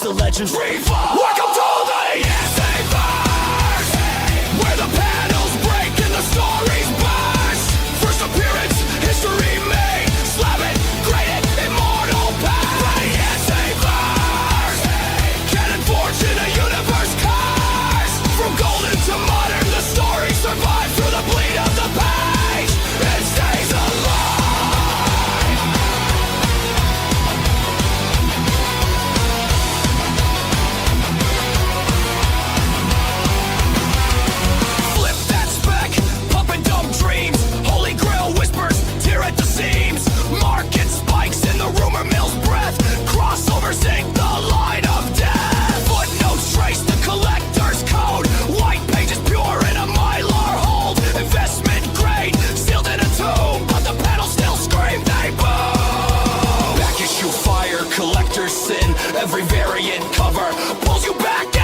the legends revive. Welcome to the Savers, where the panels break and the stories burst. First appearance, history made. Slam it, grade it, immortal past. The Savers, cannon forged in a universe cursed. From golden to modern, the story survives through the bleed of the page. It stays alive. Rumor mill's breath, crossovers sink the line of death. Footnotes trace the collector's code. White pages pure in a mylar hold. Investment grade, sealed in a tomb, but the panels still scream, they boom. Back issue fire, collector's sin. Every variant cover pulls you back in.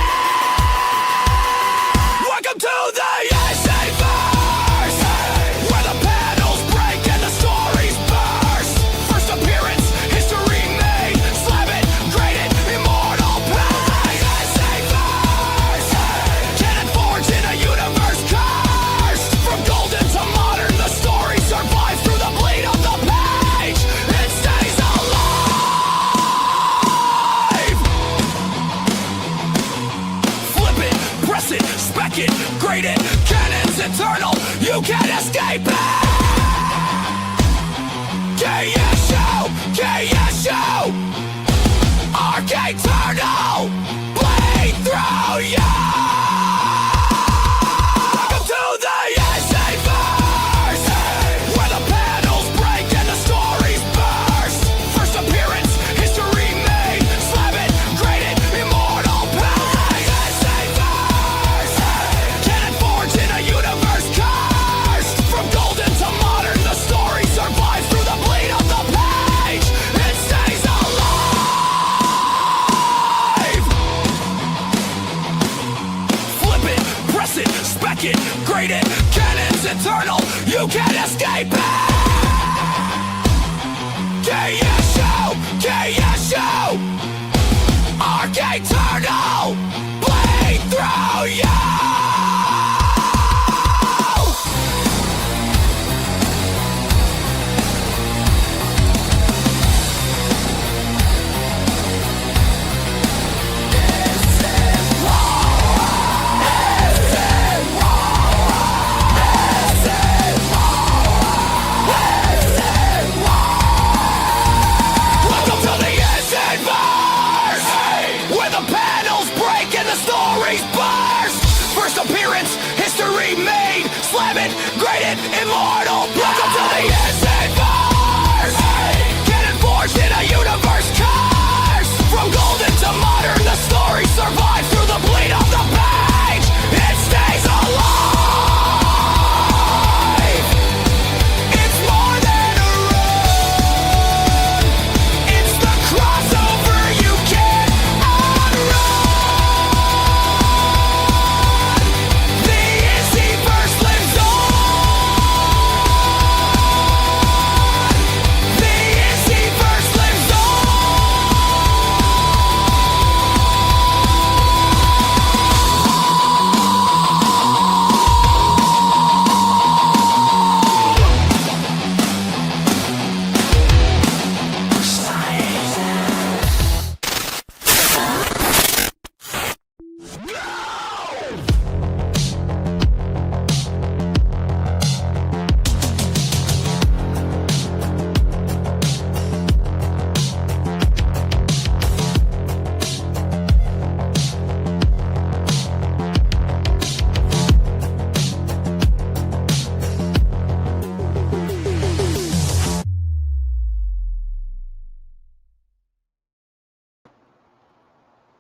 Welcome to the Savers, where the panels break and the stories burst. First appearance, grade it, cannon's eternal, you can't escape it! KSU, Arc eternal, bleed through you! Welcome to the Savers, where the panels break and the stories burst. First appearance, history made, slam it, grade it, immortal past. Cannon forged in a universe cursed. From golden to modern, the story survives through the bleed of the page. It stays alive. Flip it, press it, spec it, grade it. Cannon's eternal, you can't escape it. KSU, Arc eternal, bleed through you. History made, slam it, grade it, immortal. Welcome to the Savers, cannon forged in a universe cursed. From golden to modern, the story survives through the bleed of the page. It stays alive. It's more than a run. It's the crossover you can't outrun.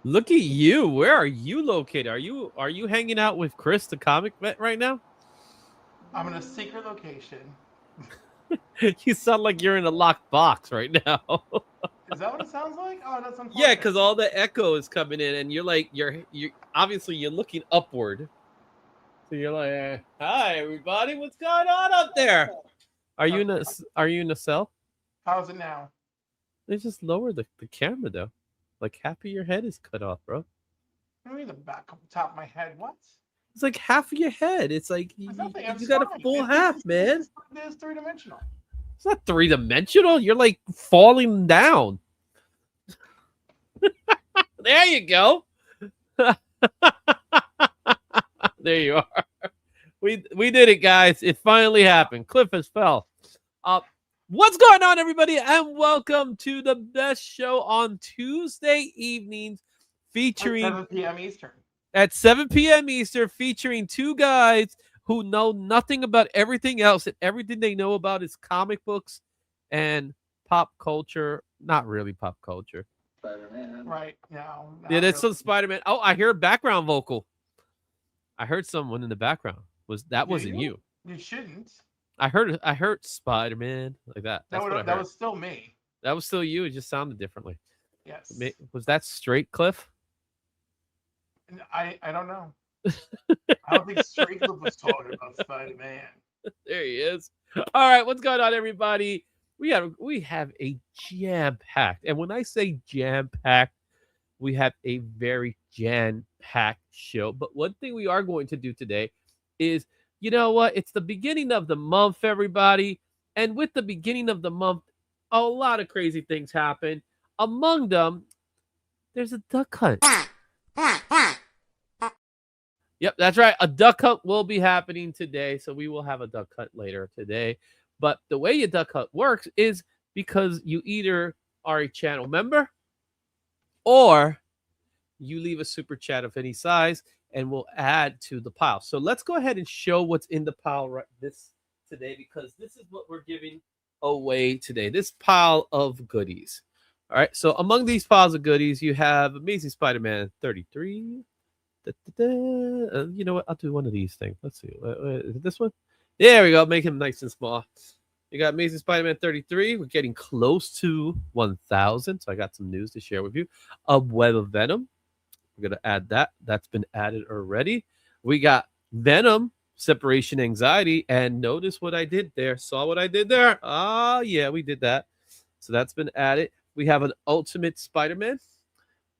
Look at you. Where are you located? Are you hanging out with Chris, the comic vet, right now? I'm in a secret location. You sound like you're in a locked box right now. Is that what it sounds like? Oh, that's unfortunate. Yeah, because all the echo is coming in, and you're like, you're obviously you're looking upward. So you're like, hi everybody, what's going on up there? Are you in a cell? How's it now? They just lower the camera though. Like half of your head is cut off, bro. What do you mean the back of the top of my head? What? It's like half of your head. It's like There's nothing. I'm you got a fine. full This half, is- man. This is three-dimensional. It's not three-dimensional. You're like falling down. There you go. There you are. We did it, guys. It finally happened. Cliff has fell. What's going on, everybody? And welcome to the best show on Tuesday evenings, featuring 7 p.m. Eastern. at 7 p.m. Eastern, featuring two guys who know nothing about everything else, and everything they know about is comic books and pop culture. Not really pop culture. Spider-Man. Right. No. Yeah, that's some Spider-Man. Oh, I hear a background vocal. I heard someone in the background. Wasn't you? You shouldn't. I heard Spider-Man like that. That's what I That heard. was still me. That was still you. It just sounded differently. Yes. Was that straight, Cliff? I don't know. I don't think Straight Clip was talking about Spider-Man. There he is. All right, what's going on, everybody? We have a jam-packed, and when I say jam-packed, we have a very jam-packed show. But one thing we are going to do today is, you know what? It's the beginning of the month, everybody. And with the beginning of the month, a lot of crazy things happen. Among them, there's a duck hunt. Yep, that's right. A duck hunt will be happening today. So we will have a duck hunt later today. But the way your duck hunt works is because you either are a channel member or you leave a super chat of any size and we'll add to the pile. So let's go ahead and show what's in the pile today, because this is what we're giving away today. This pile of goodies. All right. So among these piles of goodies, you have Amazing Spider-Man 33. You know what? I'll do one of these things. Let's see. Is it this one? There we go. Make him nice and small. You got Amazing Spider-Man 33. We're getting close to 1,000. So I got some news to share with you. A Web of Venom. We're going to add that. That's been added already. We got Venom, Separation Anxiety. And notice what I did there. Saw what I did there? Ah, yeah, we did that. So that's been added. We have an Ultimate Spider-Man.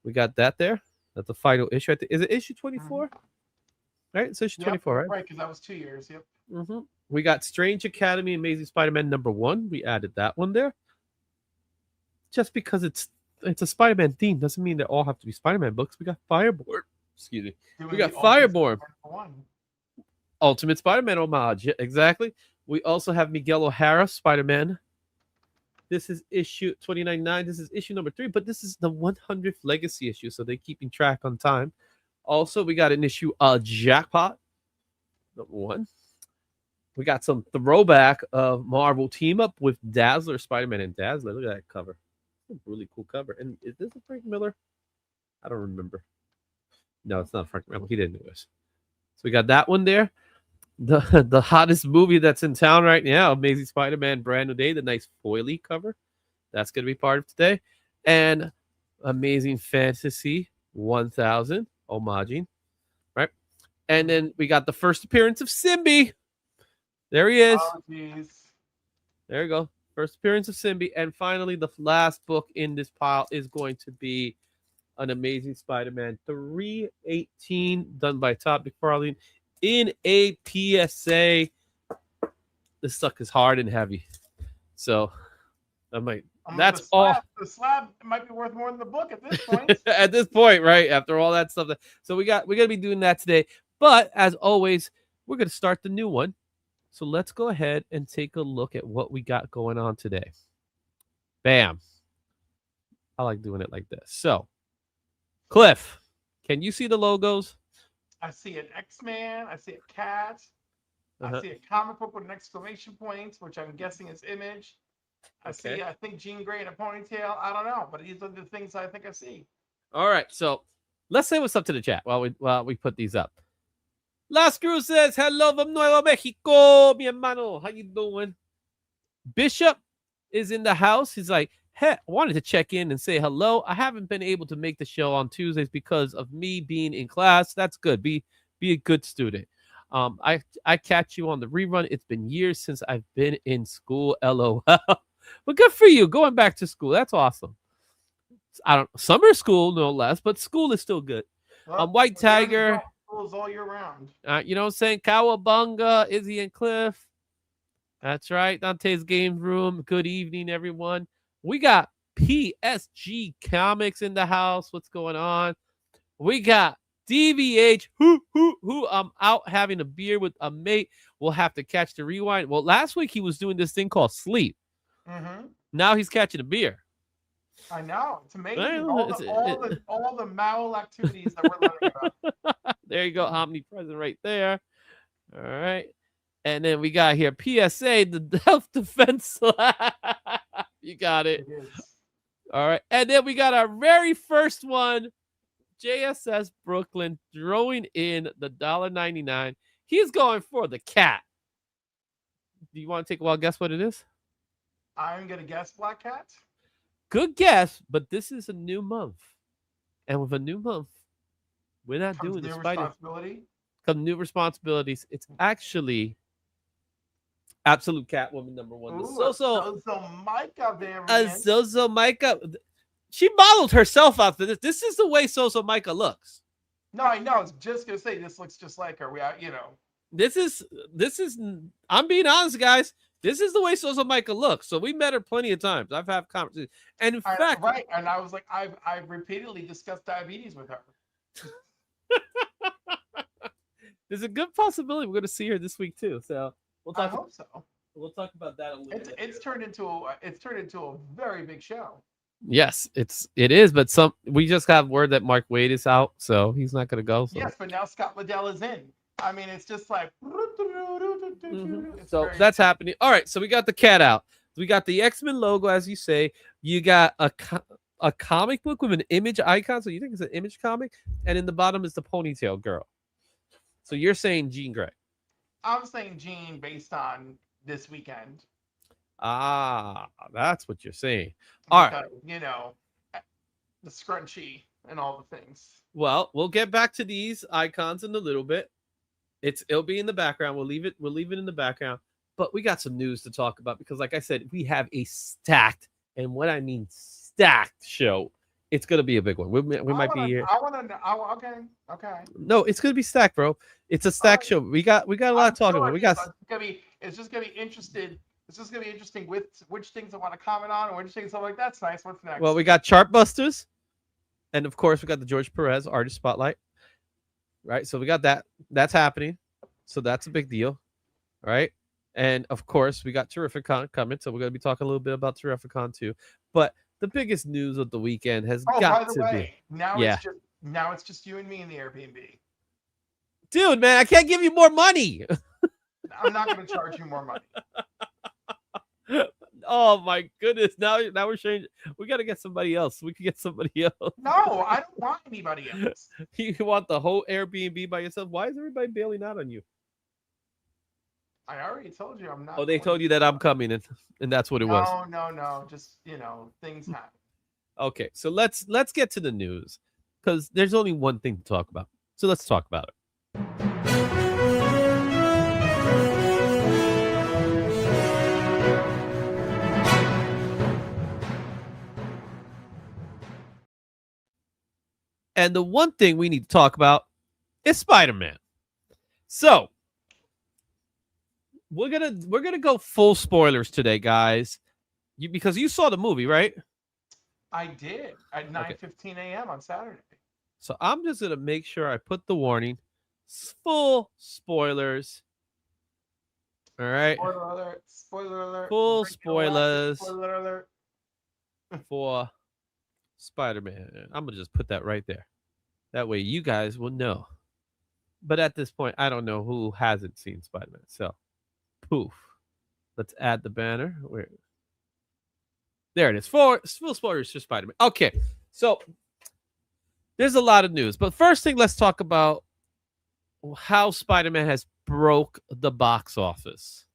We got that there. That's the final issue. Is it issue 24? Right? It's issue 24, right? Right, because that was 2 years. Yep. Mm-hmm. We got Strange Academy, Amazing Spider-Man #1. We added that one there. Just because it's a Spider-Man theme doesn't mean they all have to be Spider-Man books. We got Fireborn. Excuse me. We got Fireborn. Ultimate Spider-Man homage. Yeah, exactly. We also have Miguel O'Hara, Spider-Man. This is issue 29.9. This is issue number 3, but this is the 100th legacy issue, so they're keeping track on time. Also, we got an issue Jackpot, #1. We got some throwback of Marvel team up with Dazzler, Spider-Man, and Dazzler. Look at that cover. It's a really cool cover. And is this a Frank Miller? I don't remember. No, it's not Frank Miller. He didn't do this. So we got that one there. The hottest movie that's in town right now, Amazing Spider-Man Brand New Day, the nice foily cover. That's going to be part of today. And Amazing Fantasy 1000, homaging, right? And then we got the first appearance of Simbi. There he is. Oh, jeez. There you go. First appearance of Simbi. And finally, the last book in this pile is going to be an Amazing Spider-Man 318, done by Todd McFarlane in a PSA. This suck is hard and heavy. So that's all. The slab might be worth more than the book at this point. At this point, right? After all that stuff. So we're gonna be doing that today. But as always, we're gonna start the new one. So let's go ahead and take a look at what we got going on today. Bam. I like doing it like this. So, Cliff, can you see the logos? I see an X-Man. I see a cat. Uh-huh. I see a comic book with an exclamation point, which I'm guessing is Image. I think Jean Grey in a ponytail. I don't know, but these are the things I think I see. All right, so let's say what's up to the chat while we put these up. Las Cruz says, hello from Nuevo Mexico, mi hermano. How you doing? Bishop is in the house. He's like, hey, I wanted to check in and say hello. I haven't been able to make the show on Tuesdays because of me being in class. That's good. Be a good student. I catch you on the rerun. It's been years since I've been in school. LOL. But good for you going back to school. That's awesome. I don't summer school no less, but school is still good. Well, White we're in the Tiger, schools all year round. you know what I'm saying? Cowabunga, Izzy and Cliff. That's right. Dante's Game Room. Good evening, everyone. We got PSG Comics in the house. What's going on? We got DVH. Who? I'm out having a beer with a mate. We'll have to catch the rewind. Well, last week he was doing this thing called sleep. Mm-hmm. Now he's catching a beer. I know. It's amazing. Well, All the Mao activities that we're learning about. There you go. Omnipresent right there. All right. And then we got here PSA, the Self Defense. You got it. It is. All right. And then we got our very first one, JSS Brooklyn, throwing in the $1.99. He's going for the cat. Do you want to take a wild guess what it is? I'm gonna guess Black Cat. Good guess, but this is a new month. And with a new month, we're not Comes doing the new spider. responsibility. Come new responsibilities. It's actually Absolute Catwoman #1. Ooh, The so Micah variant. Zozo Micah. She modeled herself after this. This is the way Zozo Micah looks. No, I know. I was just gonna say this looks just like her. This is. I'm being honest, guys. This is the way Zozo Micah looks. So we met her plenty of times. I've had conversations, and in fact, right. And I was like, I've repeatedly discussed diabetes with her. there's a good possibility we're going to see her this week too. So I hope so. We'll talk about that a little bit. It's turned into a very big show. Yes, it is, but we just got word that Mark Wade is out, so he's not going to go. So. Yes, but now Scott Liddell is in. I mean, it's just like. So that's happening. All right, so we got the cat out. We got the X-Men logo, as you say. You got a comic book with an image icon. So you think it's an image comic, and in the bottom is the ponytail girl. So you're saying Jean Grey. I'm saying Jean based on this weekend. Ah, that's what you're saying. All right. The scrunchie and all the things. Well, we'll get back to these icons in a little bit. It'll be in the background. We'll leave it in the background. But we got some news to talk about because, like I said, we have a stacked, and what I mean stacked show. It's gonna be a big one. We might be here. I want to know. Okay. No, it's gonna be stacked, bro. It's a stacked show. We got a lot of talking about. We got. It's just gonna be interested. It's just gonna be interesting with which things I want to comment on and which things I'm like, that's nice. What's next? Well, we got Chartbusters, and of course we got the George Pérez Artist Spotlight. Right, so we got that. That's happening. So that's a big deal, right? And of course we got Terrificon coming, so we're gonna be talking a little bit about Terrificon too. But the biggest news of the weekend has got to be. Now it's just you and me in the Airbnb. Dude, man, I can't give you more money. I'm not going to charge you more money. Oh my goodness! Now we're changing. We got to get somebody else. We can get somebody else. No, I don't want anybody else. You want the whole Airbnb by yourself? Why is everybody bailing out on you? I already told you I'm not. Oh, they told you that I'm coming, and that's what it was. No. Just things happen. Okay, so let's get to the news because there's only one thing to talk about. So let's talk about it. And the one thing we need to talk about is Spider-Man. So we're gonna go full spoilers today, guys. Because you saw the movie, right? I did at 9:15 a.m. on Saturday. So I'm just gonna make sure I put the warning. Full spoilers. All right. Spoiler alert. Spoiler alert. Full spoilers. Spoiler alert. For Spider-Man. I'm gonna just put that right there. That way you guys will know. But at this point, I don't know who hasn't seen Spider-Man. So poof. Let's add the banner. Where? There it is. Full spoilers for Spider-Man. Okay. So there's a lot of news. But first thing, let's talk about how Spider-Man has broke the box office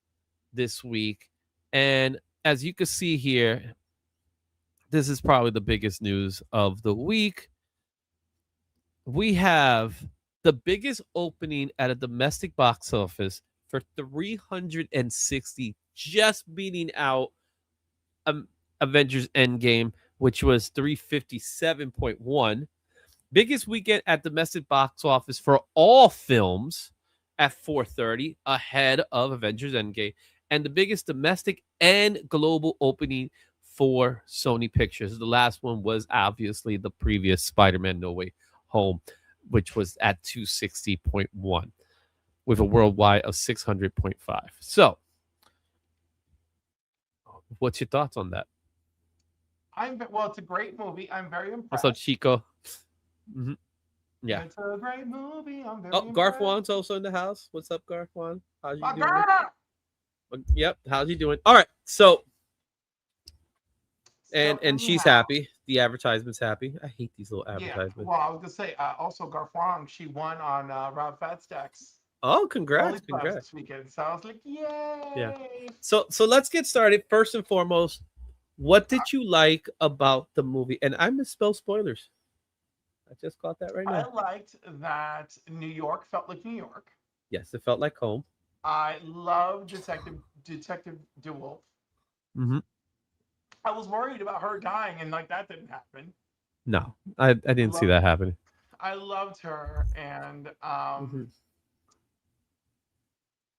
this week. And as you can see here, this is probably the biggest news of the week. We have the biggest opening at a domestic box office for 360, just beating out Avengers Endgame which was 357.1. Biggest weekend at domestic box office for all films at 430, ahead of Avengers Endgame, and the biggest domestic and global opening for Sony Pictures. The last one was obviously the previous Spider-Man No Way Home, which was at 260.1 with a worldwide of 600.5. So, what's your thoughts on that? Well, it's a great movie. I'm very What's impressed. up, Chico? Mhm. Yeah. It's a great movie. I'm very Oh, Garth impressed. Juan's also in the house. What's up, Garth Juan? How's you My doing? girl! Yep. How's you doing? All right. So, So and she's anyhow, happy. The advertisement's happy. I hate these little yeah. advertisements. Well, I was gonna say also Garfwang, she won on Rob Fatstack's Oh, congrats, OnlyFans congrats. this weekend. So I was like, yay! So let's get started. First and foremost, what did you like about the movie? And I misspelled spoilers. I just caught that right I now. liked that New York felt like New York. Yes, it felt like home. I love Detective DeWolf. Mm-hmm. I was worried about her dying, and like that didn't happen. No, I didn't see that happening. I loved her, and Mhm.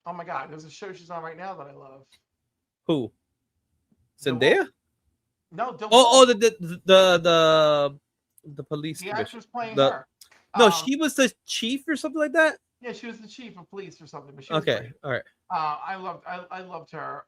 oh my god, there's a show she's on right now that I love. Who? DeWolf. Zendaya? No, DeWolf. Oh, the police The commissioner. actress playing The- her. No, she was the chief or something like that. Yeah, she was the chief of police or something, but she was Okay, great. all right. I loved her.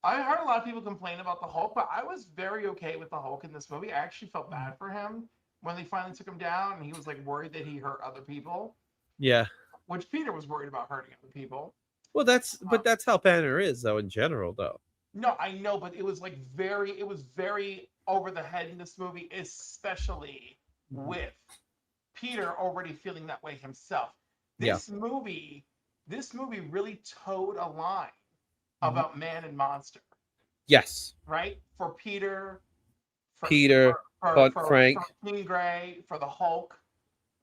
I heard a lot of people complain about the Hulk, but I was very okay with the Hulk in this movie. I actually felt bad for him when they finally took him down, and he was like worried that he hurt other people, Yeah. which Peter was worried about hurting other people. Well, that's how Banner is though in general though. No, I know, but it was like it was very over the head in this movie, especially with Peter already feeling that way himself. This movie really towed a line about man and monster. Yes. Right? For Peter, for Frank. for Jean Grey, for the Hulk.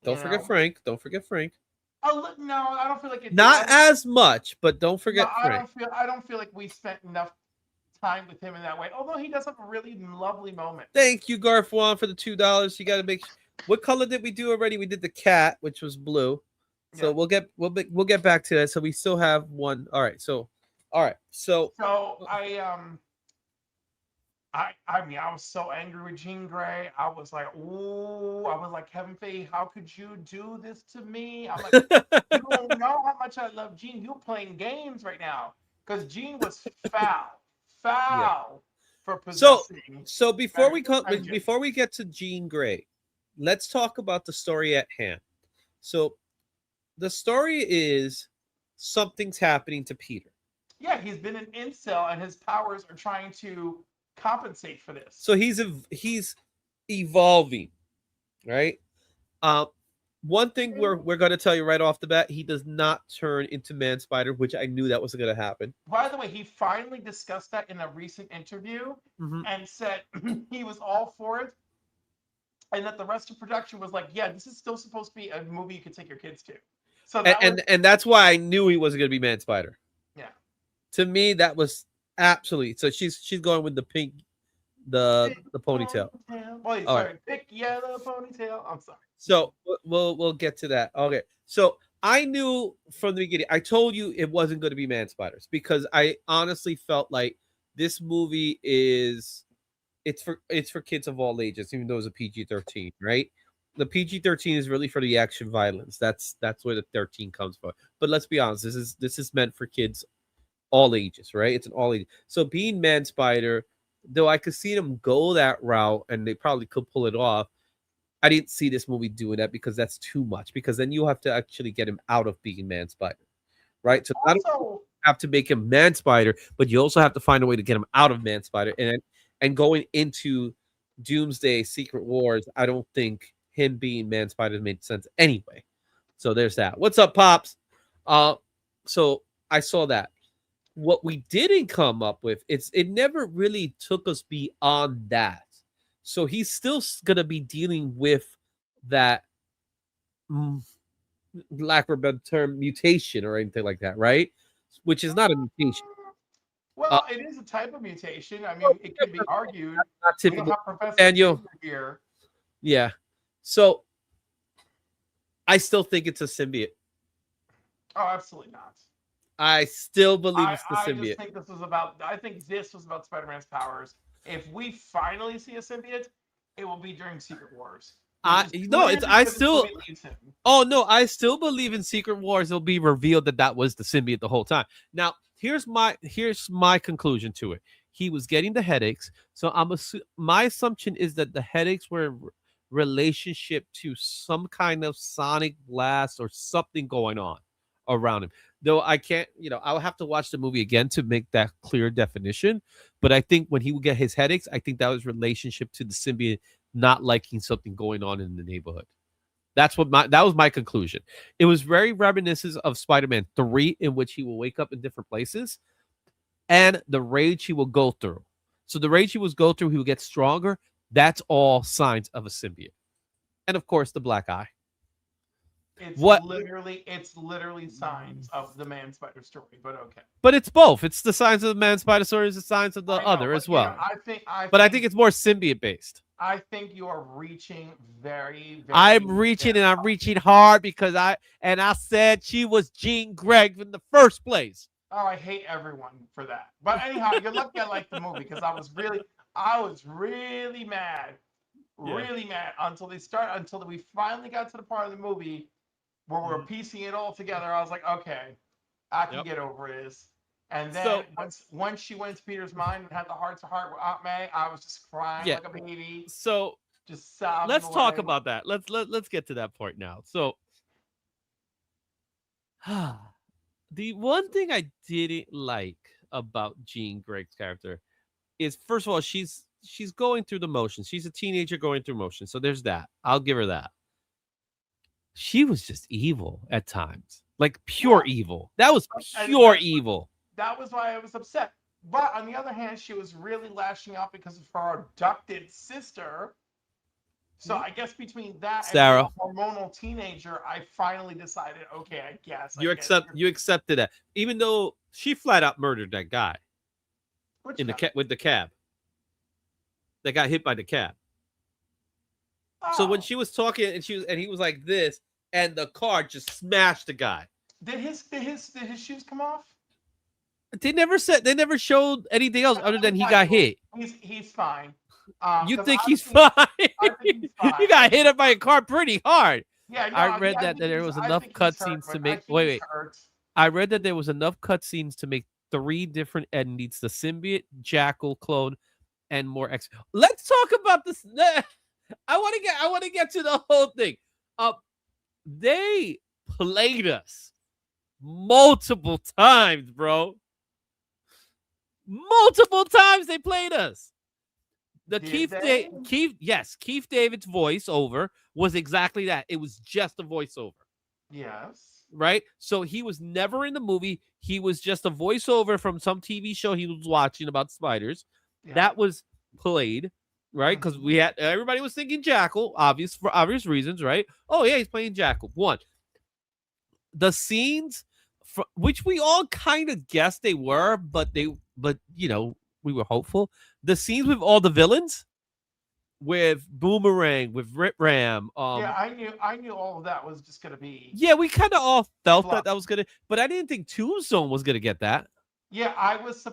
Don't forget Frank. Don't forget Frank. No, I don't feel like it. Not as much, but don't forget Frank. I don't feel like we spent enough time with him in that way. Although he does have a really lovely moment. Thank you, Garth Juan, for the $2. You got to make. What color did we do already? We did the cat, which was blue. So we'll get back to that. So we still have one. All right. So I mean, I was so angry with Jean Grey. I was like, ooh, I was like, Kevin Feige, how could you do this to me? I'm like, you don't know how much I love Jean. You're playing games right now. Because Jean was foul for possessing. So before we get to Jean Grey, let's talk about the story at hand. So the story is something's happening to Peter. Yeah, he's been an incel, and his powers are trying to compensate for this. So he's evolving, right? One thing we're going to tell you right off the bat, he does not turn into Man Spider, which I knew that was going to happen. By the way, he finally discussed that in a recent interview and said he was all for it, and that the rest of production was like, yeah, this is still supposed to be a movie you could take your kids to. So and that's why I knew he wasn't going to be Man Spider. Yeah. To me, that was absolutely. So she's going with the pink, the ponytail. Oh, sorry, pink yellow ponytail. I'm sorry. So we'll get to that. Okay. So I knew from the beginning. I told you it wasn't going to be Man Spiders because I honestly felt like this movie it's for kids of all ages, even though it's a PG-13, right? The PG-13 is really for the action violence. That's where the 13 comes from. But let's be honest, this is meant for kids all ages, right? It's an all ages. So being Man Spider, though I could see them go that route and they probably could pull it off, I didn't see this movie doing that because that's too much. Because then you have to actually get him out of being Man Spider, right? So not only have to make him Man Spider, but you also have to find a way to get him out of Man Spider. And going into Doomsday Secret Wars, I don't think him being Man Spider made sense anyway. So there's that. What's up, Pops? So I saw that. What we didn't come up with, it never really took us beyond that. So he's still gonna be dealing with that, lack of a better term, mutation or anything like that, right? Which is not a mutation. Well, it is a type of mutation. I mean, it can be argued. Not We don't typical. have Professor Daniel. Xavier here. Yeah. So I still think it's a symbiote. Oh, absolutely not. I still believe it's the I symbiote. just think this was about. I think this was about Spider-Man's powers. If we finally see a symbiote, it will be during Secret Wars. I still. Oh no, I still believe in Secret Wars. It'll be revealed that was the symbiote the whole time. Now, here's my conclusion to it. He was getting the headaches, so my assumption is that the headaches were in relationship to some kind of sonic blast or something going on around him. Though I can't, I'll have to watch the movie again to make that clear definition. But I think when he would get his headaches, I think that was relationship to the symbiote not liking something going on in the neighborhood. That was my conclusion. It was very reminiscent of Spider-Man 3, in which he will wake up in different places, and the rage he will go through. So the rage he will go through, he will get stronger. That's all signs of a symbiote. And of course, the black eye. It's What? literally signs of the Man Spider story, but okay. But it's both. It's the signs of the Man Spider story, it's the signs of the other as well. I think it's more symbiote based. I think you are reaching very, very. I'm reaching and I'm reaching hard because I said she was Jean Grey in the first place. Oh, I hate everyone for that. But anyhow, you're lucky I liked the movie because I was really mad. Really mad until we finally got to the part of the movie where we're piecing it all together. I was like, okay, I can get over this. And then once she went to Peter's mind and had the heart-to-heart with Aunt May, I was just crying like a baby. So just sobbing. Let's talk about that. Let's get to that point now. So the one thing I didn't like about Jean Grey's character is, first of all, she's going through the motions. She's a teenager going through motions. So there's that. I'll give her that. She was just evil at times. Like pure evil. That was pure evil. That was why I was upset. But on the other hand, she was really lashing out because of her abducted sister. So I guess between that Sarah, and a hormonal teenager, I finally decided, okay, I guess. You accepted that. Even though she flat out murdered that guy. With the cab. That got hit by the cab. Oh. So when she was talking and he was like this, and the car just smashed the guy. Did his shoes come off? They never showed anything else other than he got hit. He's fine. You think he's fine? You got hit by a car pretty hard. Yeah, no, I read that there was enough cutscenes to make. Wait. I read that there was enough cutscenes to make 3 different endings: the symbiote, Jackal clone, and more X. Let's talk about this. I want to get to the whole thing. They played us multiple times, bro. Multiple times they played us. Keith David's voiceover was exactly that. It was just a voiceover. Yes. Right? So he was never in the movie. He was just a voiceover from some TV show he was watching about spiders. Yeah. That was played, right? Because everybody was thinking Jackal, for obvious reasons, right? Oh yeah, he's playing Jackal. One. The scenes, which we all kind of guessed they were, but we were hopeful. The scenes with all the villains, with Boomerang, with Rip Ram. I knew all of that was just gonna be. Yeah, we kind of all felt that was gonna, but I didn't think Tombstone was gonna get that. Yeah, I was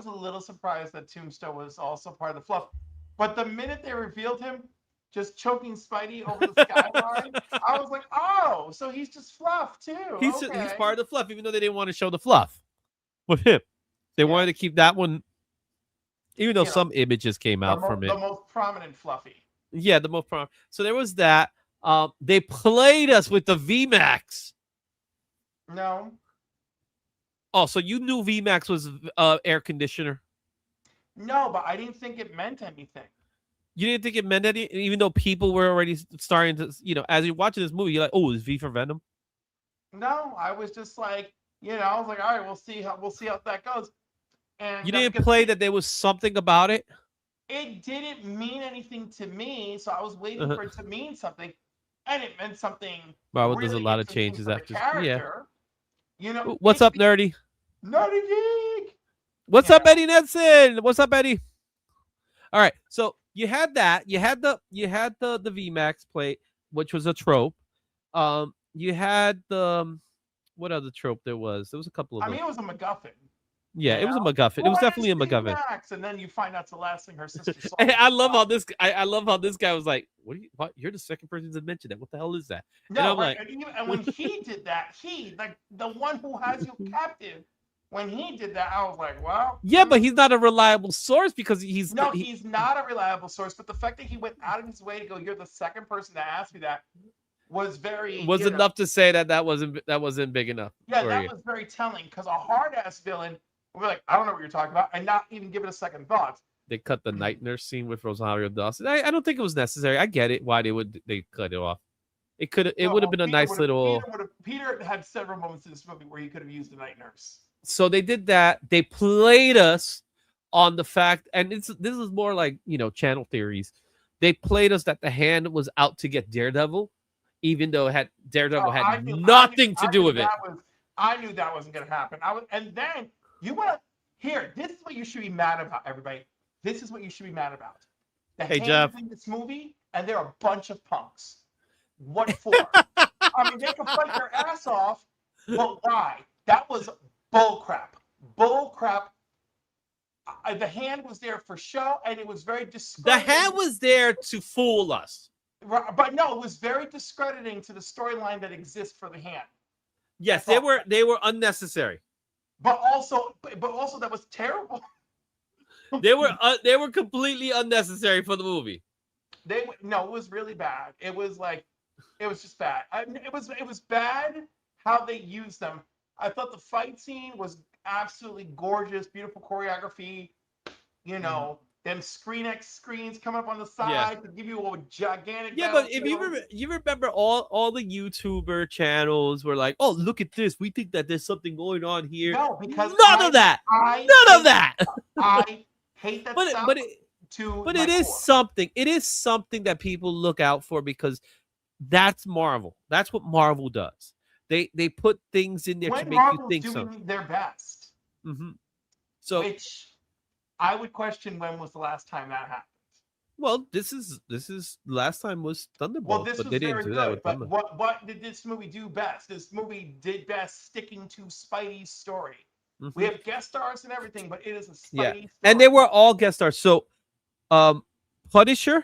a little surprised that Tombstone was also part of the fluff. But the minute they revealed him just choking Spidey over the skyline, I was like, oh, so he's just fluff too. He's part of the fluff, even though they didn't want to show the fluff with him. They wanted to keep that one, even though some images came out from it. The most prominent Fluffy. Yeah, the most prominent. So there was that. They played us with the VMAX. No. Oh, so you knew VMAX was air conditioner? No, but I didn't think it meant anything. You didn't think it meant anything, even though people were already starting to, as you're watching this movie, you're like, oh, is V for Venom? No, I was just like, I was like, all right, we'll see how that goes. And you didn't play that there was something about it? It didn't mean anything to me, so I was waiting for it to mean something, and it meant something. Wow, there's a lot of changes after. Yeah. What's up, Nerdy? Nerdy Geek. What's You up, know? Eddie Nelson? What's up, Eddie? All right, so you had that. You had the VMAX plate, which was a trope. You had the what other trope there was? There was a couple of I them. mean, it was a MacGuffin. Yeah, You it was a know? MacGuffin. It was What definitely is a MacGuffin. Max? And then you find out it's the last thing her sister saw. And I love how this. I love how this guy was like, "What? What? You're the second person to mention that. What the hell is that?" And No, I'm right. like, And when he did that, he, like the one who has you captive, when he did that, I was like, well, "Yeah, but he's not a reliable source because he's no, he, he's not a reliable source. But the fact that he went out of his way to go, you're the second person to ask me that, was very, was enough to say that wasn't big enough yeah, for that you." was very telling. Because a hard ass villain would be like, I don't know what you're talking about, and not even give it a second thought. They cut the night nurse scene with Rosario Dawson. I don't think it was necessary. I get it why they cut it off. It would have been a nice little. Peter had several moments in this movie where he could have used the night nurse. So they did that. They played us on the fact, and this is more like channel theories. They played us that the Hand was out to get Daredevil, even though Daredevil had nothing to do with it. I knew that wasn't going to happen. And then you want to here. This is what you should be mad about, everybody. This is what you should be mad about. The Hey, Hand Jeff. is in this movie, and they're a bunch of punks. What for? I mean, they can fight their ass off, but why? That was bull crap. Bull crap. The Hand was there for show, and it was very The discrediting. Hand was there to fool us. But no, it was very discrediting to the storyline that exists for the Hand. Yes, they were unnecessary. But also that was terrible. They were completely unnecessary for the movie. It was really bad. It was just bad. It was bad how they used them. I thought the fight scene was absolutely gorgeous, beautiful choreography. Them screens coming up on the side to give you a gigantic. Yeah, but if you remember all the YouTuber channels were like, "Oh, look at this. We think that there's something going on here." No, because none of that. None of that. I hate that stuff. But it is something. It is something that people look out for because that's Marvel. That's what Marvel does. They put things in there to make you think so. Doing their best. Mm-hmm. So, which I would question when was the last time that happened. Well, this is last time was Thunderbolt. Well, this but was they didn't very do good. that with But Thunderbolt. what did this movie do best? This movie did best sticking to Spidey's story. Mm-hmm. We have guest stars and everything, but it is a Spidey story. And they were all guest stars. So, Punisher,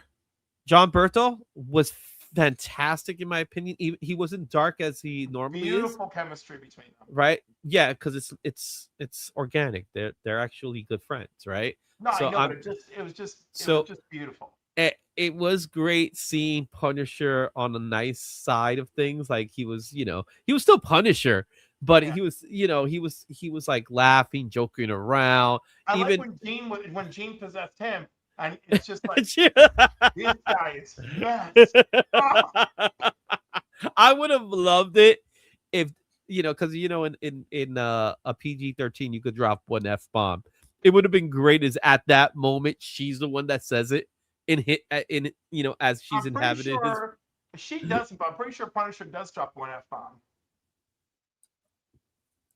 John Berthel was fantastic in my opinion. He wasn't dark as he normally is. Beautiful chemistry between them, right? Yeah, because it's organic. They're actually good friends, right? No, so I know, but it was just beautiful. It was great seeing Punisher on the nice side of things. Like he was still Punisher, but he was like laughing, joking around. I even like when Gene possessed him. And it's just like this guy is nuts. I would have loved it if because in a PG-13 you could drop one F-bomb. It would have been great as at that moment she's the one that says it as she's inhabited. She doesn't, but I'm pretty sure Punisher does drop one F-bomb.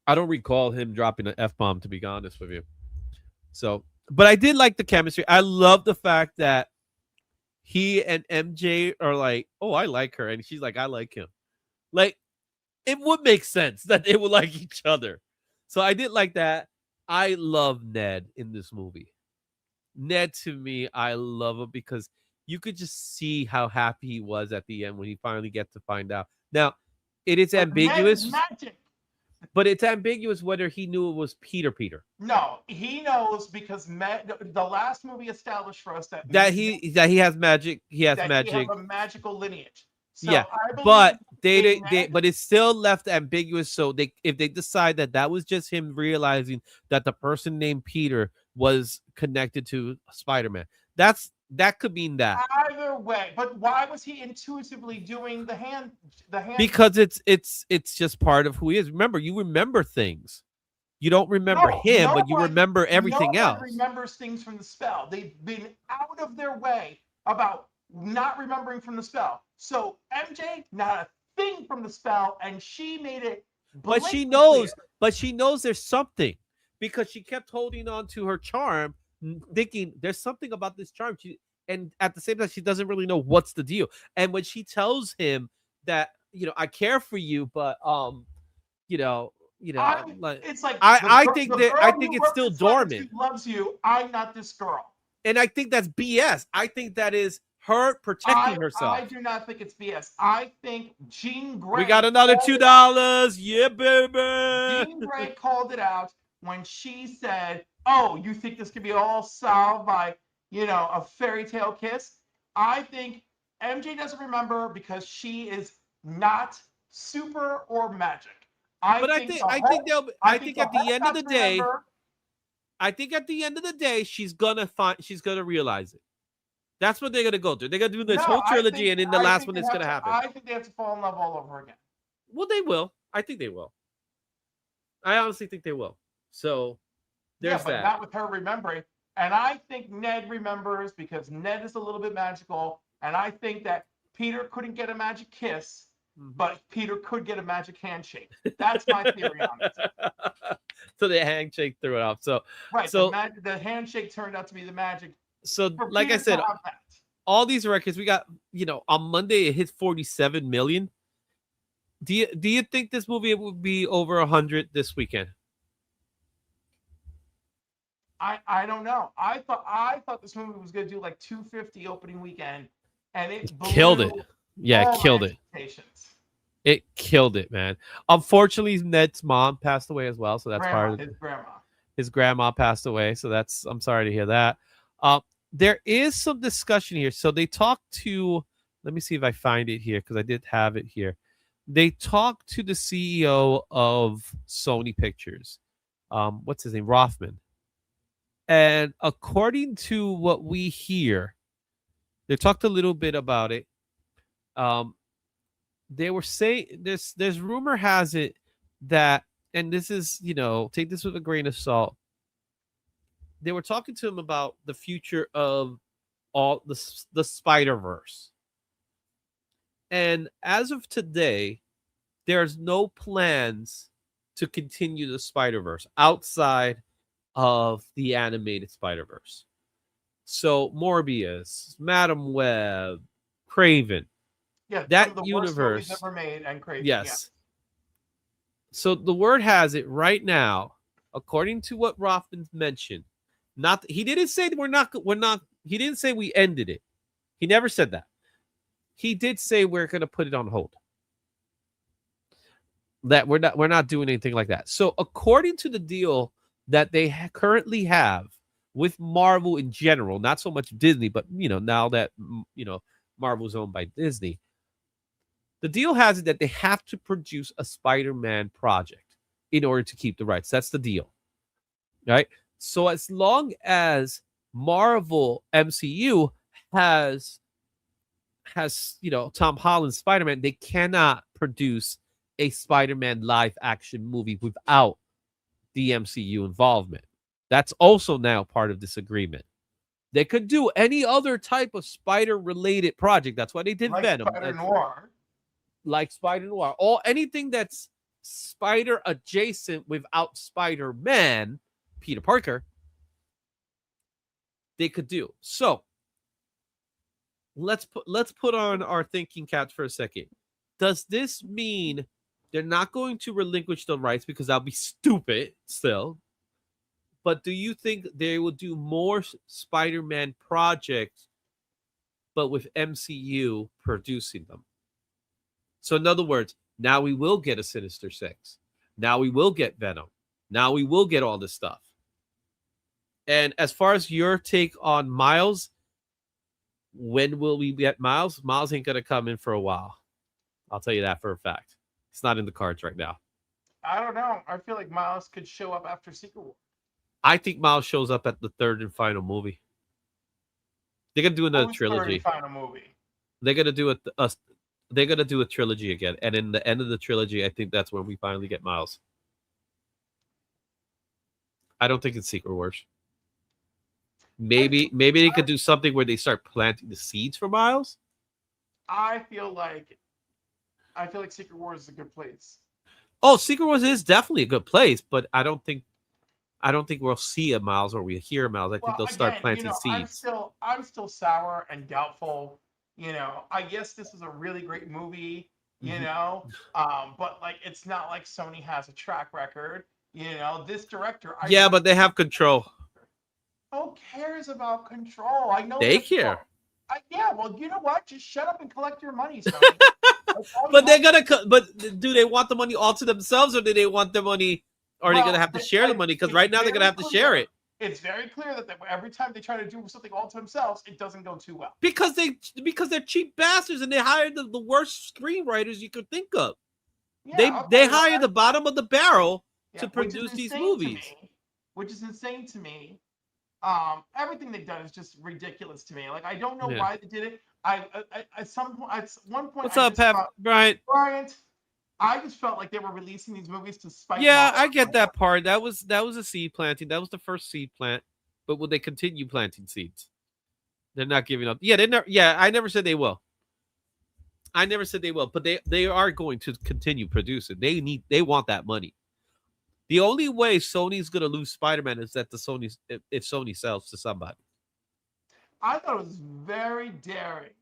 I don't recall him dropping an F-bomb, to be honest with you. So. But I did like the chemistry. I love the fact that he and MJ are like, "Oh, I like her," and she's like, "I like him." Like, it would make sense that they would like each other. So I did like that. I love Ned in this movie. Ned, to me, I love him because you could just see how happy he was at the end when he finally gets to find out. Now, it is ambiguous. Magic. But it's ambiguous whether he knew it was Peter. No, he knows because the last movie established for us that he has magic. He has magic. He has a magical lineage. So yeah, but but it's still left ambiguous. So if they decide that was just him realizing that the person named Peter was connected to Spider-Man, that could mean that. Either way, but why was he intuitively doing the hand? Because it's just part of who he is. Remember, you remember things. You don't remember him, but you remember everything else. Remembers things from the spell. They've been out of their way about not remembering from the spell. So MJ, not a thing from the spell, and she made it. But she knows. But she knows there's something. because she kept holding on to her charm, thinking there's something about this charm. And at the same time, she doesn't really know what's the deal. And when she tells him that, I care for you, but you know, like It's like I the think girl I think who it's wrote still this letter dormant. to loves you. I'm not this girl. And I think that's BS. I think that is her protecting herself. I do not think it's BS. I think Jean Grey. We got another $2. Yeah, baby. Jean Grey called it out when she said, "Oh, you think this could be all solved by, a fairy tale kiss?" I think MJ doesn't remember because she is not super or magic. But I think at the end of the day, she's gonna realize it. That's what they're gonna go through. They're gonna do this whole trilogy, and in the last one, it's gonna happen. I think they have to fall in love all over again. Well, they will. I think they will. I honestly think they will. So there's but that. Not with her remembering. And I think Ned remembers because Ned is a little bit magical. And I think that Peter couldn't get a magic kiss, but Peter could get a magic handshake. That's my theory on it. So the handshake threw it off. So right. So the handshake turned out to be the magic. So like I said, all these records we got, on Monday it hit 47 million. Do you think this movie would be over 100 this weekend? I don't know. I thought this movie was going to do like 250 opening weekend, and it killed it. Yeah, it killed it. It killed it, man. Unfortunately, Ned's mom passed away as well, so that's part of his grandma. His grandma passed away, so I'm sorry to hear that. There is some discussion here. So they talked to, let me see if I find it here because I did have it here. They talked to the CEO of Sony Pictures. What's his name? Rothman. And according to what we hear, they talked a little bit about it. They were saying there's rumor has it that, and this is, take this with a grain of salt. They were talking to him about the future of all the Spider-Verse. And as of today, there's no plans to continue the Spider-Verse outside of the animated Spider-Verse. So Morbius, Madam Web, Craven, that the universe worst ever made, and Craven. Yes. Yeah. So the word has it right now, according to what Rothman mentioned. He didn't say we're not. He didn't say we ended it. He never said that. He did say we're going to put it on hold. That we're not doing anything like that. So according to the deal that they currently have with Marvel in general, not so much Disney, but now that Marvel's owned by Disney, the deal has it that they have to produce a Spider-Man project in order to keep the rights. That's the deal, right? So as long as Marvel MCU has Tom Holland's Spider-Man, they cannot produce a Spider-Man live action movie without the MCU involvement. That's also now part of this agreement. They could do any other type of spider-related project. That's why they did Venom. Like Spider Noir. Or anything that's spider adjacent without Spider-Man, Peter Parker, they could do. So let's put on our thinking caps for a second. Does this mean they're not going to relinquish the rights because that'll be stupid still? But do you think they will do more Spider-Man projects, but with MCU producing them? So in other words, now we will get a Sinister Six. Now we will get Venom. Now we will get all this stuff. And as far as your take on Miles, when will we get Miles? Miles ain't going to come in for a while. I'll tell you that for a fact. It's not in the cards right now. I don't know. I feel like Miles could show up after Secret War. I think Miles shows up at the third and final movie. They're going to do another trilogy. Third and final movie? They're going to do they're going to do a trilogy again. And in the end of the trilogy, I think that's when we finally get Miles. I don't think it's Secret Wars. Maybe they could do something where they start planting the seeds for Miles. I feel like Secret Wars is a good place. Oh, Secret Wars is definitely a good place, but I don't think I don't think we'll see a Miles or we hear a Miles. I think Well, they'll start again, planting seeds. I'm still sour and doubtful. I guess this is a really great movie. Mhm. But like, it's not like Sony has a track record. This director, I Yeah, really, but they have control. who cares about control? I know They they're care. yeah, well, you know what? Just shut up and collect your money, Sony. That's all you But they're have gonna. But do they want the money all to themselves, or do they want the money? Or are they gonna Well, have to share the money? Because it's right now they're gonna very have to share clear. it It's very clear that every time they try to do something all to themselves, it doesn't go too well. because they're cheap bastards and they hired the worst screenwriters you could think of. Yeah, They okay, well, hire the bottom of the barrel yeah, to produce these movies. Which is insane to me. Everything they've done is just ridiculous to me. Like, I don't know Yeah. why they did it. At one point, What's I up, just Pep? thought, Bryant? Bryant, I just felt like they were releasing these movies to spite. Yeah, Marvel. I get that part. That was a seed planting. That was the first seed plant. But will they continue planting seeds? They're not giving up. Yeah, they never. Yeah, I never said they will. I never said they will, but they are going to continue producing. They want that money. The only way Sony's gonna lose Spider-Man is that if Sony sells to somebody. I thought it was very daring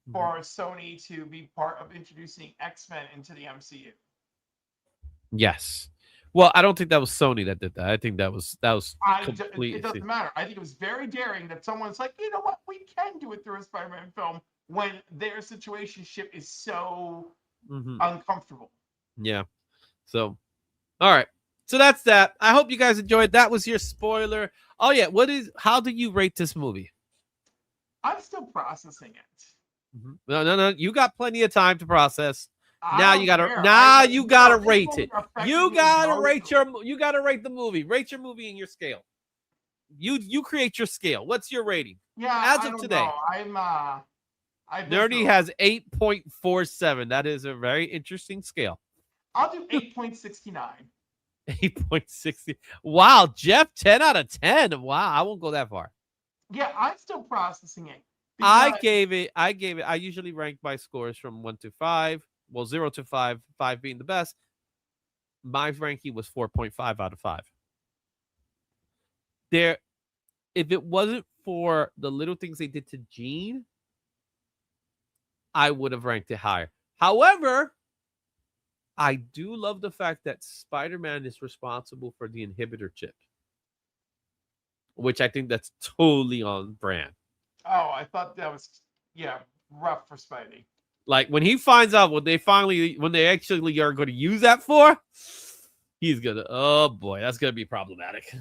Mhm. for Sony to be part of introducing X-Men into the MCU. Yes. Well, I don't think that was Sony that did that. I think that was It completely. doesn't matter. I think it was very daring that someone's like, you know what, we can do it through a Spider-Man film when their situationship is so Mhm. uncomfortable. Yeah. So, all right. So that's that. I hope you guys enjoyed. That was your spoiler. Oh yeah. How do you rate this movie? I'm still processing it. No. You got plenty of time to process. I Now don't you gotta. care. Now This you gotta movie rate it. affected You me gotta rate emotionally. You gotta rate the movie. Rate your movie in your scale. You create your scale. What's your rating Yeah, as I of don't today? know. I'm Nerdy visceral. has 8.47. That is a very interesting scale. I'll do 8.69. 8.60. Wow, Jeff, 10 out of 10. Wow, I won't go that far. Yeah, I'm still processing it. I because- gave it. I usually rank my scores from 1 to 5. Well, 0 to 5, 5 being the best. My ranking was 4.5 out of 5. If it wasn't for the little things they did to Jean, I would have ranked it higher. However, I do love the fact that Spider-Man is responsible for the inhibitor chip, which I think that's totally on brand. Oh, I thought that was rough for Spidey. Like when he finds out when they actually are going to use that for, he's gonna, oh boy, that's gonna be problematic.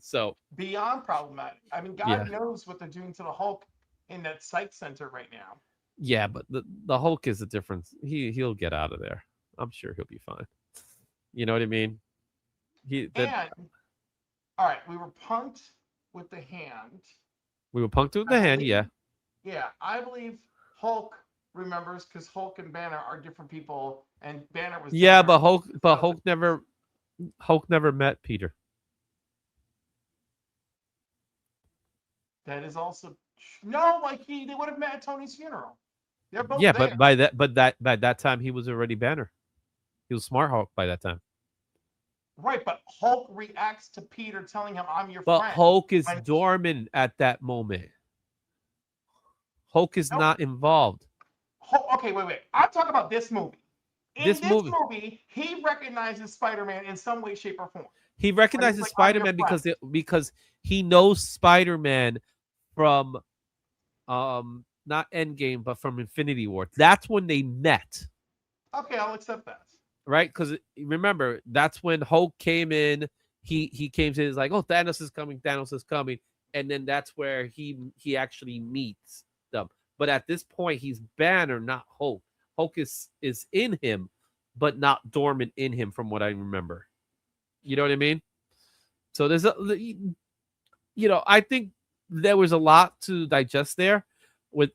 So Beyond problematic. I mean, God knows what they're doing to the Hulk in that psych center right now. yeah, but the Hulk is a difference. He'll get out of there. I'm sure he'll be fine. You know what I mean? All right, we were punked with the hand. We were punked with the hand, yeah. Yeah, I believe Hulk remembers because Hulk and Banner are different people, and Banner was. Yeah, Banner. but Hulk never met Peter. That is also no, like they would have met at Tony's funeral. They're both Yeah, there. but by that time he was already Banner. He was Smart Hulk by that time. Right, but Hulk reacts to Peter telling him, "I'm your But friend." Hulk is dormant at that moment. Hulk is not involved. Okay, wait. I'm talking about this movie. In this movie, he recognizes Spider-Man in some way, shape, or form. He recognizes Spider-Man because he knows Spider-Man from not Endgame, but from Infinity War. That's when they met. Okay, I'll accept that. Right? Because remember, that's when Hulk came in. He came to he's like, oh, Thanos is coming, and then that's where he actually meets them. But at this point, he's Banner, not Hulk. Hulk is in him, but not dormant in him, from what I remember. You know what I mean? So there's I think there was a lot to digest there with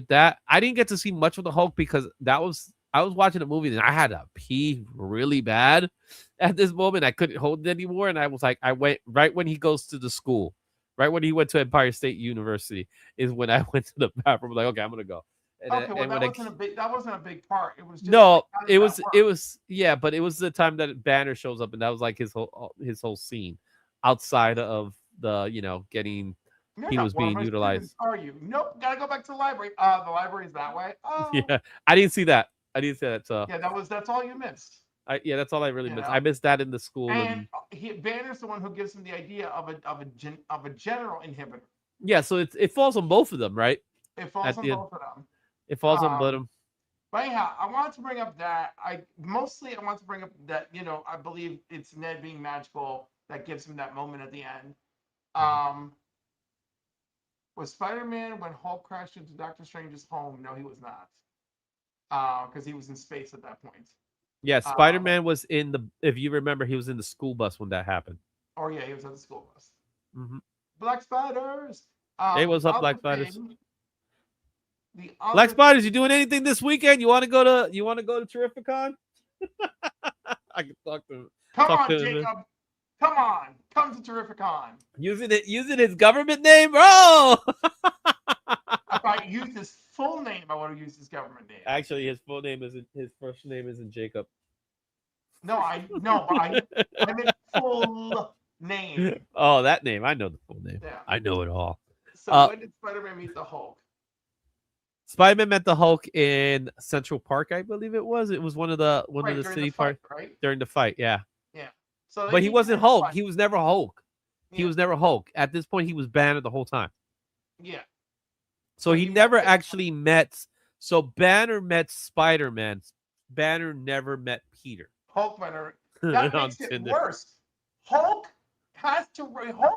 that. I didn't get to see much of the Hulk because I was watching a movie and I had to pee really bad at this moment. I couldn't hold it anymore. And I was like, I went right when he goes to the school, right when he went to Empire State University is when I went to the bathroom. Like, okay, I'm going to go. That wasn't a big part. It was just it was, but it was the time that Banner shows up and that was like his whole scene. outside of the getting You're he not was one of being my utilized. students, are you? Nope. Gotta go back to the library. The library's that way. Oh, Yeah, I didn't see that. I didn't see that. So yeah. That's all you missed. that's all I really You missed. know. I missed that in the school, And and Banner's the one who gives him the idea of a general inhibitor. yeah, so it falls on both of them, right? It falls At on the end, both of them. it falls on both of Um, them. But anyhow, I wanted to bring up that I want to bring up that I believe it's Ned being magical that gives him that moment at the end. Was Spider-Man when Hulk crashed into Doctor Strange's home? No, he was not, because he was in space at that point. Yeah, Spider-Man was in the. If you remember, he was in the school bus when that happened. Oh yeah, he was at the school bus. Mm-hmm. Black Spiders. Hey, what's The up, other Black Spiders? thing- The Black other Spiders, you doing anything this weekend? You want to go to Terrificon? I can talk to him. Come Talk on, to him. Jacob. Come on. Come to Terrificon. Using his government name, bro. If I used his full name, I would have used his government name. Actually, his first name isn't Jacob. No, but I meant full name. Oh, that name. I know the full name. Yeah. I know it all. So when did Spider-Man meet the Hulk? Spider-Man met the Hulk in Central Park, I believe it was. It was one of the During city the fight, parks right? during the fight. Yeah. Yeah. So But he wasn't Hulk. He was. was never Hulk. He Yeah. was never Hulk. At this point, he was Banner the whole time. Yeah. So he he never met the- actually met. So Banner met Spider-Man. Banner never met Peter. Hulk Banner. That On makes it Tinder. worse. Hulk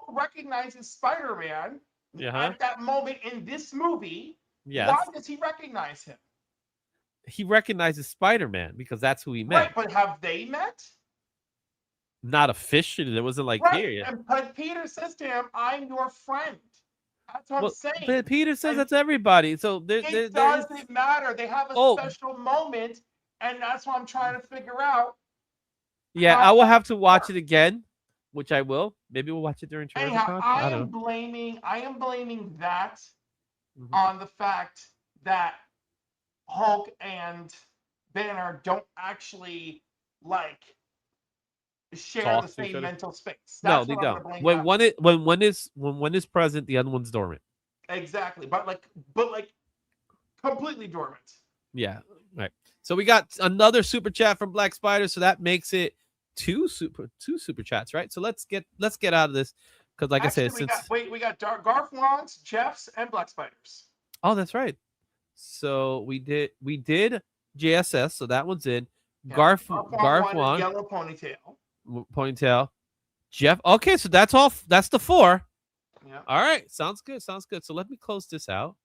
recognizes Spider-Man at that moment in this movie. Yes. Why does he recognize him? He recognizes Spider-Man because that's who he met. Right, but have they met? Not officially. It wasn't like Right. here yet. But Peter says to him, "I'm your friend." That's what I'm saying. But Peter says And that's everybody. So it doesn't matter. They have a special moment, and that's what I'm trying to figure out. Yeah, how I will that have to watch works. it again, which I will. Maybe we'll watch it during Anyhow, Terrificon. I don't am know. blaming that Mhm. on the fact that Hulk and Banner don't actually share Talk the to each same other? mental space. No, That's they what I'm gonna don't. blame When that one is present, the other one's dormant. exactly, but completely dormant. Yeah, right. So we got another super chat from Black Spider, so that makes it two super chats, right? So let's get out of this because, like Actually, I said, we got Garf Wants, Jeffs, and Black Spiders. Oh, that's right. So we did JSS, so that one's in. Yeah. Garf wanted Wan, yellow ponytail. Jeff. Okay, so that's all. That's the 4. Yeah. All right, sounds good. So let me close this out.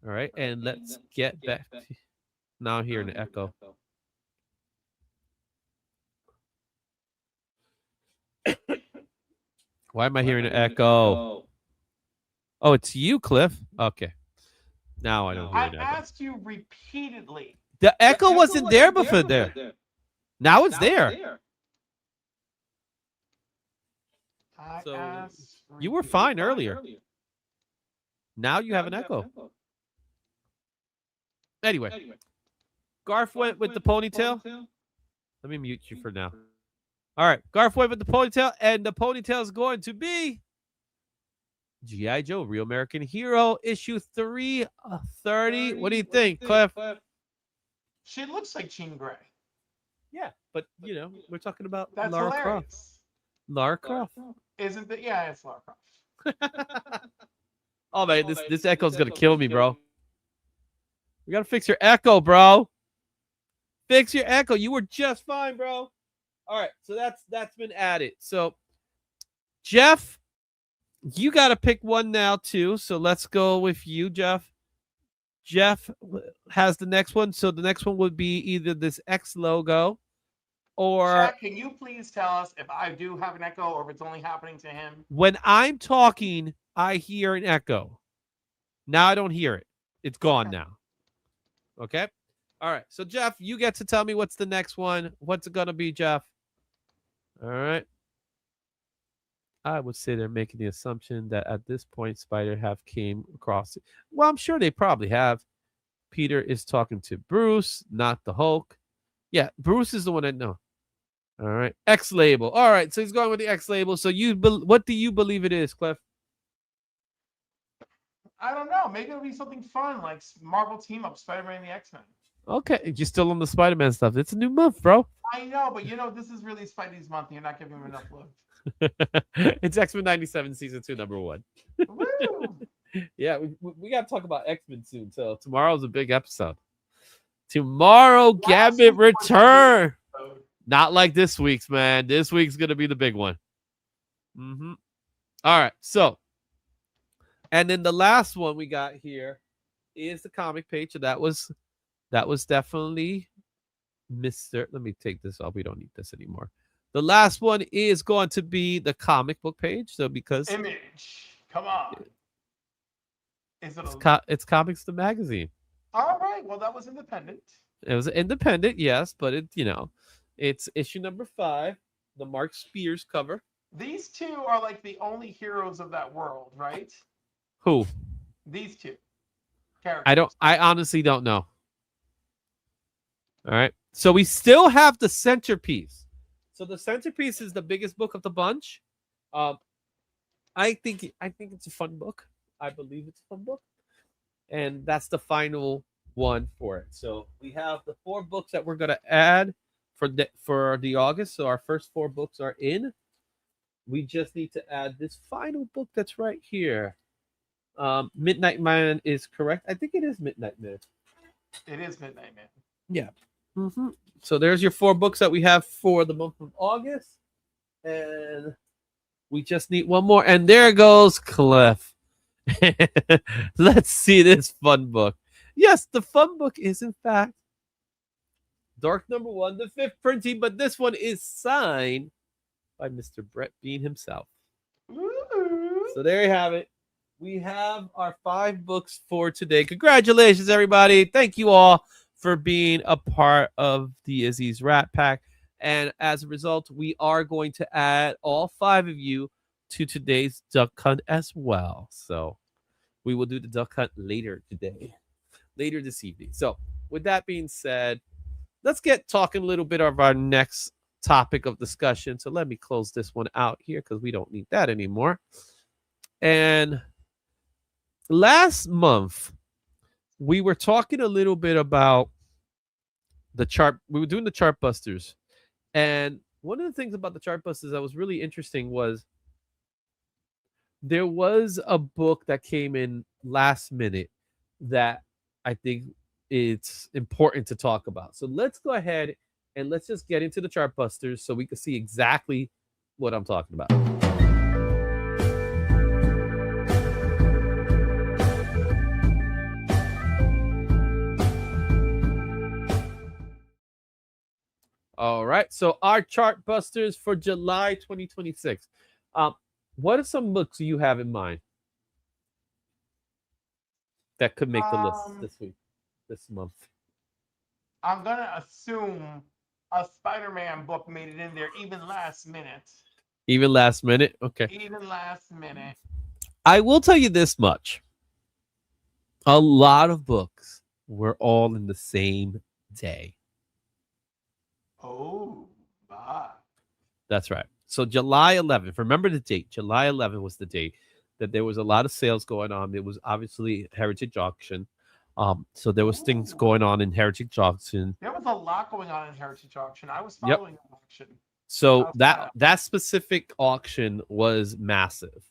All right, and let's get back. Now I'm hearing the echo. Why am I hearing an echo? Oh, it's you, Cliff. Okay. Now I don't hear I an echo. asked you repeatedly. The echo wasn't there before there. Now it's there. So you were fine earlier. Now you have an echo. Anyway, Garf went with the ponytail. Let me mute you for now. All right, Garf went with the ponytail, and the ponytail is going to be G.I. Joe, Real American Hero, issue 330. What do you think, Cliff? She looks like Jean Grey. Yeah, but we're talking about That's Lara hilarious. Croft. Lara Croft. Isn't it? Yeah, it's Lara Croft. Oh man, this echo's gonna kill me, bro. We gotta fix your echo, bro. Fix your echo. You were just fine, bro. All right, so that's been added. So, Jeff, you got to pick one now too. So let's go with you, Jeff. Jeff has the next one. So the next one would be either this X logo or. Chat, can you please tell us if I do have an echo or if it's only happening to him? When I'm talking, I hear an echo. Now I don't hear it. It's gone now. Okay. All right. So Jeff, you get to tell me what's the next one. What's it gonna be, Jeff? All right. I would say they're making the assumption that at this point Spider have came across it. Well, I'm sure they probably have. Peter is talking to Bruce, not the Hulk. Yeah, Bruce is the one I know. All right. X label. All right. So he's going with the X label. So what do you believe it is, Cliff? I don't know. Maybe it'll be something fun like Marvel Team Up, Spider-Man and the X-Men. Okay. You're still on the Spider-Man stuff. It's a new month, bro. I know, but this is really Spidey's month. And you're not giving him enough love. It's X-Men 97 season 2 number 1. Woo! Yeah, we got to talk about X-Men soon. So tomorrow's a big episode. Tomorrow, Gambit return. Not like this week's, man. This week's going to be the big one. Mm-hmm. All right. So, and then the last one we got here is the comic page. So that was definitely Mr. Let me take this off. We don't need this anymore. The last one is going to be the comic book page. So because Image, come on. It's Comics the magazine. All right. Well, that was independent. It was independent, yes, but it's issue number 5, the Mark Spears cover. These two are like the only heroes of that world, right? Who? These two characters. I honestly don't know. All right. So we still have the centerpiece. So the centerpiece is the biggest book of the bunch. I think it's a fun book. I believe it's a fun book. And that's the final one for it. So we have the 4 books that we're going to add for the August. So our first 4 books are in. We just need to add this final book that's right here. Midnight Man is correct. I think it is Midnight Man. It is Midnight Man. Yeah. Mm-hmm. So there's your 4 books that we have for the month of August. And we just need one more. And there goes Cliff. Let's see this fun book. Yes, the fun book is, in fact, Dark number 1, the 5th printing. But this one is signed by Mr. Brett Bean himself. Ooh. So there you have it. We have our 5 books for today. Congratulations, everybody. Thank you all for being a part of the Izzy's Rat Pack. And as a result, we are going to add all 5 of you to today's duck hunt as well. So we will do the duck hunt later this evening. So with that being said, let's get talking a little bit of our next topic of discussion. So let me close this one out here because we don't need that anymore. And last month, we were talking a little bit about the chart. We were doing the Chartbusters. And one of the things about the Chartbusters that was really interesting was there was a book that came in last minute that I think it's important to talk about. So let's go ahead and let's just get into the Chartbusters so we can see exactly what I'm talking about. All right. So our Chartbusters for July 2026. What are some books you have in mind that could make the list this month? I'm going to assume a Spider-Man book made it in there even last minute. Even last minute? Okay. Even last minute. I will tell you this much. A lot of books were all in the same day. Oh, my. That's right. So July 11th, remember the date. July 11th was the date that there was a lot of sales going on. It was obviously Heritage Auction. So there was things going on in Heritage Auction. There was a lot going on in Heritage Auction. I was following the auction. So that specific auction was massive.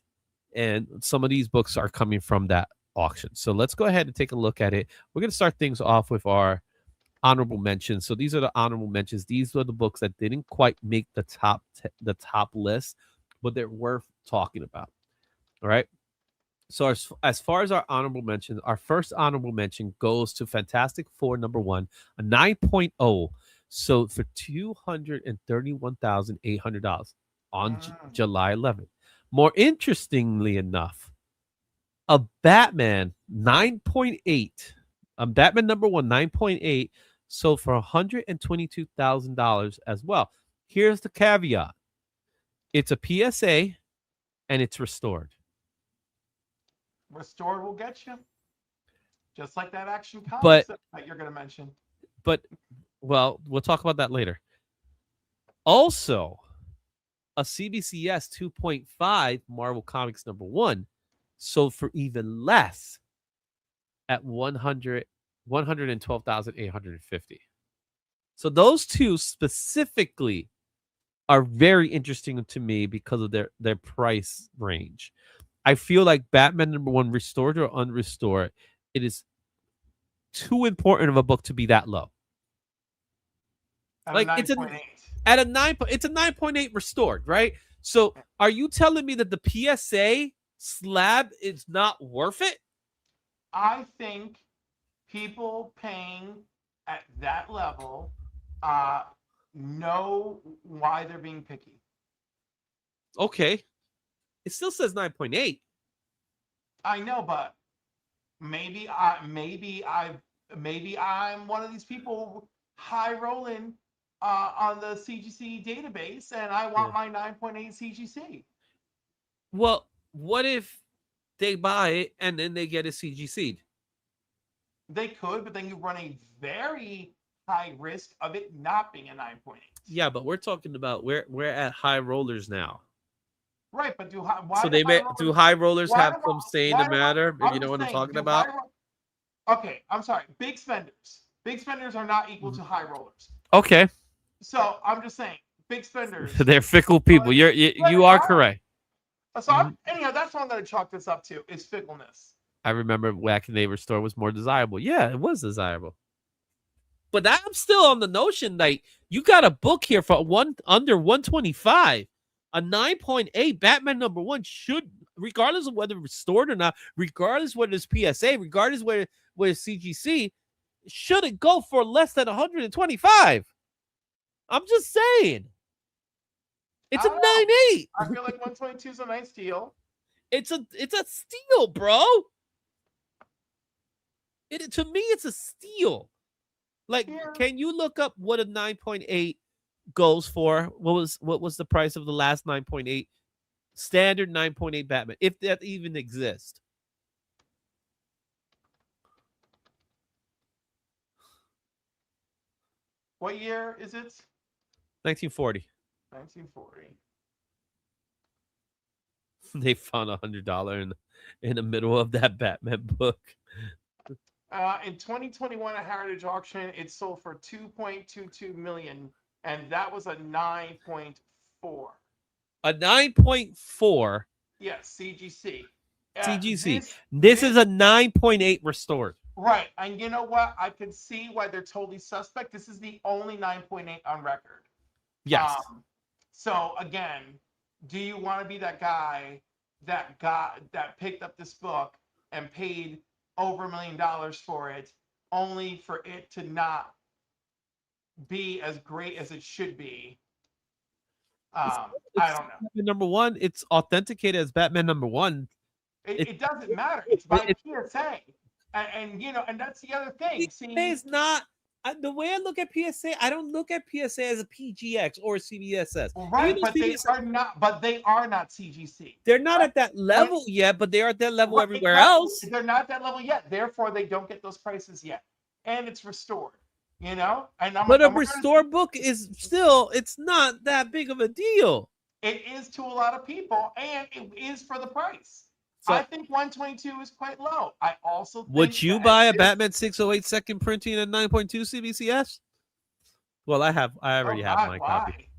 And some of these books are coming from that auction. So let's go ahead and take a look at it. We're going to start things off with our honorable mentions. So these are the honorable mentions. These are the books that didn't quite make the top list, but they're worth talking about. All right. So as far as our honorable mentions, our first honorable mention goes to Fantastic Four number 1, a 9.0. So for $231,800 on July 11th. More interestingly enough, a Batman 9.8, Batman number 1, 9.8, sold for $122,000 as well. Here's the caveat. It's a PSA and it's restored. Restored will get you. Just like that Action Comics that you're going to mention. But, well, we'll talk about that later. Also, a CBCS 2.5 Marvel Comics #1 sold for even less at 112,850. So those two specifically are very interesting to me because of their price range. I feel like Batman #1 restored or unrestored, it is too important of a book to be that low. At Like a it's a 9.8. at a 9 it's a 9.8 restored, right? So are you telling me that the PSA slab is not worth it? I think people paying at that level know why they're being picky. Okay. It still says 9.8. I know, but maybe I'm one of these people high rolling on the CGC database, and I want my 9.8 CGC. Well, what if they buy it and then they get a CGC? They could, but then you run a very high risk of it not being a 9.8. Yeah, but we're talking about we're at high rollers now. Right, but do high rollers why have do some I- say in why the do I- matter? If I'm you know just what I'm saying, talking do about. Okay, I'm sorry. Big spenders. Big spenders are not equal to high rollers. Okay. So I'm just saying, big spenders. They're fickle people. You are correct. So anyhow, that's what I'm going to chalk this up to is fickleness. I remember Wacky Neighbor Store was more desirable. Yeah, it was desirable. But I'm still on the notion that you got a book here for under 125. A 9.8 Batman #1 should, regardless of whether restored or not, regardless whether it's PSA, regardless whether it's CGC, shouldn't go for less than 125. I'm just saying. It's a 9.8. I feel like 122 is a nice deal. It's a steal, bro. To me, it's a steal. Like, can you look up what a 9.8 goes for? What was the price of the last 9.8 standard 9.8 Batman, if that even exists? What year is it? 1940. 1940. They found $100 in the middle of that Batman book. In 2021 at Heritage Auction, it sold for $2.22 million, and that was a 9.4. A 9.4. Yes, CGC. CGC. This is a 9.8 restored. Right, and you know what? I can see why they're totally suspect. This is the only 9.8 on record. Yes. So again, do you want to be that guy that picked up this book and paid over $1 million for it, only for it to not be as great as it should be? I don't know. #1, it's authenticated as Batman #1. It doesn't matter. It's by PSA, and you know, and that's the other thing. PSA is not the way I look at PSA. I don't look at PSA as a PGX or a CBSS. Right, but they are not. But they are not CGC. They're not at that level yet, but they are at that level everywhere else. They're not at that level yet. Therefore, they don't get those prices yet, and it's restored. You know, but a restored book is still, it's not that big of a deal. It is to a lot of people, and it is for the price. So, I think 122 is quite low. I also think would you buy a Batman 608 second printing at 9.2 CBCS? Well, I already have my copy.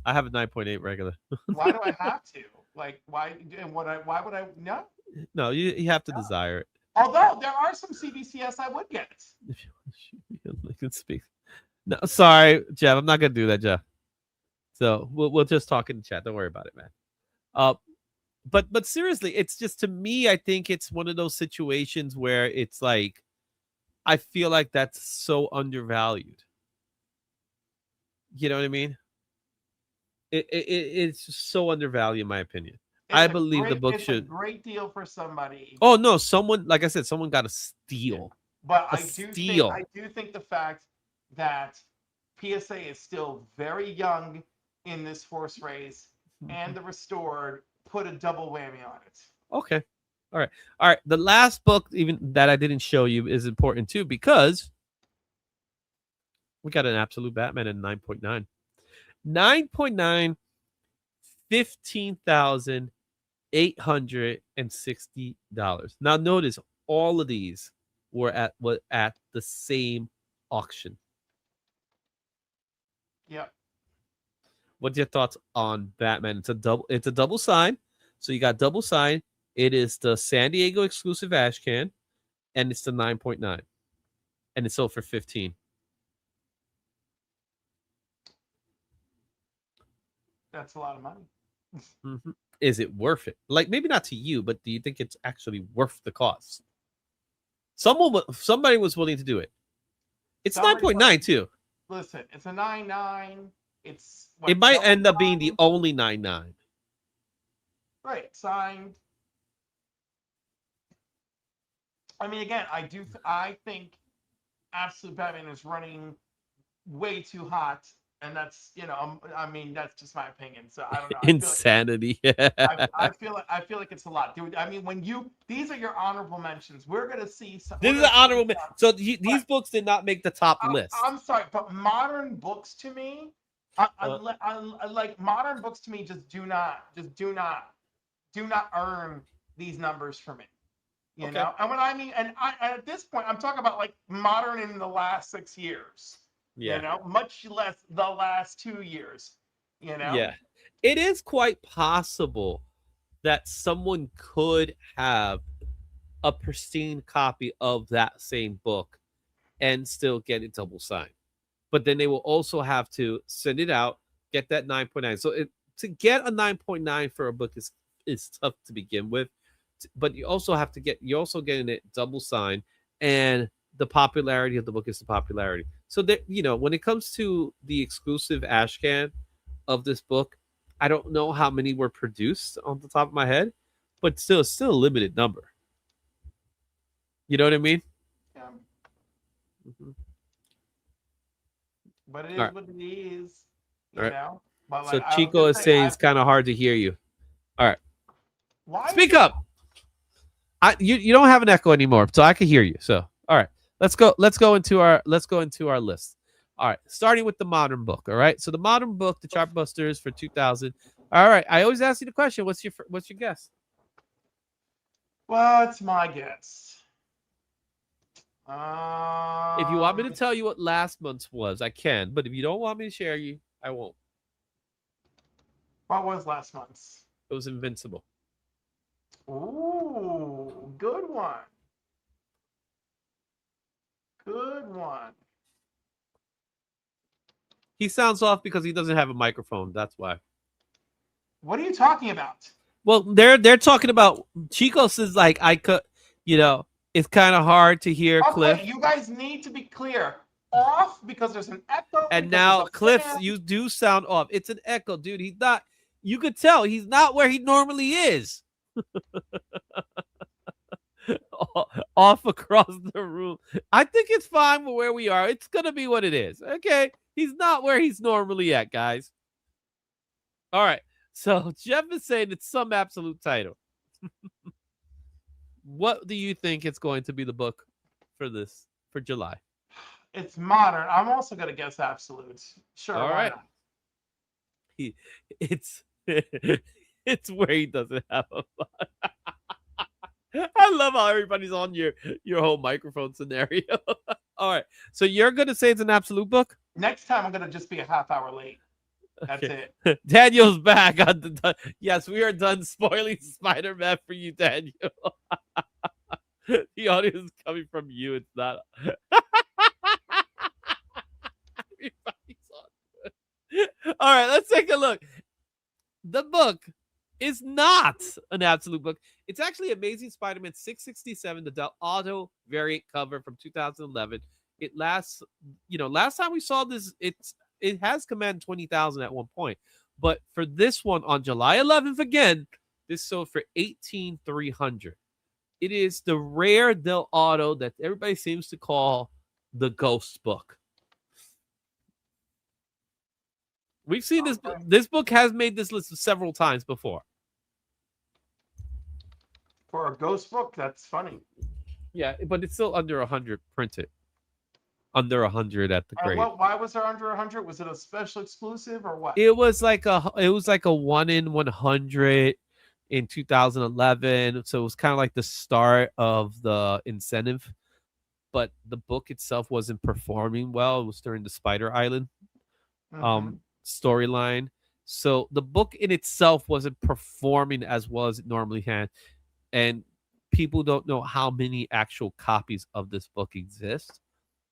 I have a 9.8 regular. Why do I have to? Like, why? And why would I? No. No, you have to desire it. Although there are some CBCS I would get. I can speak. No, sorry, Jeff. I'm not gonna do that, Jeff. So we'll just talk in the chat. Don't worry about it, man. But seriously, it's just, to me, I think it's one of those situations where it's like, I feel like that's so undervalued. You know what I mean? It's so undervalued, in my opinion. I believe the book should. It's a great deal for somebody. Oh no, someone, like I said, someone got a steal. But I do think the fact that PSA is still very young in this horse race, and the restored put a double whammy on it. Okay. All right. The last book, even that I didn't show you, is important too, because we got an absolute Batman at 9.9. 9.9, $15,860. Now notice all of these were at the same auction. Yep. What's your thoughts on Batman? It's a double sign. So you got double sign. It is the San Diego exclusive ash can, and it's the 9.9. And it's sold for 15. That's a lot of money. Mm-hmm. Is it worth it? Like, maybe not to you, but do you think it's actually worth the cost? Somebody was willing to do it. It's 9.9 too. Listen, it's a 9.9. It's It might end up being the only 9.9. Right, signed. I mean, again, I think Absolute Batman is running way too hot, and that's I mean, that's just my opinion. So I don't know. Insanity. I feel like it's a lot, dude. I mean, these are your honorable mentions. We're gonna see some. This is an honorable. So these books did not make the top list. I'm sorry, but modern books to me, I like modern books to me. Just do not earn these numbers for me. You know, and when I mean, and at this point, I'm talking about like modern in the last 6 years. Yeah. You know, much less the last 2 years. You know. Yeah, it is quite possible that someone could have a pristine copy of that same book and still get it double signed, but then they will also have to send it out, get that 9.9. So to get a 9.9 for a book is tough to begin with. But you're also getting it double signed, and the popularity of the book is the popularity. So that, when it comes to the exclusive ash can of this book, I don't know how many were produced on the top of my head, but it's still a limited number. You know what I mean? Yeah. Mm-hmm. But it is what it is. You know. But so Chico is saying it's kind of hard to hear you. All right. Why? Speak up. You don't have an echo anymore, so I can hear you. So, all right, let's go into our list. All right, starting with the modern book. All right, so the modern book, the Chartbusters for 2000. All right, I always ask you the question. What's your guess? Well, it's my guess. If you want me to tell you what last month's was, I can. But if you don't want me to share you, I won't. What was last month's? It was Invincible. Ooh, good one. Good one. He sounds off because he doesn't have a microphone. That's why. What are you talking about? Well, they're talking about Chico says like I could, it's kind of hard to hear Cliff. You guys need to be clear. Off because there's an echo. And now Cliff, you do sound off. It's an echo, dude. He's not. You could tell he's not where he normally is. Off across the room. I think it's fine with where we are. It's gonna be what it is. Okay, he's not where he's normally at, guys. All right. So Jeff is saying it's some absolute title. What do you think it's going to be the book for July? It's modern. I'm also gonna guess absolute. Sure. All right. It's it's where he doesn't have a I love how everybody's on your whole microphone scenario. All right. So you're going to say it's an absolute book? Next time I'm going to just be a half hour late. That's it. Daniel's back. Yes, we are done spoiling Spider-Man for you, Daniel. The audio is coming from you. It's not. All right. Let's take a look. The book is not an absolute book. It's actually Amazing Spider-Man 667, the Del Auto variant cover from 2011. It last time we saw this, it has commanded 20,000 at one point. But for this one on July 11th again, this sold for 18,300. It is the rare Del Auto that everybody seems to call the Ghost book. We've seen this. This book has made this list several times before. For a ghost book, that's funny. Yeah, but it's still under 100 printed. under 100 at the And grade. why was there under 100? Was it a special exclusive or what? It was like a 1 in 100 in 2011. So it was kind of like the start of the incentive, but the book itself wasn't performing well. It was during the Spider Island Mhm. storyline. So the book in itself wasn't performing as well as it normally had. And people don't know how many actual copies of this book exist.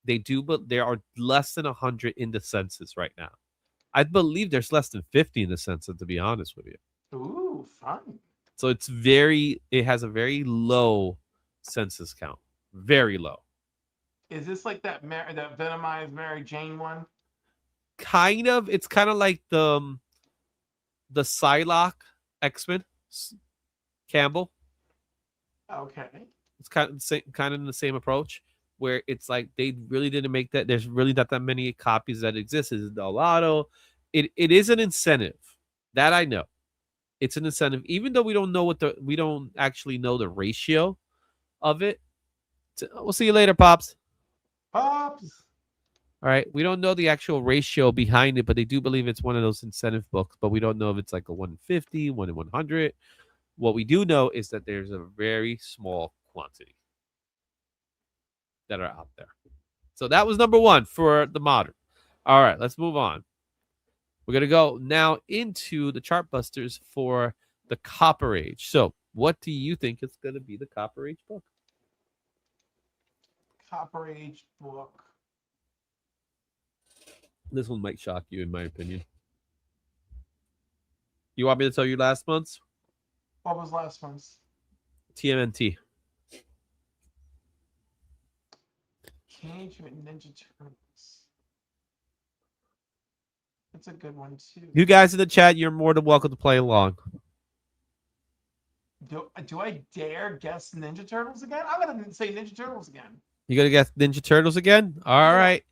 They do, but there are less than 100 in the census right now. I believe there's less than 50 in the census, to be honest with you. Ooh, fun. So it has a very low census count. Very low. Is this like that that Venomized Mary Jane one? Kind of. It's kind of like the Psylocke X-Men Campbell. Okay. It's kind of the same, kind of in the same approach, where it's like they really didn't make that. There's really not that many copies that exist. It's a lotto. It is an incentive that I know. It's an incentive, even though we don't actually know the ratio of it. We'll see you later, pops. Pops. All right, we don't know the actual ratio behind it, but they do believe it's one of those incentive books. But we don't know if it's like a 1 in 50, 1 in 100. What we do know is that there's a very small quantity that are out there. So that was number 1 for the modern. All right, let's move on. We're going to go now into the Chartbusters for the Copper Age. So, what do you think is going to be the Copper Age book? Copper Age book. This one might shock you, in my opinion. You want me to tell you last month's? What was last month's? TMNT. Teenage Mutant Ninja Turtles. That's a good one too. You guys in the chat, you're more than welcome to play along. Do I dare guess Ninja Turtles again? I'm gonna say Ninja Turtles again. You going to guess Ninja Turtles again? All Yeah. right.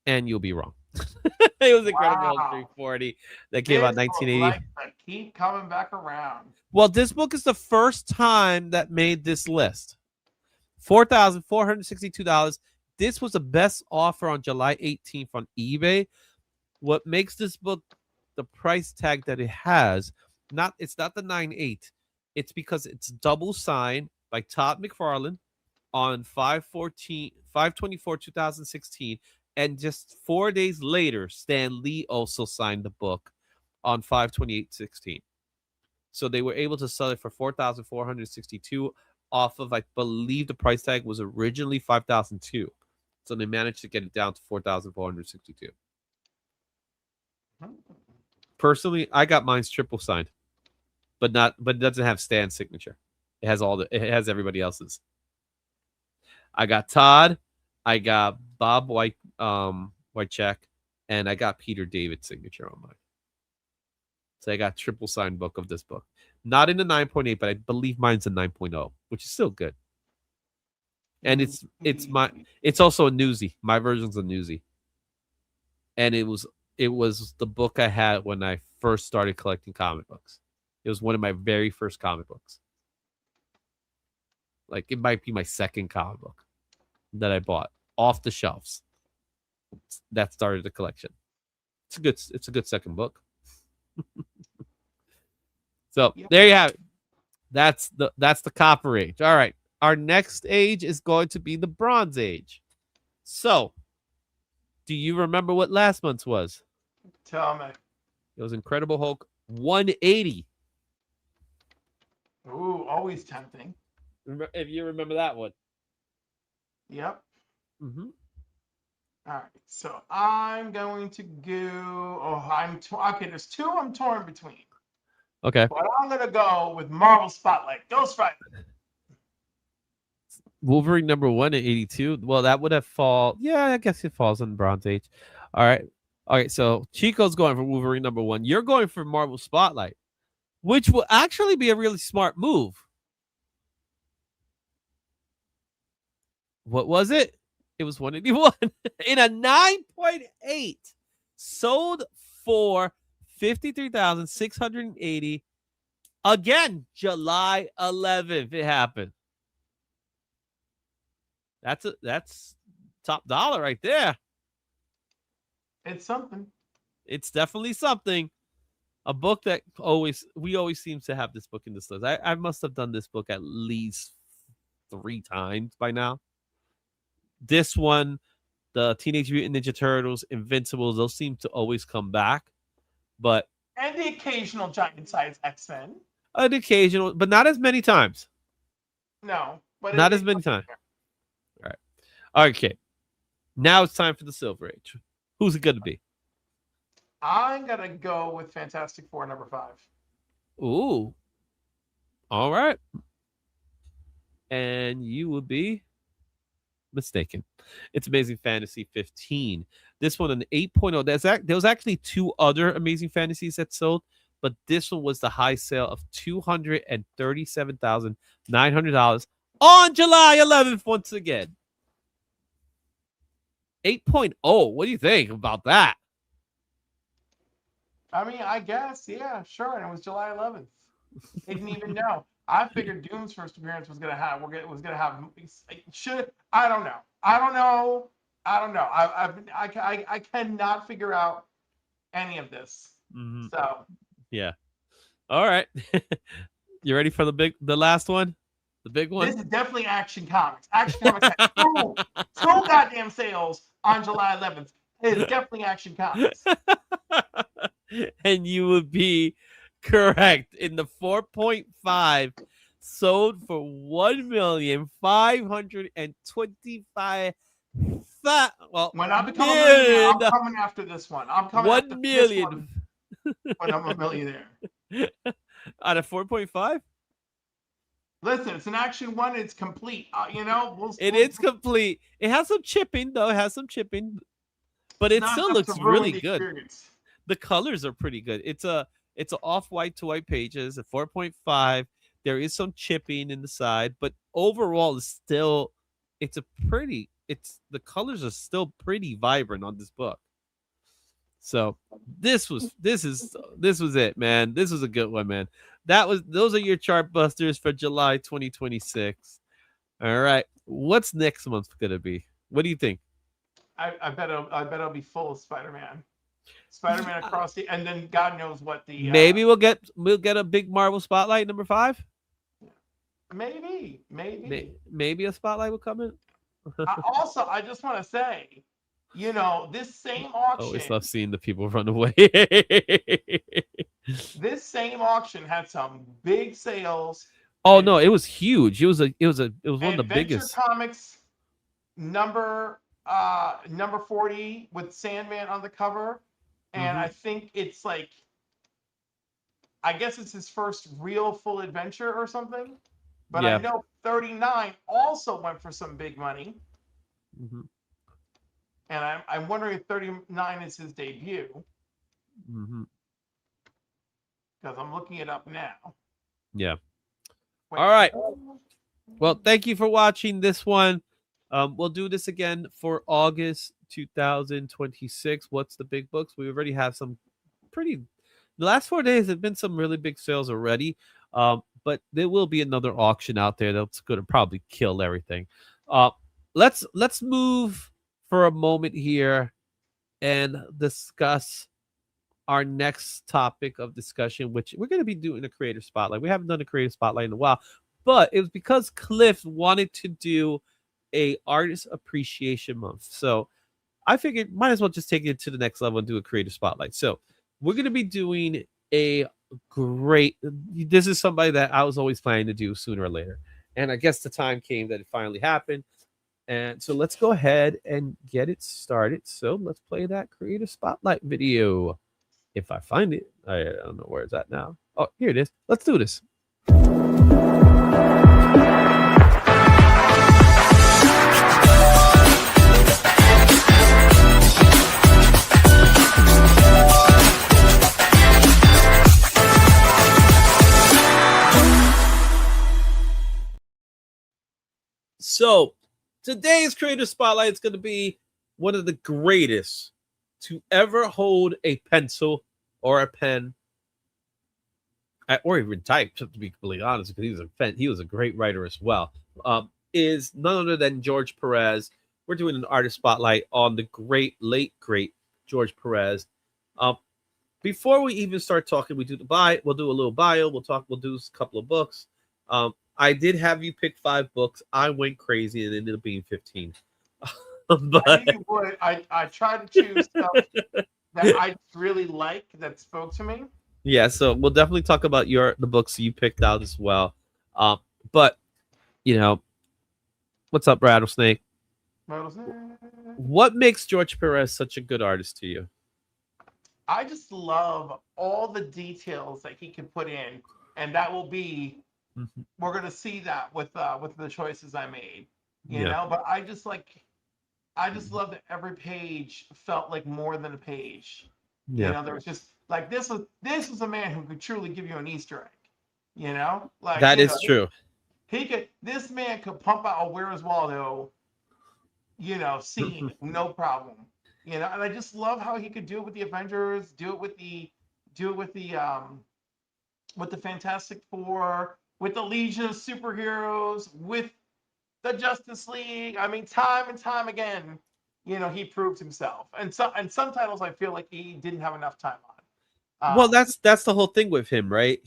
And you'll be wrong. It was Incredible Hulk Wow. 340 that came out in This 1980. like to keep coming back around. Well, this book is the first time that made this list. $4,462. This was the best offer on July 18th on eBay. What makes this book the price tag that it has, it's not the 9.8. It's because it's double signed by Todd McFarlane on 5/24/2016, and just 4 days later, Stan Lee also signed the book on 5/28/16. So they were able to sell it for $4,462 off of, I believe the price tag was originally $5,002. So they managed to get it down to $4,462. Personally, I got mine's triple signed, but it doesn't have Stan's signature. It has everybody else's. I got Todd, I got Bob Whitecheck, and I got Peter David's signature on mine. So I got triple signed book of this book. Not in the 9.8, but I believe mine's a 9.0, which is still good. And it's also a newsie. My version's a newsie. And it was the book I had when I first started collecting comic books. It was one of my very first comic books. Like, it might be my second comic book that I bought off the shelves. That started the collection. It's a good second book. So there you have it. That's the Copper Age. All right. Our next age is going to be the Bronze Age. So, do you remember what last month's was? Tell me. It was Incredible Hulk 180. Ooh, always tempting. If you remember that one. Yep. Mm-hmm. All right. So I'm going to go. Okay. There's two I'm torn between. Okay. But I'm gonna go with Marvel Spotlight. Ghost Rider. Wolverine number 1 at 82. Well, that would have Yeah, I guess it falls in Bronze Age. All right. So Chico's going for Wolverine number 1. You're going for Marvel Spotlight, which will actually be a really smart move. What was it? It was 181 in a 9.8. Sold for $53,680. Again, July 11th. It happened. That's top dollar right there. It's something. It's definitely something. A book that we always seem to have this book in this list. I must have done this book at least 3 times by now. This one, the Teenage Mutant Ninja Turtles, Invincibles, those seem to always come back. But And the occasional giant size X-Men. an occasional, but not as many times. No, but Not as many times. All right. Okay. Now it's time for the Silver Age. Who's it going to be? I'm gonna go with Fantastic Four number 5. Ooh. All right. And you would be mistaken. It's Amazing Fantasy 15. This one an 8.0. There was actually 2 other Amazing Fantasies that sold, but this one was the high sale of $237,900 on July 11th once again. 8.0. What do you think about that? I mean, I guess, yeah, sure. And it was July 11th. Didn't even know. I figured Doom's first appearance was gonna have. Should I don't know. I don't know. I cannot figure out any of this. Mm-hmm. So yeah. All right. You ready for the last one? The big one? This is definitely Action Comics. Action Comics had two goddamn sales on July 11th. It is definitely Action Comics. And you would be correct. In the 4.5 sold for $1,525,000. Well, When I become a millionaire, I'm coming after this one. I'm coming after 1 this million one when I'm a millionaire. out of 4.5. Listen, it's an Action One. It's complete. It is complete. It has some chipping though. It has some chipping, but it still looks really good. Experience. The colors are pretty good. It's a off-white to white pages, a 4.5. There is some chipping in the side, but overall the colors are still pretty vibrant on this book. So this was it, man. This was a good one, man. Those are your Chartbusters for July 2026. All right. What's next month gonna be? What do you think? I bet it'll be full of Spider-Man. Spider-Man across and then God knows what the maybe we'll get a big Marvel spotlight number 5. Maybe a spotlight will come in. I just want to say, this same auction. I always love seeing the people run away. This same auction had some big sales. Oh no, it was huge. It was one of the biggest. Comics number 40 with Sandman on the cover. And I think it's I guess it's his first real full adventure or something. But yeah. I know 39 also went for some big money. Mm-hmm. And I'm wondering if 39 is his debut. Mm-hmm. Because I'm looking it up now. Yeah. Wait. All right. Well, thank you for watching this one. We'll do this again for August 2026. What's the big books? We already have some the last 4 days have been some really big sales already. But there will be another auction out there that's going to probably kill everything. Let's move for a moment here and discuss our next topic of discussion, which we're going to be doing a creator spotlight. We haven't done a creator spotlight in a while, but it was because Cliff wanted to do a artist appreciation month. So I figured might as well just take it to the next level and do a creator spotlight. So we're going to be doing this is somebody that I was always planning to do sooner or later. And I guess the time came that it finally happened. And so let's go ahead and get it started. So let's play that creator spotlight video. If I find it, I don't know where it's at now. Oh, here it is. Let's do this. So today's creator spotlight is going to be one of the greatest to ever hold a pencil or a pen, or even type, to be completely honest, because he was a great writer as well. Is none other than George Pérez. we're doing an artist spotlight on the late great George Perez. Um, before we even start talking, we'll do a little bio. We'll do a couple of books. I did have you pick 5 books. I went crazy and it ended up being 15. I But knew you would. I tried to choose stuff that I really like that spoke to me. yeah, so we'll definitely talk about the books you picked out as well. But you know, what's up, Rattlesnake? What makes George Perez such a good artist to you? I just love all the details that he can put in, and that will be. Mhm. We're gonna see that with the choices I made, you Yeah. know. But I just love that every page felt like more than a page. You Yeah, know, there was just like this was a man who could truly give you an Easter egg. You know, like that is true. this man could pump out a Where's Waldo, scene, no problem. You know, and I just love how he could do it with the Avengers, do it with the Fantastic Four, with the Legion of Superheroes, with the Justice League. I mean, time and time again, he proved himself. And some titles I feel like he didn't have enough time on. Well, that's the whole thing with him, right?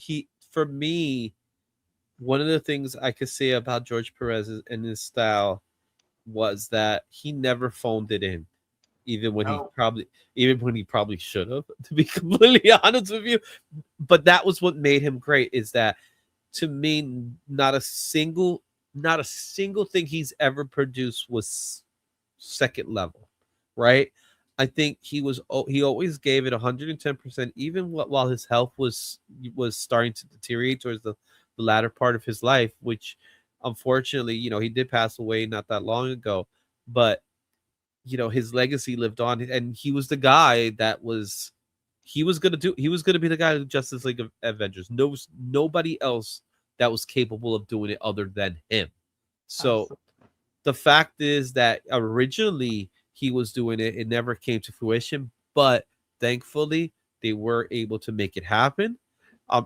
For me, one of the things I could say about George Perez and his style was that he never phoned it in, even when No. he probably should have, to be completely honest with you. But that was what made him great. Is that, to me, not a single thing he's ever produced was second level, right? I think he always gave it 110%, even while his health was starting to deteriorate towards the latter part of his life, which unfortunately, he did pass away not that long ago. But his legacy lived on, and he was the guy that he was gonna be the guy of Justice League of Avengers. Nobody else that was capable of doing it other than him. So Absolutely. the fact is that originally he was doing it, it never came to fruition, but thankfully they were able to make it happen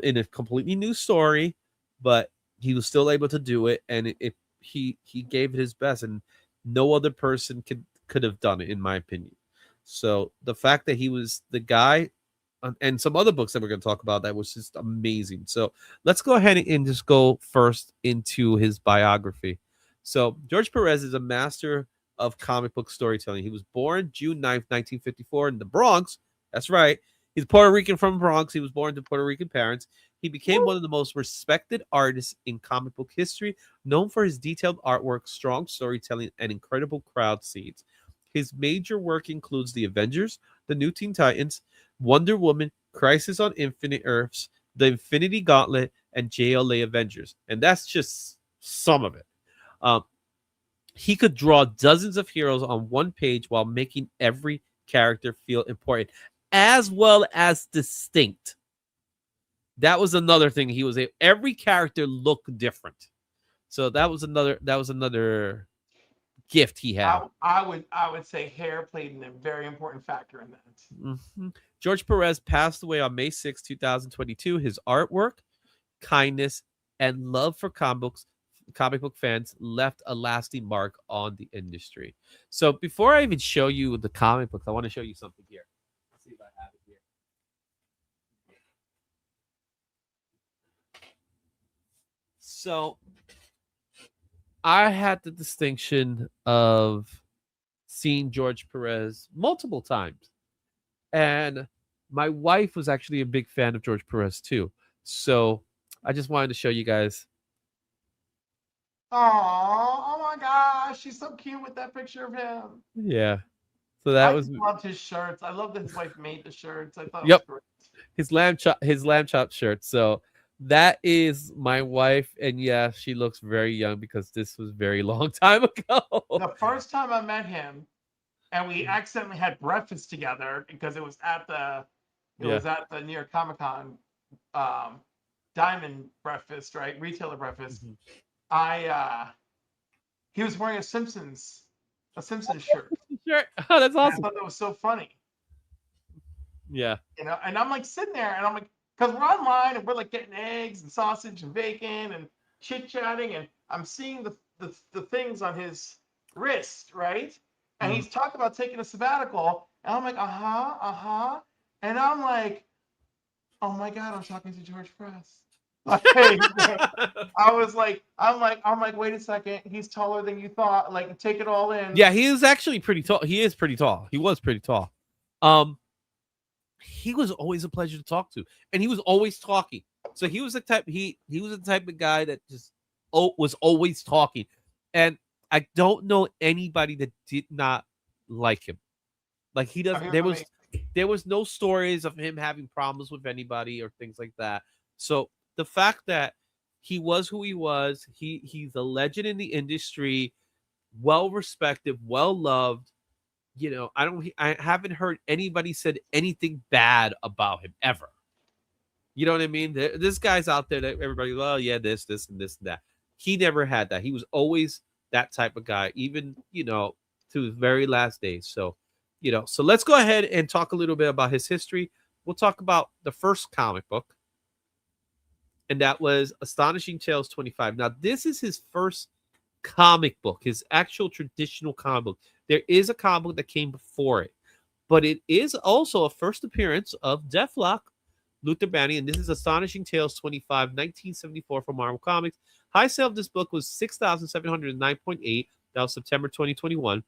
in a completely new story, but he was still able to do it, and he gave it his best, and no other person could have done it, in my opinion. So the fact that he was the guy, and some other books that we're going to talk about, that was just amazing. So let's go ahead and just go first into his biography. So George Perez is a master of comic book storytelling. He was born June 9th, 1954 in the Bronx. That's right. He's Puerto Rican from Bronx. He was born to Puerto Rican parents. He became one of the most respected artists in comic book history, known for his detailed artwork, strong storytelling, and incredible crowd scenes. His major work includes The Avengers, The New Teen Titans, Wonder Woman, Crisis on Infinite Earths, The Infinity Gauntlet, and JLA Avengers. And that's just some of it. He could draw dozens of heroes on one page while making every character feel important as well as distinct. That was another thing. Every character looked different. So that was another gift he had. I would say hair played a very important factor in that. Mm-hmm. George Perez passed away on May 6, 2022. His artwork, kindness, and love for comic book fans left a lasting mark on the industry. So before I even show you the comic books, I want to show you something here. Let's see if I have it here. So I had the distinction of seeing George Perez multiple times. And my wife was actually a big fan of George Perez too. So I just wanted to show you guys. Oh my gosh, she's so cute with that picture of him. Yeah. So that I was loved his shirts. I love that his wife made the shirts. I thought it Yep. was great. his lamb chop shirt. So that is my wife, and yeah, she looks very young because this was very long time ago. The first time I met him, and we accidentally had breakfast together because it was at the New York Comic Con Diamond breakfast, right? Retailer breakfast. He was wearing a Simpsons shirt. Sure. Oh, that's And I awesome. thought that was so funny. Yeah. And I'm like sitting there and I'm like, because we're online and we're like getting eggs and sausage and bacon and chit chatting, and I'm seeing the things on his wrist, right? And he's talking about taking a sabbatical, and I'm like, and I'm like, oh my God, I'm talking to George Pérez. I was like, I'm like, wait a second, he's taller than you thought. Like, take it all in. Yeah, he is actually pretty tall. He is pretty tall. He was pretty tall. He was always a pleasure to talk to, and he was always talking. So he was the type he was the type of guy that just was always talking, and I don't know anybody that did not like him. Like he doesn't. There was no stories of him having problems with anybody or things like that. So the fact that he was who he was, he's a legend in the industry, well respected, well loved. You know, I haven't heard anybody said anything bad about him ever. You know what I mean? This guy's out there that everybody, well, yeah, this, and this, and that. He never had that. He was always that type of guy, even, you know, to his very last days. So, you know, so let's go ahead and talk a little bit about his history. We'll talk about the first comic book, and that was Astonishing Tales 25. Now, this is his first comic book, his actual traditional comic book. There is a comic book that came before it, but it is also a first appearance of Deathlock, Luther Banny, and this is Astonishing Tales 25, 1974 from Marvel Comics. High sale of this book was 6,709.8. That was September 2021.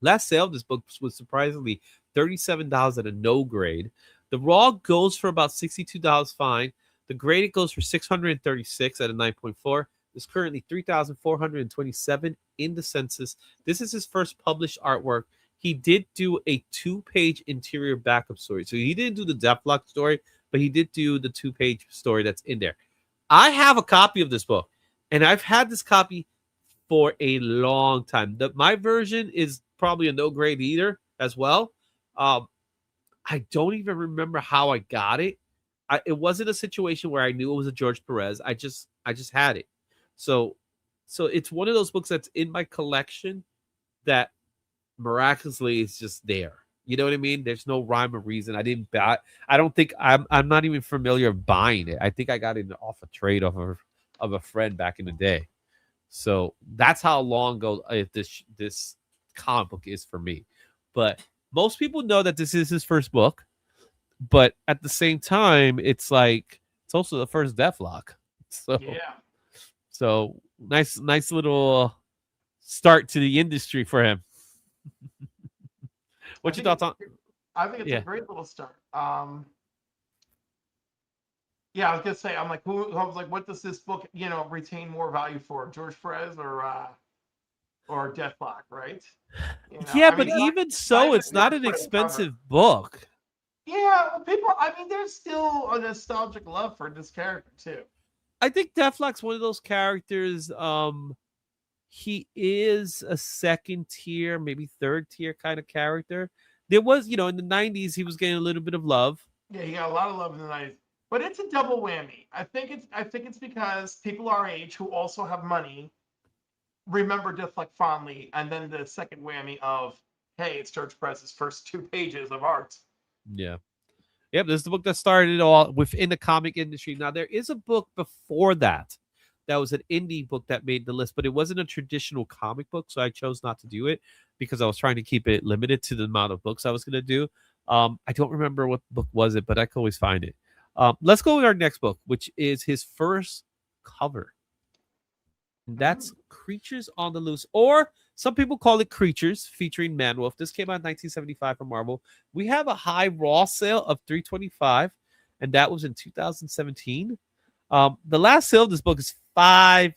Last sale of this book was surprisingly $37 at a no grade. The raw goes for about $62 fine. The grade it goes for $636 at a 9.4. There's currently 3,427 in the census. This is his first published artwork. He did do a 2-page interior backup story. So he didn't do the Deathlock story, but he did do the 2-page story that's in there. I have a copy of this book, and I've had this copy for a long time. My version is probably a no grade either as well. I don't even remember how I got it. It wasn't a situation where I knew it was a George Pérez. I just had it. So it's one of those books that's in my collection that miraculously is just there. You know what I mean? There's no rhyme or reason. I didn't buy. I don't think I'm not even familiar with buying it. I think I got it off a trade of a friend back in the day. So that's how long ago this comic book is for me. But most people know that this is his first book. But at the same time, it's like it's also the first Deathlock. So yeah. So nice little start to the industry for him. What's your thoughts on? I think it's a great little start. Yeah, I was gonna say, I was like, what does this book, you know, retain more value for, George Pérez or Deathlock, right? You know, yeah, but even so, it's not an expensive book. Yeah, there's still a nostalgic love for this character too. I think Deathlock's one of those characters. He is a second tier, maybe third tier kind of character. There was, you know, in the 90s, he was getting a little bit of love. Yeah, he got a lot of love in the 90s. But it's a double whammy. I think it's because people our age who also have money remember Deathlock fondly, and then the second whammy of, hey, it's George Pérez's first 2 pages of art. Yeah. Yep, this is the book that started it all within the comic industry. Now, there is a book before that was an indie book that made the list, but it wasn't a traditional comic book, so I chose not to do it because I was trying to keep it limited to the amount of books I was going to do. I don't remember what book was it, but I can always find it. Let's go with our next book, which is his first cover. And that's Creatures on the Loose, or some people call it Creatures, featuring Manwolf. This came out in 1975 from Marvel. We have a high raw sale of $325, and that was in 2017. The last sale of this book is $5,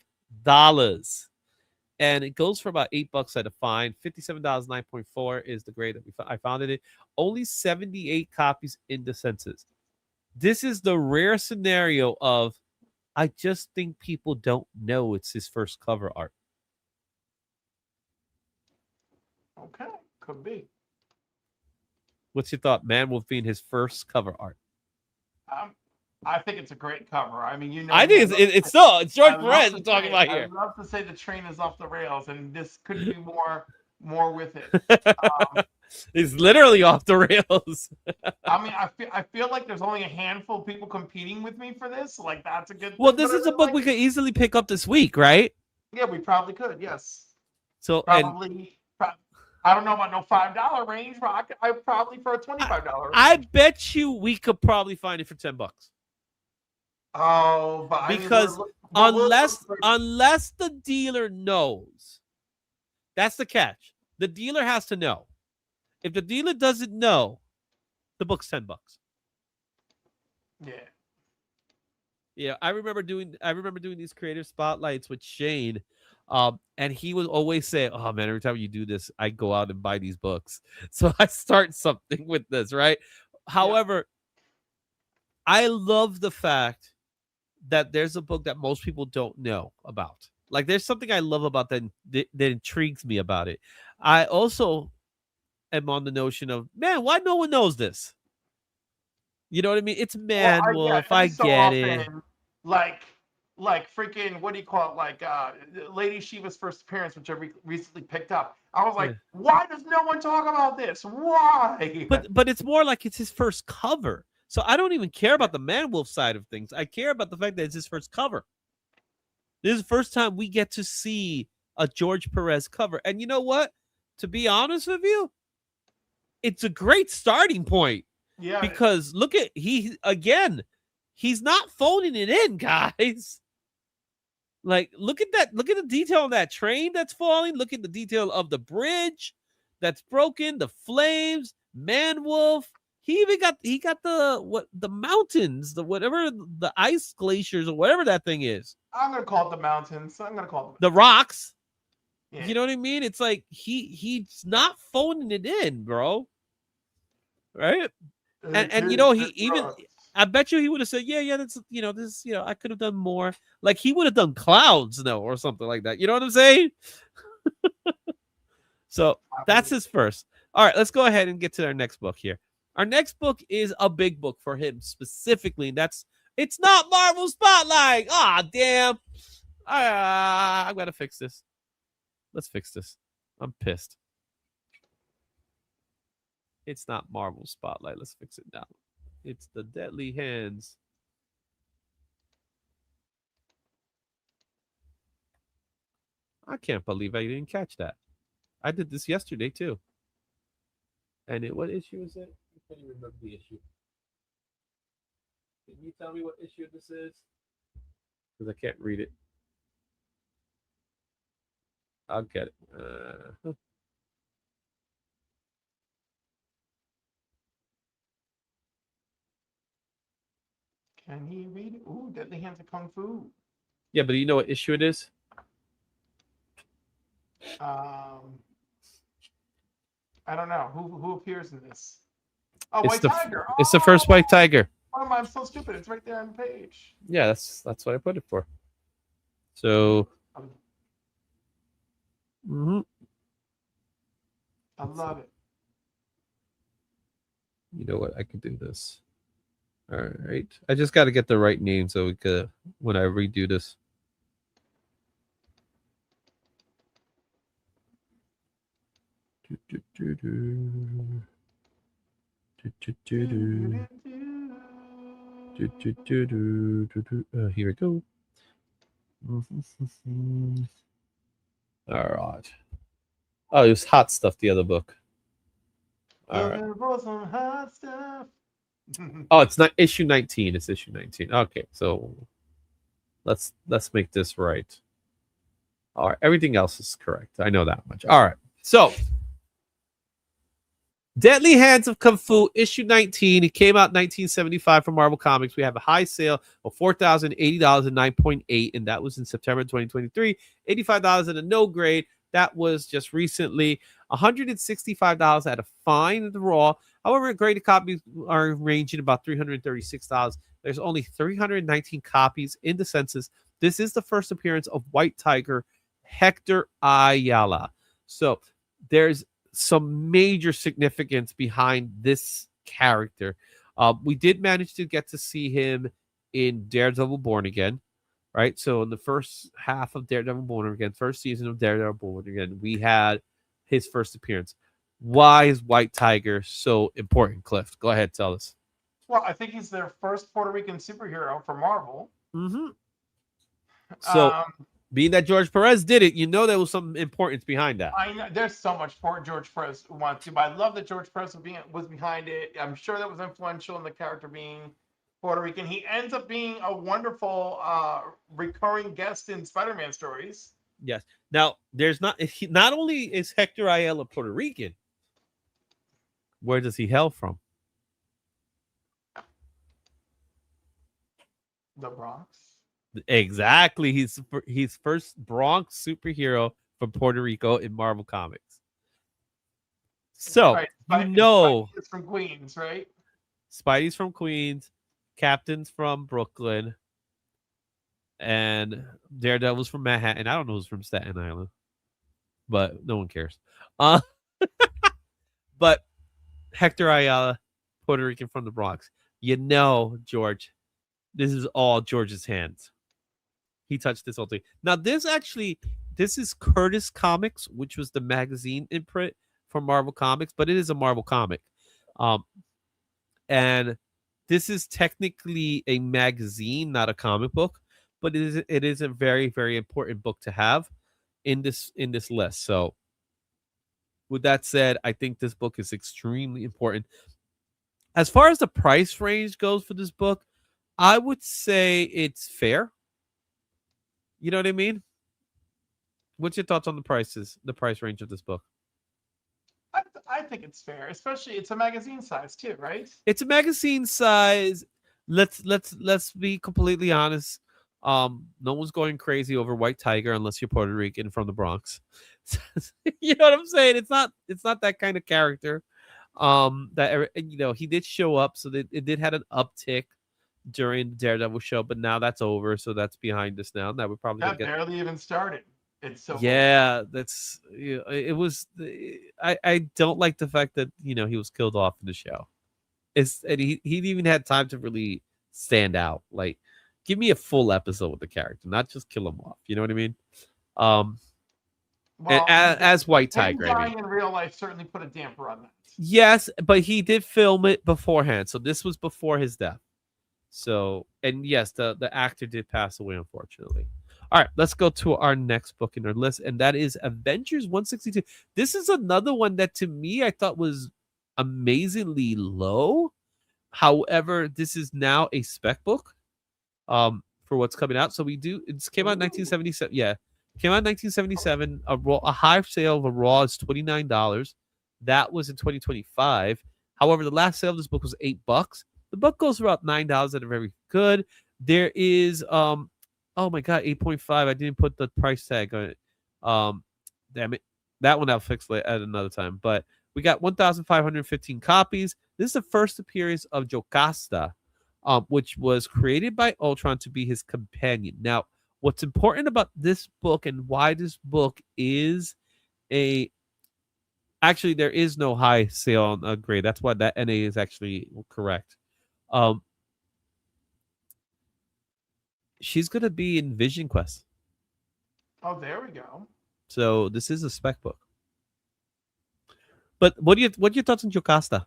and it goes for about $8 at a fine. $57, 9.4 is the grade that I found it. Only 78 copies in the census. This is the rare scenario of, I just think people don't know it's his first cover art. Okay, could be. What's your thought, Manwolf being his first cover art? I think it's a great cover. I mean, you know, I think it's George Pérez we're talking about here. I'd love to say the train is off the rails, and this could be more with it. It's literally off the rails. I mean, I feel like there's only a handful of people competing with me for this. Like, that's a good. Well, this is a book we could easily pick up this week, right? Yeah, we probably could. Yes. So and Probably, I don't know about no $5 range, but I probably for a $25 I range. bet you we could probably find it for $10. Oh, but I mean, Because unless the dealer knows, that's the catch. The dealer has to know. If the dealer doesn't know, the book's $10. yeah. Yeah, I remember doing these creative spotlights with Shane. And he would always say, "Oh man, every time you do this, I go out and buy these books." So I start something with this, right? However, I love the fact that there's a book that most people don't know about. Like there's something I love about that intrigues me about it. I also am on the notion of, man, why no one knows this? You know what I mean? It's Well, Man Wolf. I every so get it. often, like freaking, what do you call it? Like Lady Shiva's first appearance, which I recently picked up. I was like, Yeah. why does no one talk about this? Why? But it's more like it's his first cover. So I don't even care about the Man Wolf side of things. I care about the fact that it's his first cover. This is the first time we get to see a George Pérez cover. And you know what? To be honest with you, it's a great starting point. Yeah. Because look at he's not phoning it in, guys. Like, look at that. Look at the detail on that train that's falling. Look at the detail of the bridge that's broken, the flames, Man Wolf. He got the mountains, the ice glaciers or whatever that thing is. I'm gonna call it the mountains. I'm gonna call it The rocks. Yeah. You know what I mean? It's like he's not phoning it in, bro. Right? And you know, he even I bet you he would have said, yeah, that's this, I could have done more. Like he would have done clouds, though, or something like that. You know what I'm saying? So that's his first. All right, let's go ahead and get to our next book here. Our next book is a big book for him specifically. And it's not Marvel Spotlight. Ah, damn. I've got to fix this. Let's fix this. I'm pissed. It's not Marvel Spotlight. Let's fix it now. It's the Deadly Hands. I can't believe I didn't catch that. I did this yesterday too. And what issue is it? I can't even remember the issue. Can you tell me what issue this is? Because I can't read it. I'll get it. Can he read it? Ooh, Deadly Hands of Kung Fu. Yeah, but you know what issue it is? I don't know. Who appears in this? Oh, It's White Tiger. It's the first White Tiger. Oh, I'm so stupid. It's right there on the page. Yeah, that's what I put it for. So I love it. You know what? I could do this. All right. I just got to get the right name so we could, when I redo this. Here we go. All right. Oh, it was Hot Stuff, the other book. All right. Some hot stuff. Oh, it's not issue 19. It's issue 19. Okay, so let's make this right. All right, everything else is correct. I know that much. All right, so Deadly Hands of Kung Fu, issue 19. It came out in 1975 from Marvel Comics. We have a high sale of $4,080 and 9.8, and that was in September 2023. $85 in a no grade. That was just recently. $165 at a fine at the raw. However, graded copies are ranging about $336. There's only 319 copies in the census. This is the first appearance of White Tiger Hector Ayala. So there's some major significance behind this character. We did manage to get to see him in Daredevil Born Again, right? So in the first half of Daredevil Born Again, first season of Daredevil Born Again, we had his first appearance. Why is White Tiger so important, Cliff? Go ahead, tell us. Well, I think he's their first Puerto Rican superhero for Marvel. Mm-hmm. So Being that George Perez did it, you know there was some importance behind that. I know there's so much for George Pérez wants to, but I love that George Pérez was behind it. I'm sure that was influential in the character being Puerto Rican. He ends up being a wonderful recurring guest in Spider-Man stories. Yes. Now, not only is Hector Ayala Puerto Rican, where does he hail from? The Bronx. Exactly. He's first Bronx superhero from Puerto Rico in Marvel Comics. So, Right. Spidey's from Queens, right? Spidey's from Queens, Captain's from Brooklyn, and Daredevil's from Manhattan. I don't know who's from Staten Island, but no one cares. But Hector Ayala, Puerto Rican from the Bronx. You know, George, this is all George's hands. He touched this whole thing. Now, this is Curtis Comics, which was the magazine imprint for Marvel Comics, but it is a Marvel comic. And this is technically a magazine, not a comic book, but it is a very, very important book to have in this list. So with that said, I think this book is extremely important. As far as the price range goes for this book, I would say it's fair. You know what I mean? What's your thoughts on the price range of this book? I think it's fair, especially it's a magazine size too, right? It's a magazine size. Let's be completely honest. No one's going crazy over White Tiger unless you're Puerto Rican from the Bronx. You know what I'm saying? It's not that kind of character. That he did show up, so that it did had an uptick during the Daredevil show, but now that's over, so that's behind us now. Now we're probably That barely even started. It's so that's it was. I don't like the fact that he was killed off in the show. And he even had time to really stand out. Like, give me a full episode with the character, not just kill him off. You know what I mean? Well, as White Tiger, dying in real life certainly put a damper on that. Yes, but he did film it beforehand, so this was before his death. So, and yes, the actor did pass away, unfortunately. All right, let's go to our next book in our list, and that is Avengers 162. This is another one that, to me, I thought was amazingly low. However, this is now a spec book for what's coming out. So it came out in 1977. Yeah, came out in 1977. A high sale of a Raw is $29. That was in 2025. However, the last sale of this book was $8. The book goes for about $9 that are very good. There is oh my god, 8.5. I didn't put the price tag on it. Damn it. That one I'll fix at another time. But we got 1,515 copies. This is the first appearance of Jocasta, which was created by Ultron to be his companion. Now, what's important about this book and why this book is actually, there is no high sale on grade. That's why that NA is actually correct. She's gonna be in Vision Quest. Oh, there we go. So this is a spec book. But what are your thoughts on Jocasta?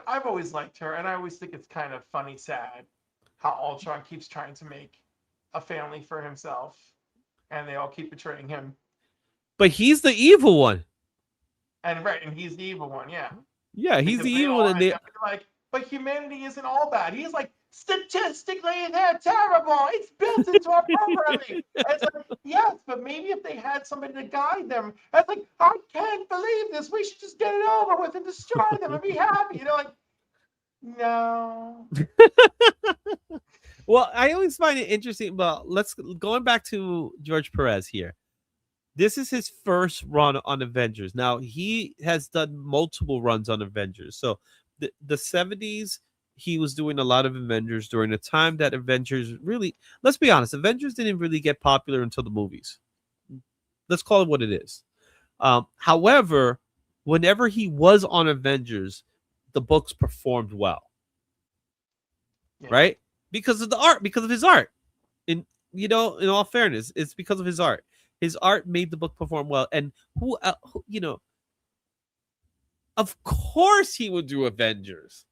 I've always liked her, and I always think it's kind of funny, sad, how Ultron keeps trying to make a family for himself, and they all keep betraying him. But he's the evil one. And he's the evil one, yeah. Yeah, he's the evil one. And but humanity isn't all bad. He's like, statistically, they're terrible. It's built into our programming. It's like, yes, but maybe if they had somebody to guide them, it's like, I can't believe this. We should just get it over with and destroy them and be happy. No. Well, I always find it interesting. Well, going back to George Pérez here. This is his first run on Avengers. Now, he has done multiple runs on Avengers. So the 70s, he was doing a lot of Avengers during the time that Avengers really, let's be honest, Avengers didn't really get popular until the movies. Let's call it what it is. However, whenever he was on Avengers, the books performed well. Yeah. Right? Because of the art, because of his art. In all fairness, it's because of his art. His art made the book perform well. And of course he would do Avengers.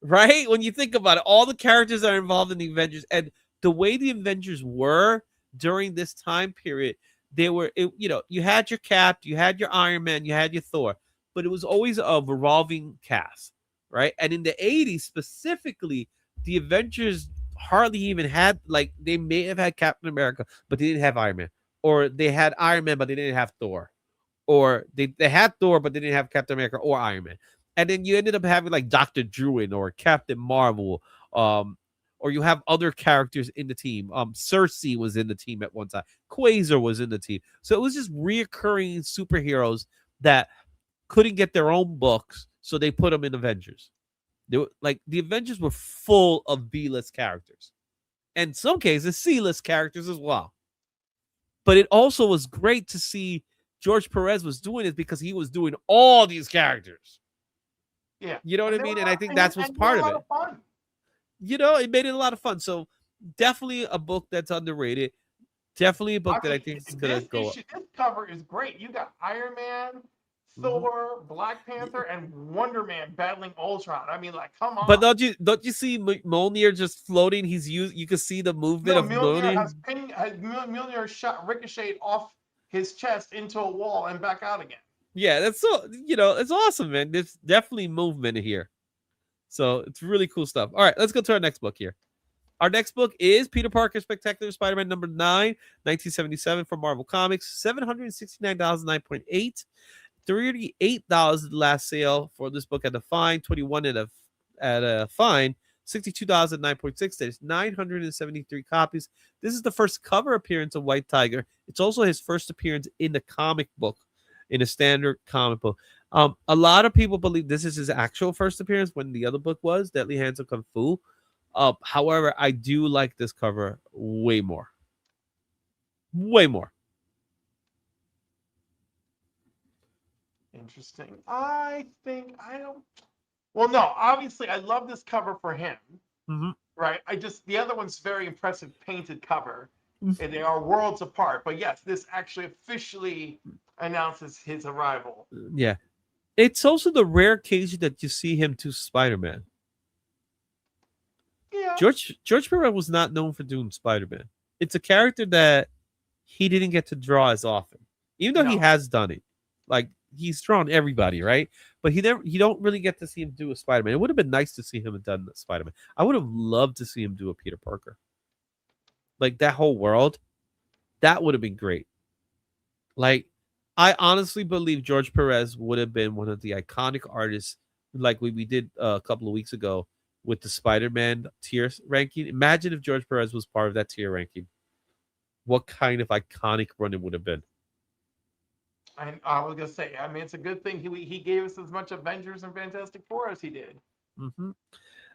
Right? When you think about it, all the characters that are involved in the Avengers and the way the Avengers were, during this time period, you had your Cap, you had your Iron Man, you had your Thor, but it was always a revolving cast, right? And in the 80s specifically, the Avengers hardly even had, like, they may have had Captain America, but they didn't have Iron Man, or they had Iron Man but they didn't have Thor, or they had Thor but they didn't have Captain America or Iron Man. And then you ended up having like Dr. Druid or Captain Marvel, or you have other characters in the team. Cersei was in the team at one time. Quasar was in the team. So it was just reoccurring superheroes that couldn't get their own books, so they put them in Avengers. They were, like, the Avengers were full of B-list characters, and in some cases C-list characters as well. But it also was great to see George Perez was doing it because he was doing all these characters. Yeah. You know what I they mean? were And I a- think and- that's what's and they part were of a it. lot of fun. It made it a lot of fun. So definitely a book that's underrated. Definitely a book that I think is gonna go up. This cover is great. You got Iron Man, Thor, Black Panther, and Wonder Man battling Ultron. I mean, like, come on. But don't you see Mjolnir just floating? You can see the movement of Mjolnir Mjolnir. Mjolnir shot ricocheted off his chest into a wall and back out again. Yeah, that's so, it's awesome, man. There's definitely movement here. So it's really cool stuff. All right, let's go to our next book here. Our next book is Peter Parker Spectacular Spider-Man number 9, 1977 from Marvel Comics. $769, 9.8. $38 at the last sale for this book at the fine. $21 at a fine. $62 at 9.6. There's 973 copies. This is the first cover appearance of White Tiger. It's also his first appearance in the comic book, in a standard comic book. A lot of people believe this is his actual first appearance when the other book was Deadly Hands of Kung Fu. However, I do like this cover way more. Way more. Interesting. I think I don't. Well, no. Obviously, I love this cover for him. Mm-hmm. Right. The other one's very impressive painted cover, and they are worlds apart. But yes, this actually officially announces his arrival. Yeah. It's also the rare occasion that you see him do Spider-Man. Yeah. George Pérez was not known for doing Spider-Man. It's a character that he didn't get to draw as often, even though he has done it. Like, he's drawn everybody, right? But you don't really get to see him do a Spider-Man. It would have been nice to see him have done a Spider-Man. I would have loved to see him do a Peter Parker. Like, that whole world, that would have been great. Like, I honestly believe George Pérez would have been one of the iconic artists, like we did a couple of weeks ago with the Spider-Man tier ranking. Imagine if George Pérez was part of that tier ranking. What kind of iconic run it would have been. And I was gonna say, I mean, it's a good thing he gave us as much Avengers and Fantastic Four as he did. Mm-hmm.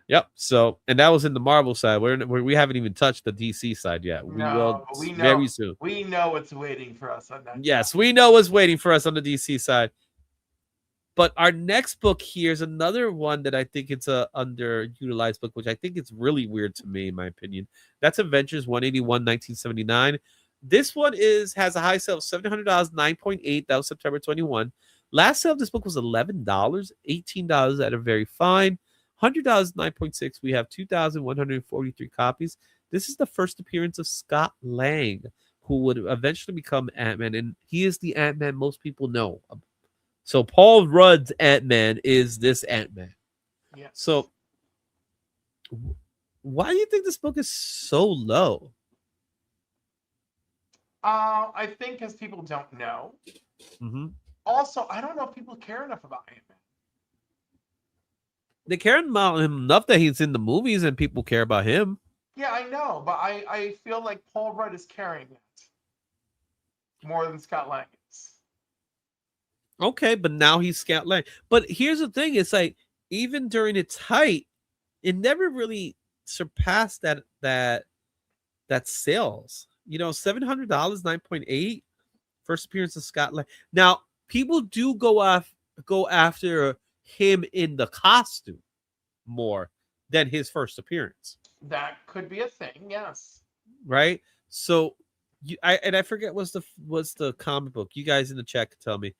Yep. So, and that was in the Marvel side. We haven't even touched the DC side yet. We will very soon. We know what's waiting for us on that. Yes, we know what's waiting for us on the DC side. But our next book here is another one that I think it's a underutilized book, which I think it's really weird to me, in my opinion. That's Avengers 181, 1979. This one has a high sale of $700, 9.8. That was September 21. Last sale of this book was $11, $18 at a very fine. $100, 9.6. We have 2,143 copies. This is the first appearance of Scott Lang, who would eventually become Ant-Man, and he is the Ant-Man most people know. So Paul Rudd's Ant-Man is this Ant-Man. Yeah. So why do you think this book is so low? I think because people don't know. Mm-hmm. Also, I don't know if people care enough about Ant-Man. They care about him enough that he's in the movies and people care about him. Yeah, I know, but I feel like Paul Rudd is carrying it more than Scott Lang is. Okay, but now he's Scott Lang. But here's the thing: it's like even during its height, it never really surpassed that sales. $700, 9.8. First appearance of Scott Lang. Now people do go after him in the costume more than his first appearance. That could be a thing, yes. Right? So I forget what's the comic book. You guys in the chat can tell me.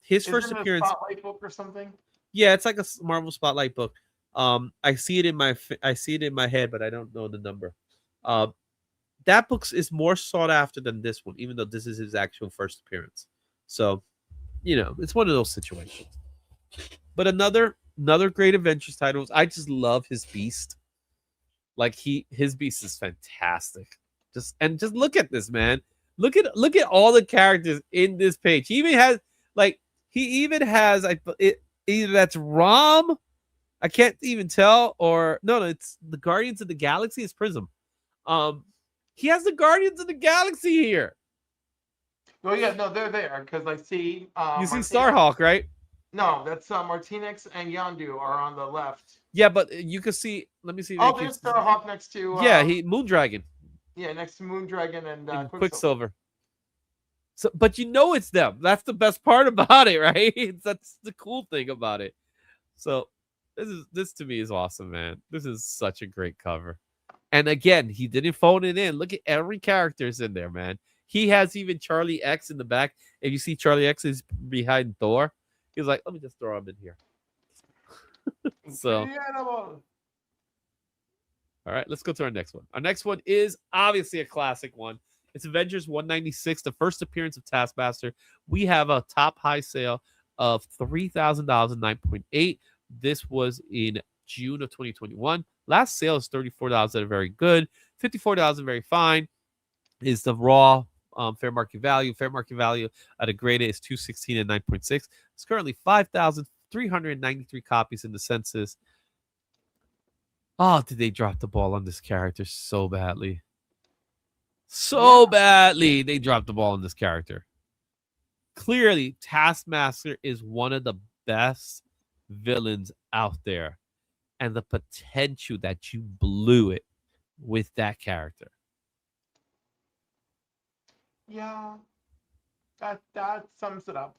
His first appearance, a Spotlight book or something. Yeah, it's like a Marvel Spotlight book. I see it in my head, but I don't know the number. that book is more sought after than this one, even though this is his actual first appearance. So, it's one of those situations. But another great adventures titles. I just love his Beast. Like his Beast is fantastic. Just look at this, man. Look at all the characters in this page. He even has either that's Rom. I can't even tell, or no, it's the Guardians of the Galaxy. It's Prism. He has the Guardians of the Galaxy here. Oh yeah, no, they're there because I see. You see Starhawk, right? No, that's Martinez and Yondu are on the left. Yeah, but you can see. Let me see. Oh, there's Starhawk next to. Moondragon. Yeah, next to Moondragon and Quicksilver. So, but it's them. That's the best part about it, right? That's the cool thing about it. So, this to me is awesome, man. This is such a great cover. And again, he didn't phone it in. Look at every character's in there, man. He has even Charlie X in the back. If you see Charlie X is behind Thor, he's like, let me just throw him in here. So, all right, let's go to our next one. Our next one is obviously a classic one. It's Avengers 196, the first appearance of Taskmaster. We have a top high sale of $3,000 and 9.8. This was in June of 2021. Last sale is $34 that are very good. $54 very fine is the raw fair market value. Fair market value at a grade A is 216 and 9.6. It's currently 5,393 copies in the census. Oh, did they drop the ball on this character so badly? So badly, they dropped the ball on this character. Clearly, Taskmaster is one of the best villains out there. And the potential that you blew it with that character. Yeah, that sums it up.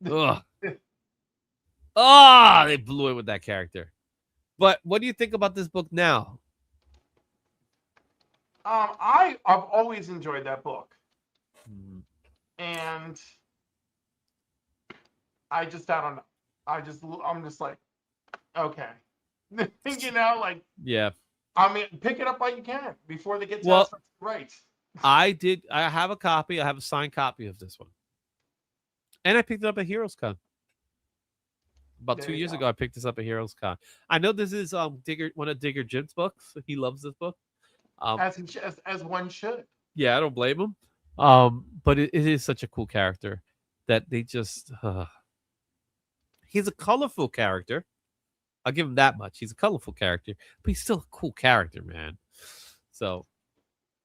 Ugh. They blew it with that character. But what do you think about this book now? I've always enjoyed that book, and I don't know. I'm just like, okay, Yeah. I mean, pick it up while you can before they get to us right. I have a copy. I have a signed copy of this one, and I picked it up at Heroes Con. About 2 years ago, I picked this up at Heroes Con. I know this is one of Digger Jim's books. He loves this book. As one should. Yeah, I don't blame him. But it is such a cool character that they just. He's a colorful character. I'll give him that much. He's a colorful character, but he's still a cool character, man. So,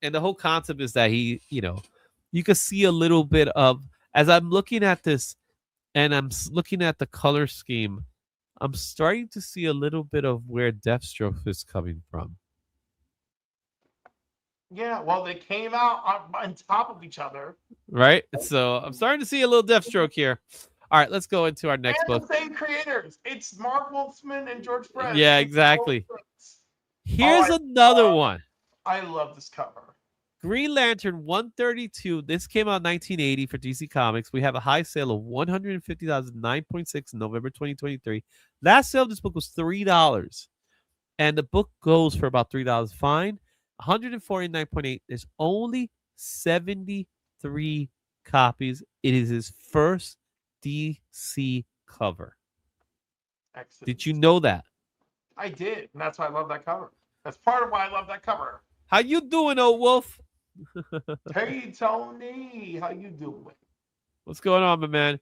and the whole concept is that he, you can see a little bit of, as I'm looking at this and I'm looking at the color scheme, I'm starting to see a little bit of where Deathstroke is coming from. Yeah, well, they came out on top of each other. Right? So I'm starting to see a little Deathstroke here. All right, let's go into our next book. The same creators. It's Mark Wolfman and George Pérez. Yeah, exactly. Here's another one. I love this cover. Green Lantern 132. This came out in 1980 for DC Comics. We have a high sale of $150,9.6 in November 2023. Last sale of this book was $3. And the book goes for about $3 fine. 149.8. There's only 73 copies. It is his first DC cover. Excellent. Did you know that? I did, and that's why I love that cover. That's part of why I love that cover. How you doing, old wolf? Hey, Tony, how you doing? What's going on, my man?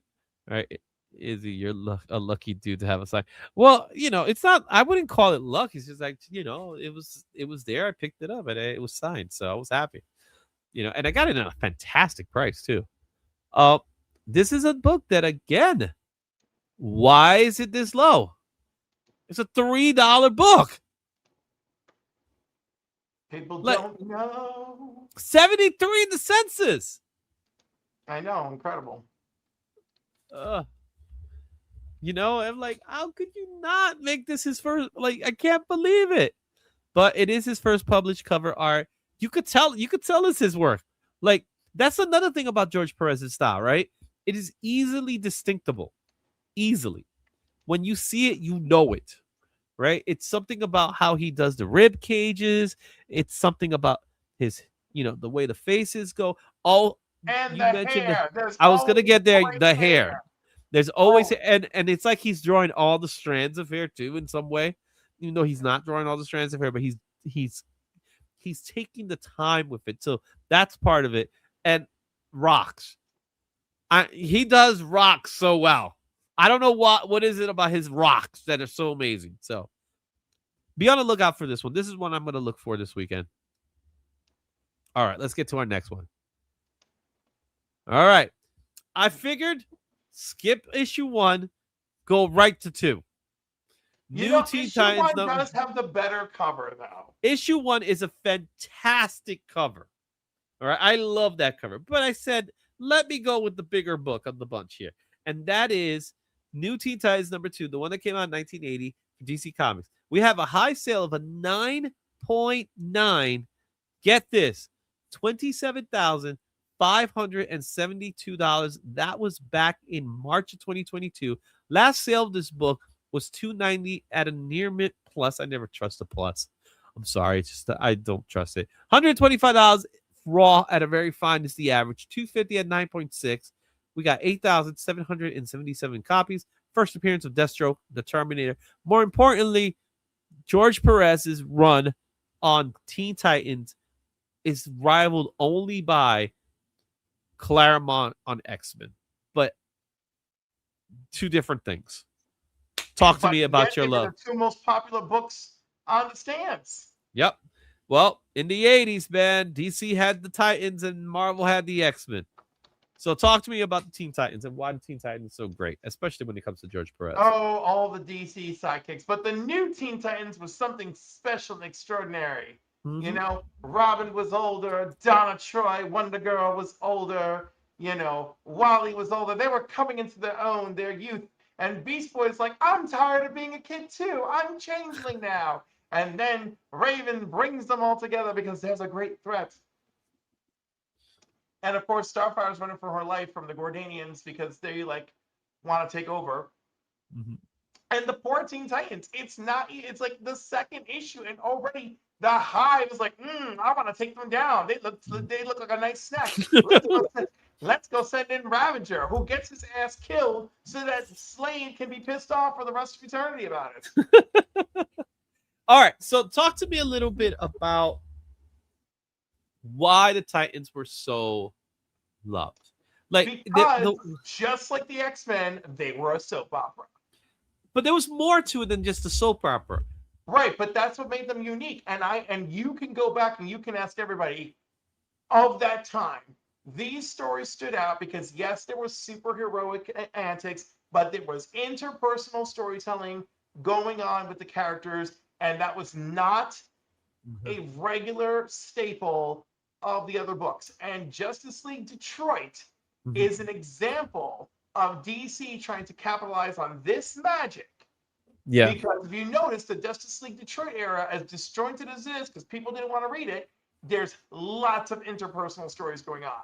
All right, Izzy, you're a lucky dude to have a sign. Well, it's not. I wouldn't call it luck. It's just like it was there. I picked it up and it was signed, so I was happy. And I got it at a fantastic price too. This is a book that, again, why is it this low? It's a $3 book. People don't know. 73 in the census. I know, incredible. I'm like, how could you not make this his first? Like, I can't believe it. But it is his first published cover art. You could tell it's his work. Like, that's another thing about George Perez's style, right? It is easily distinctable. Easily. When you see it, you know it. Right? It's something about how he does the rib cages. It's something about his, the way the faces go. Oh, And you the mentioned hair. There's I was gonna always get there. great The hair. hair. There's always Oh, and it's like he's drawing all the strands of hair too in some way, even though he's not drawing all the strands of hair, but he's taking the time with it. So that's part of it. And rocks. He does rocks so well. I don't know what is it about his rocks that are so amazing. So be on the lookout for this one. This is one I'm going to look for this weekend. All right, let's get to our next one. All right. I figured skip issue 1, go right to 2. New Teen issue Titans 1 does have the better cover, though. Issue 1 is a fantastic cover. All right, I love that cover. But I said, let me go with the bigger book of the bunch here. And that is New Teen Titans number 2, the one that came out in 1980 for DC Comics. We have a high sale of a 9.9. Get this, $27,572. That was back in March of 2022. Last sale of this book was $290 at a near mint plus. I never trust a plus. I'm sorry, it's just I don't trust it. $125 raw at a very fine is the average. $250 at 9.6. We got 8,777 copies. First appearance of Deathstroke, the Terminator. More importantly, George Perez's run on Teen Titans is rivaled only by Claremont on X-Men, but two different things. Talk to me about your love. The 2 most popular books on the stands. Yep. Well, in the 80s, man, DC had the Titans and Marvel had the X-Men. So talk to me about the Teen Titans and why the Teen Titans are so great, especially when it comes to George Pérez. Oh, all the DC sidekicks. But the new Teen Titans was something special and extraordinary. Mm-hmm. Robin was older, Donna Troy, Wonder Girl was older, Wally was older. They were coming into their youth. And Beast Boy's like, I'm tired of being a kid too. I'm changeling now. And then Raven brings them all together because there's a great threat. And of course, Starfire's running for her life from the Gordanians because they want to take over. Mm-hmm. And the poor Teen Titans, it's like the second issue, and already the Hive is like, I want to take them down. They look like a nice snack. Let's go send in Ravager, who gets his ass killed so that Slade can be pissed off for the rest of eternity about it. All right, so talk to me a little bit about why the Titans were so loved. Because just like the X-Men, they were a soap opera. But there was more to it than just a soap opera. Right, but that's what made them unique. And you can go back and you can ask everybody of that time. These stories stood out because, yes, there was superheroic antics, but there was interpersonal storytelling going on with the characters, and that was not a regular staple of the other books. And Justice League Detroit is an example of DC trying to capitalize on this magic. Yeah. Because if you notice, the Justice League Detroit era, as disjointed as it is, because people didn't want to read it, there's lots of interpersonal stories going on.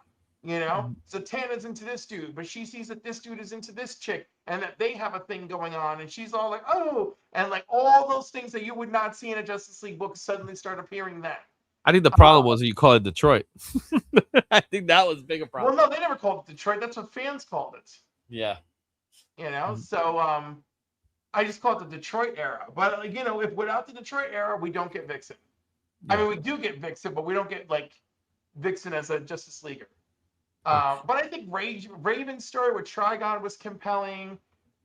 Zatanna's into this dude, but she sees that this dude is into this chick and that they have a thing going on, and she's all like, oh, and all those things that you would not see in a Justice League book suddenly start appearing then. I think the problem was you call it Detroit. I think that was a bigger problem. Well, no, they never called it Detroit. That's what fans called it. Yeah. So I just call it the Detroit era. But if without the Detroit era, we don't get Vixen. Yeah. I mean, we do get Vixen, but we don't get Vixen as a Justice Leaguer. But I think Raven's story with Trigon was compelling.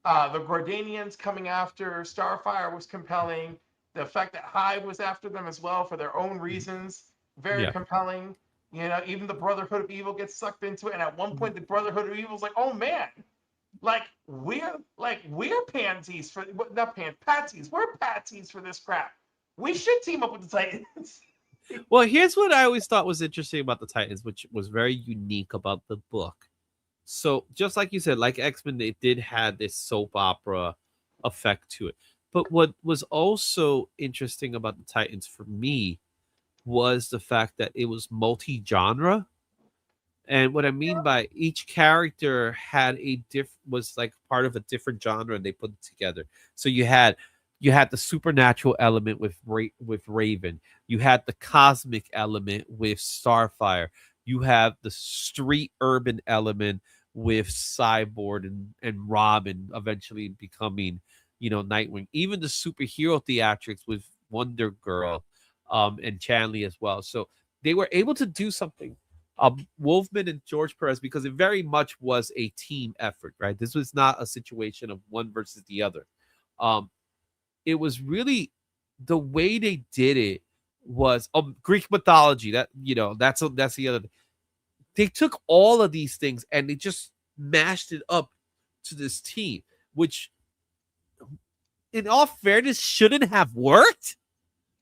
The Gordanians coming after Starfire was compelling. The fact that Hive was after them as well for their own reasons, very compelling. Even the Brotherhood of Evil gets sucked into it. And at one point, the Brotherhood of Evil is like, oh man, we're pansies for patsies. We're patsies for this crap. We should team up with the Titans. Well, here's what I always thought was interesting about the Titans, which was very unique about the book. So just like you said, like X-Men, they did have this soap opera effect to it. But what was also interesting about the Titans for me was the fact that it was multi-genre. And what I mean by each character had was like part of a different genre and they put it together. So you had You had the supernatural element with Raven. You had the cosmic element with Starfire. You have the street urban element with Cyborg and Robin eventually becoming, Nightwing. Even the superhero theatrics with Wonder Girl and Chanley as well. So they were able to do something. Wolfman and George Perez, because it very much was a team effort, right? This was not a situation of one versus the other. It was really the way they did it was Greek mythology. That's the other thing. They took all of these things and they just mashed it up to this team, which, in all fairness, shouldn't have worked,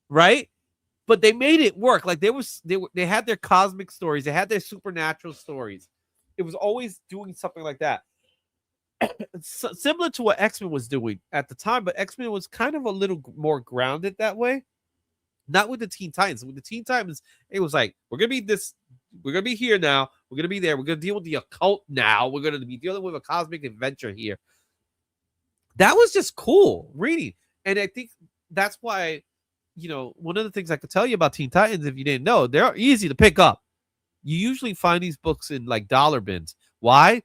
right? But they made it work. Like they had their cosmic stories, they had their supernatural stories. It was always doing something like that. Similar to what X-Men was doing at the time, but X-Men was kind of a little more grounded that way. Not with the Teen Titans. With the Teen Titans, it was like, we're going to be here now. We're going to be there. We're going to deal with the occult now. We're going to be dealing with a cosmic adventure here. That was just cool reading. And I think that's why, one of the things I could tell you about Teen Titans, if you didn't know, they're easy to pick up. You usually find these books in like dollar bins. Why?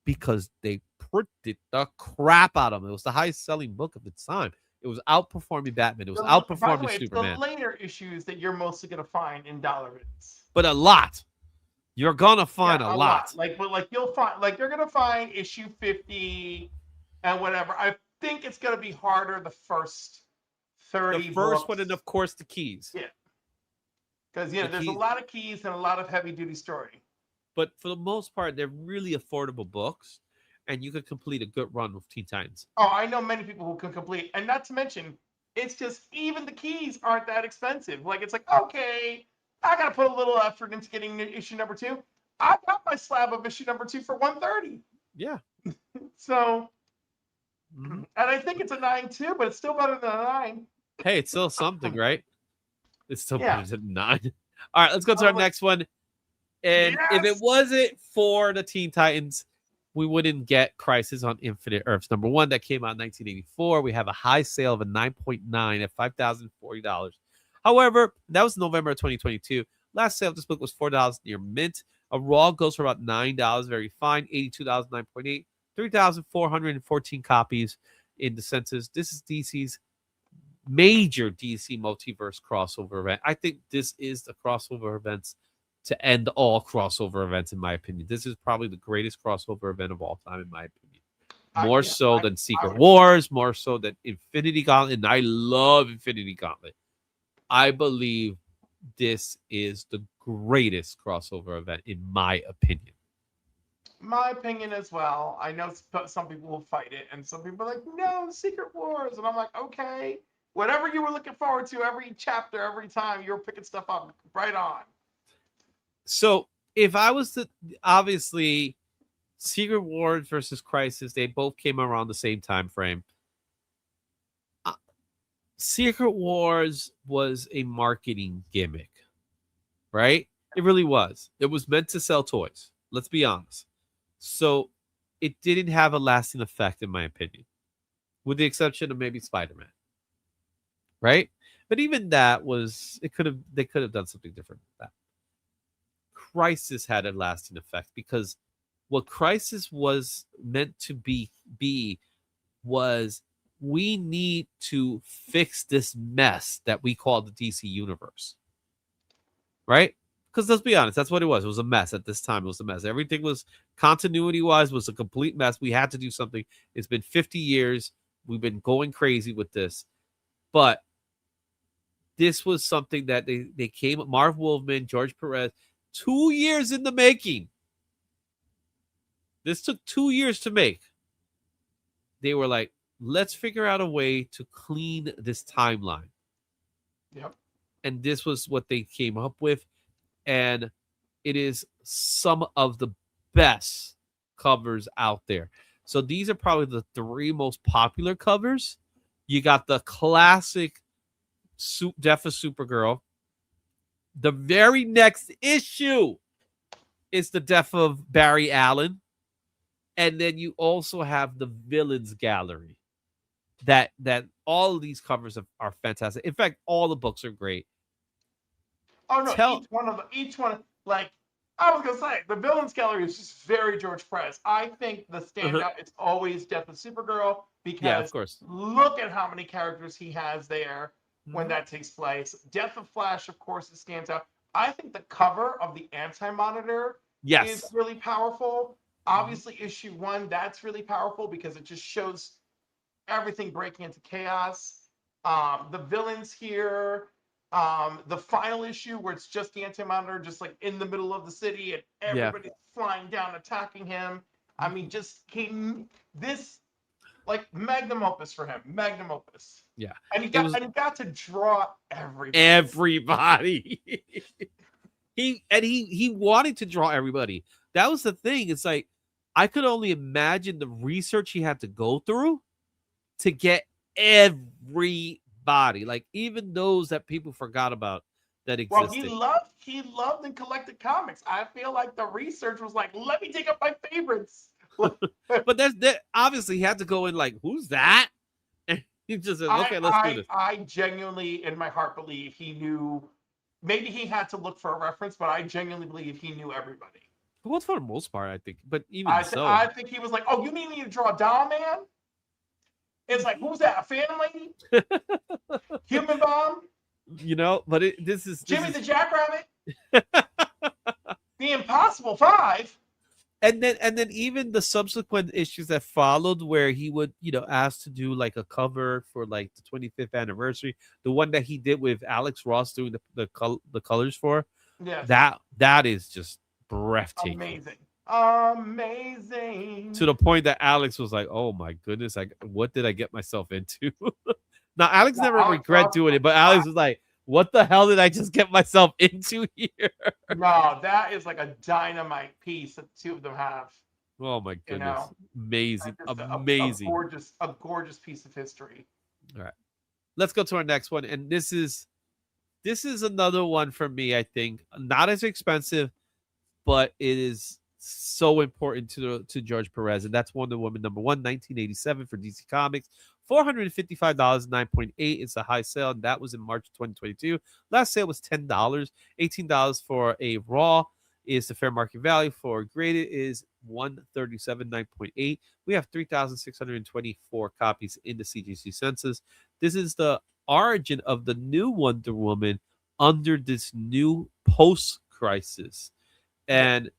Because they printed the crap out of them. It was the highest selling book of its time. It was outperforming Batman. It was outperforming by the way, Superman. It's the later issues that you're mostly going to find in dollar bins. But a lot. You're going to find a lot. You'll find, you're going to find issue 50 and whatever. I think it's going to be harder the first 30 The first books. one, and of course the keys. Yeah. Because, there's a lot of keys and a lot of heavy-duty story. But for the most part, they're really affordable books, and you could complete a good run with Teen Titans. Oh, I know many people who can complete. And not to mention, it's just even the keys aren't that expensive. Like, it's like, okay, I got to put a little effort into getting issue number 2. I got my slab of issue number 2 for $130. Yeah. So, and I think it's a 9 too, but it's still better than a 9. Hey, it's still something, right? It's still Yeah. better than 9. All right, let's go to our next one. And if it wasn't for the Teen Titans, we wouldn't get Crisis on Infinite Earths #1 that came out in 1984. We have a high sale of a 9.9 at $5,040. However, that was November of 2022. Last sale of this book was $4 near mint. A raw goes for about $9, very fine. $82, 9.8. 3,414 copies in the census. This is DC's major DC multiverse crossover event. I think this is the crossover events to end all crossover events, in my opinion. This is probably the greatest crossover event of all time, in my opinion. More so than Secret Wars, more so than Infinity Gauntlet. And I love Infinity Gauntlet. I believe this is the greatest crossover event, in my opinion. My opinion as well. I know some people will fight it, and some people are like, no, Secret Wars. And I'm like, okay, whatever you were looking forward to every chapter, every time, you were picking stuff up right on. So if I was to, obviously, Secret Wars versus Crisis, they both came around the same time frame. Secret Wars was a marketing gimmick, right? It really was. It was meant to sell toys. Let's be honest. So it didn't have a lasting effect, in my opinion, with the exception of maybe Spider-Man, right? But even that was, they could have done something different with that. Crisis had a lasting effect because what Crisis was meant to be was, we need to fix this mess that we call the DC universe, right? Because let's be honest, that's what it was. It was a mess at this time. It was a mess. Everything was, continuity-wise, was a complete mess. We had to do something. It's been 50 years. We've been going crazy with this. But this was something that they came, Marv Wolfman, George Pérez, 2 years in the making. This took 2 years to make. They were like, let's figure out a way to clean this timeline. Yep. And this was what they came up with. And it is some of the best covers out there. So these are probably the 3 most popular covers. You got the classic Death of Supergirl. The very next issue is the death of Barry Allen. And then you also have the Villains Gallery. that all of these covers are fantastic. In fact, all the books are great. Oh no, Tell each one, like I was gonna say, the villains gallery is just very George Pérez. I think the standout is always Death of Supergirl yeah, of because course. look at how many characters he has there when Mhm. that takes place. Death of Flash, of course, it stands out. I think the cover of the Anti-Monitor is Yes. really powerful. Mhm. Obviously, issue 1, that's really powerful because it just shows everything breaking into chaos. The villains here, the final issue where it's just the Anti-Monitor, just like in the middle of the city, and Yeah. everybody's flying down, attacking him. I mean, just this like magnum opus for him, magnum opus. Yeah. And he It was got to draw everybody. everybody. he wanted to draw everybody. That was the thing. It's like I could only imagine the research he had to go through to get everybody, like even those that people forgot about that Well, existed. he loved and collected comics. I feel like the research was like, let me take up my favorites. But that obviously he had to go in like, who's that? And he just said, okay, let's do this. I genuinely, in my heart, believe he knew. Maybe he had to look for a reference, but I genuinely believe he knew everybody. Well, for the most part, I think. But even so, I think he was like, "Oh, you need me to draw Doll Man?" It's like, who's that? A fan lady? Human Bomb? but this is Jimmy the Jackrabbit? The Impossible Five? and then even the subsequent issues that followed where he would ask to do like a cover for like the 25th anniversary, the one that he did with Alex Ross doing the colors for, Yes. that is just breathtaking, Amazing. to the point that Alex was like, oh my goodness, what did I get myself into? Now Alex never regret doing it, but Alex was like, what the hell did I just get myself into here? No, that is like a dynamite piece that the two of them have. Oh my goodness. Amazing. Just Amazing. A gorgeous piece of history. All right. Let's go to our next one. And this is another one for me, I think. Not as expensive, but it is so important to George Perez. And that's Wonder Woman #1, 1987 for DC Comics. $455, 9.8. It's a high sale, and that was in March 2022. Last sale was $10. $18 for a raw is the fair market value. For graded is $137, 9.8. We have 3,624 copies in the CGC census. This is the origin of the new Wonder Woman under this new post-crisis. And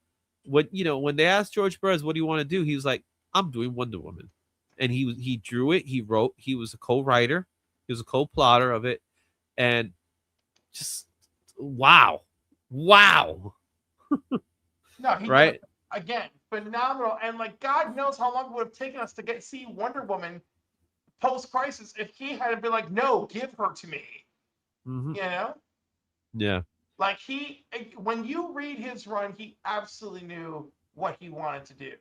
when they asked George Pérez, what do you want to do? He was like, I'm doing Wonder Woman. And he drew it, he wrote, he was a co-writer, he was a co-plotter of it, and just wow. No, he Right? Again, phenomenal. And like God knows how long it would have taken us to see Wonder Woman post-crisis if he had been like, no, give her to me. Mm-hmm. Yeah. Like when you read his run, he absolutely knew what he wanted to do.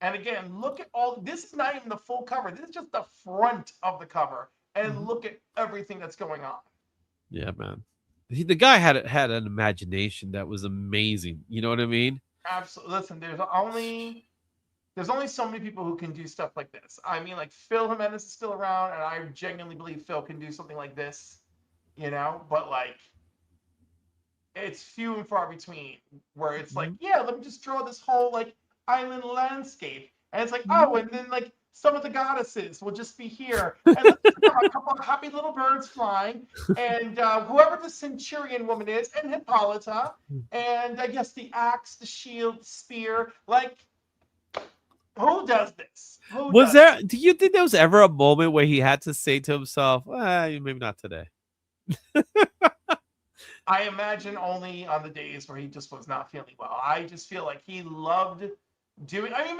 And again, look at this is not even the full cover. This is just the front of the cover. And look at everything that's going on. Yeah, man. The guy had an imagination that was amazing. You know what I mean? Absolutely. Listen, there's only so many people who can do stuff like this. I mean, like Phil Jimenez is still around, and I genuinely believe Phil can do something like this. But like it's few and far between where it's like, yeah, let me just draw this whole like island landscape, and it's like, oh, and then like some of the goddesses will just be here, and let's have a couple of happy little birds flying, and whoever the centurion woman is, and Hippolyta, and I guess the axe, the shield, the spear. Like, who does this? Do you think there was ever a moment where he had to say to himself, maybe not today? I imagine only on the days where he just was not feeling well. I just feel like he loved doing. I mean,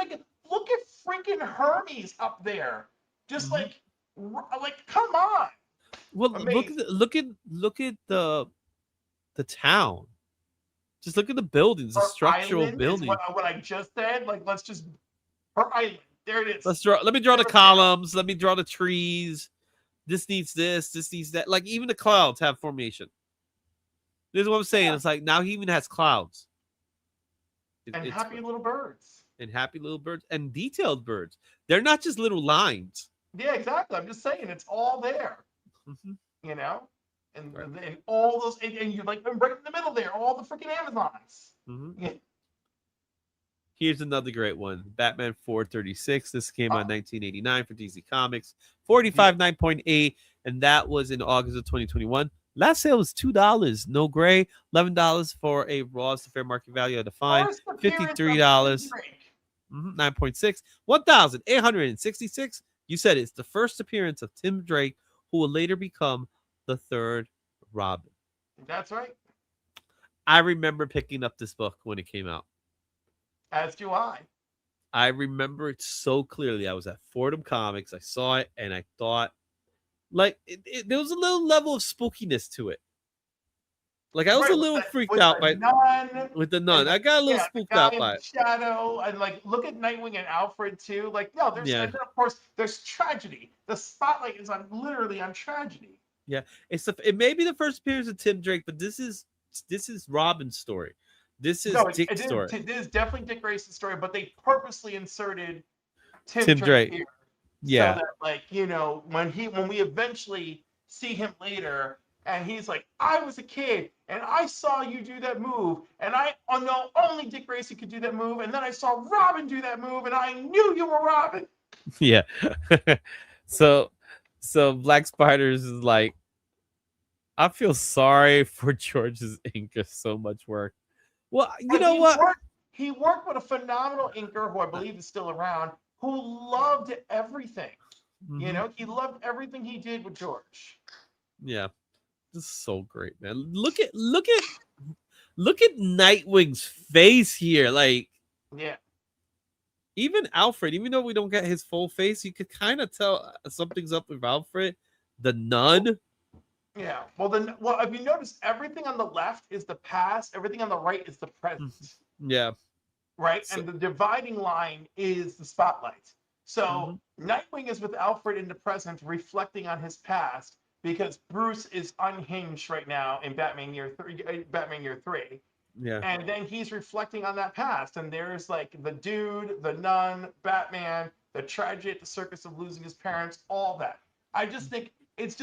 look at freaking Hermes up there, just like come on. Well, Amazing. look at the town. Just look at the buildings, the structural buildings. What I just said. Like, let's just her island. There it is. Let me draw the columns. Let me draw the trees. This needs this. This needs that. Like even the clouds have formation. This is what I'm saying. Yeah. It's like now he even has clouds. And happy little birds. And happy little birds and detailed birds. They're not just little lines. Yeah, exactly. I'm just saying it's all there, Mhm. you know, and Right. and all those, and you're like right in the middle there, all the freaking Amazons. Mhm. Yeah. Here's another great one. Batman 436. This came out Oh, in 1989 for DC Comics. yeah. 45 9.8, and that was in August of 2021. Last sale was $2. No gray. $11 for a raw. It's the fair market value of the fine. First appearance of Tim $53. Drake. 9.6. 1,866. You said it's the first appearance of Tim Drake, who will later become the third Robin. That's right. I remember picking up this book when it came out. As do I. I remember it so clearly. I was at Fordham Comics. I saw it and I thought, like, there was a little level of spookiness to it. Like, I was a Right, little freaked with out the by nun with the and nun. I got a little yeah, the spooked guy out in by the it. shadow, and like look at Nightwing and Alfred too. Like, no, there's Yeah, and then of course there's tragedy. The spotlight is on literally on tragedy. yeah. It may be the first appearance of Tim Drake, but this is Robin's story. This is No, Dick's story. it is definitely Dick Grayson's story, but they purposely inserted Tim Tim Drake Drake. here so Yeah, that like when we eventually see him later and he's like, I was a kid and I saw you do that move and I know only Dick Grayson could do that move and then I saw Robin do that move and I knew you were Robin. yeah. so, Black Spiders is like, I feel sorry for George's inker. So much work. Well, you But know what? he worked with a phenomenal inker who I believe is still around who loved everything. You Mhm. know, he loved everything he did with George. Yeah, this is so great, man. Look at Nightwing's face here. Like, Yeah. even Alfred, even though we don't get his full face, you could kind of tell something's up with Alfred. The nun. Yeah. Well, if you notice, everything on the left is the past, everything on the right is the present, Yeah. right? So, And the dividing line is the spotlight. So mhm. Nightwing is with Alfred in the present, reflecting on his past, because Bruce is unhinged right now in Batman Year Three, Yeah. and then he's reflecting on that past. And there's like the dude, the nun, Batman, the tragedy at the circus of losing his parents, all that. I just think it's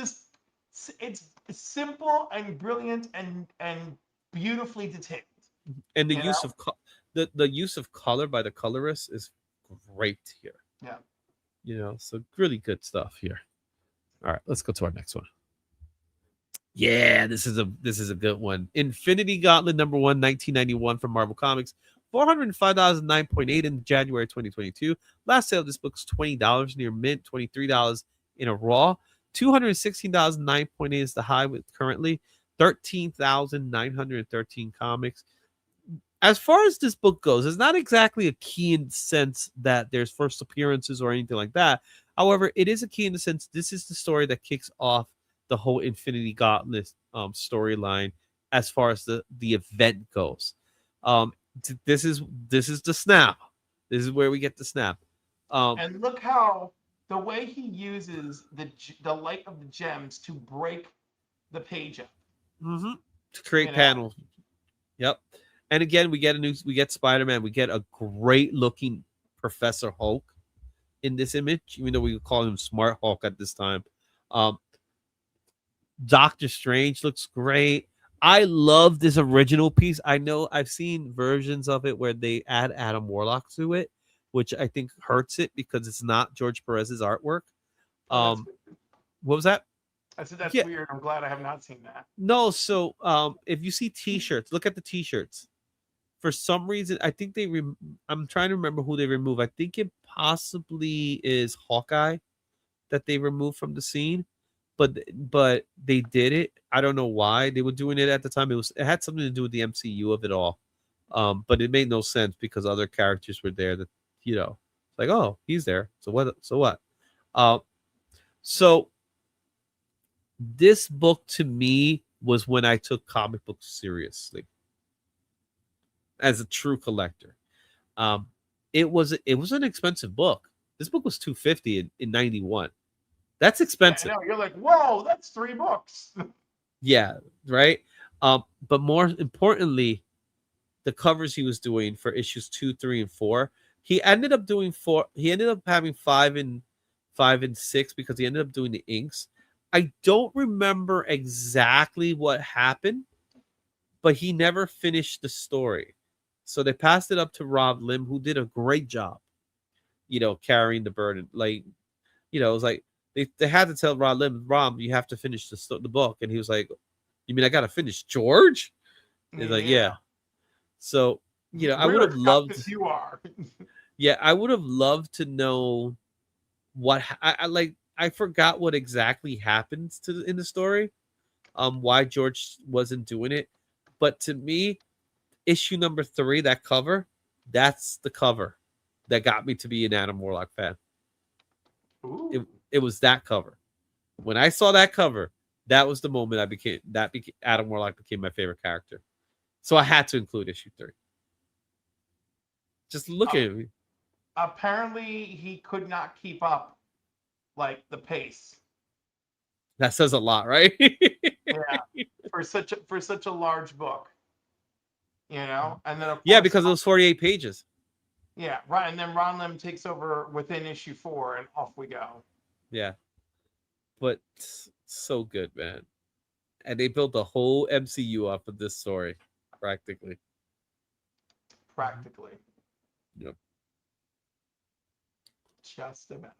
simple and brilliant and beautifully detailed. And the You know? use of the use of color by the colorist is great here. Yeah. So really good stuff here. All right, let's go to our next one. Yeah, this is a good one. Infinity Gauntlet #1, 1991 from Marvel Comics. $405, 9.8 in January 2022. Last sale of this book's $20 near mint, $23 in a raw. $216, 9.8 is the high with currently 13,913 comics. As far as this book goes, it's not exactly a key in the sense that there's first appearances or anything like that. However, it is a key in the sense this is the story that kicks off the whole Infinity Gauntlet storyline as far as the event goes. This is the snap. This is where we get the snap. And look how the way he uses the light of the gems to break the page up. To create You know? panels. Yep. And again, we get Spider-Man. We get a great looking Professor Hulk in this image, even though we would call him Smart Hulk at this time. Doctor Strange looks great. I love this original piece. I know I've seen versions of it where they add Adam Warlock to it, which I think hurts it because it's not George Perez's artwork. Oh, What was that? I said that's Yeah. weird. I'm glad I have not seen that. No, so if you see T-shirts, look at the T-shirts. For some reason, I think I'm trying to remember who they remove. I think it possibly is Hawkeye that they removed from the scene, but they did it. I don't know why they were doing it at the time. It had something to do with the MCU of it all, but it made no sense because other characters were there. That like, oh, he's there. So what? So this book to me was when I took comic books seriously as a true collector. It was an expensive book. This book was $250 in 91. That's expensive. Yeah, I know. You're like, whoa, that's 3 books. Yeah, right. But more importantly, the covers he was doing for issues 2, 3, and 4. He ended up doing 4. He ended up having 5 and 5 and 6 because he ended up doing the inks. I don't remember exactly what happened, but he never finished the story. So they passed it up to Rob Lim, who did a great job, carrying the burden. Like, it was like they had to tell Rob Lim, Rob, you have to finish the book. And he was like, you mean I got to finish George? He's like, yeah. So, I would have loved. You are. Yeah, I would have loved to know what I forgot what exactly happens in the story, why George wasn't doing it. But to me, issue number 3, that cover, that's the cover that got me to be an Adam Warlock fan. It was that cover. When I saw that cover, that was the moment Adam Warlock became my favorite character. So I had to include issue 3. Just look at me. Apparently, he could not keep up, like, the pace. That says a lot, right? Yeah, for such a large book, and then of yeah, course, because it was 48 pages. Yeah, right, and then Ron Lim takes over within issue 4, and off we go. Yeah, but so good, man. And they built the whole MCU off of this story, practically. Yep. Just about.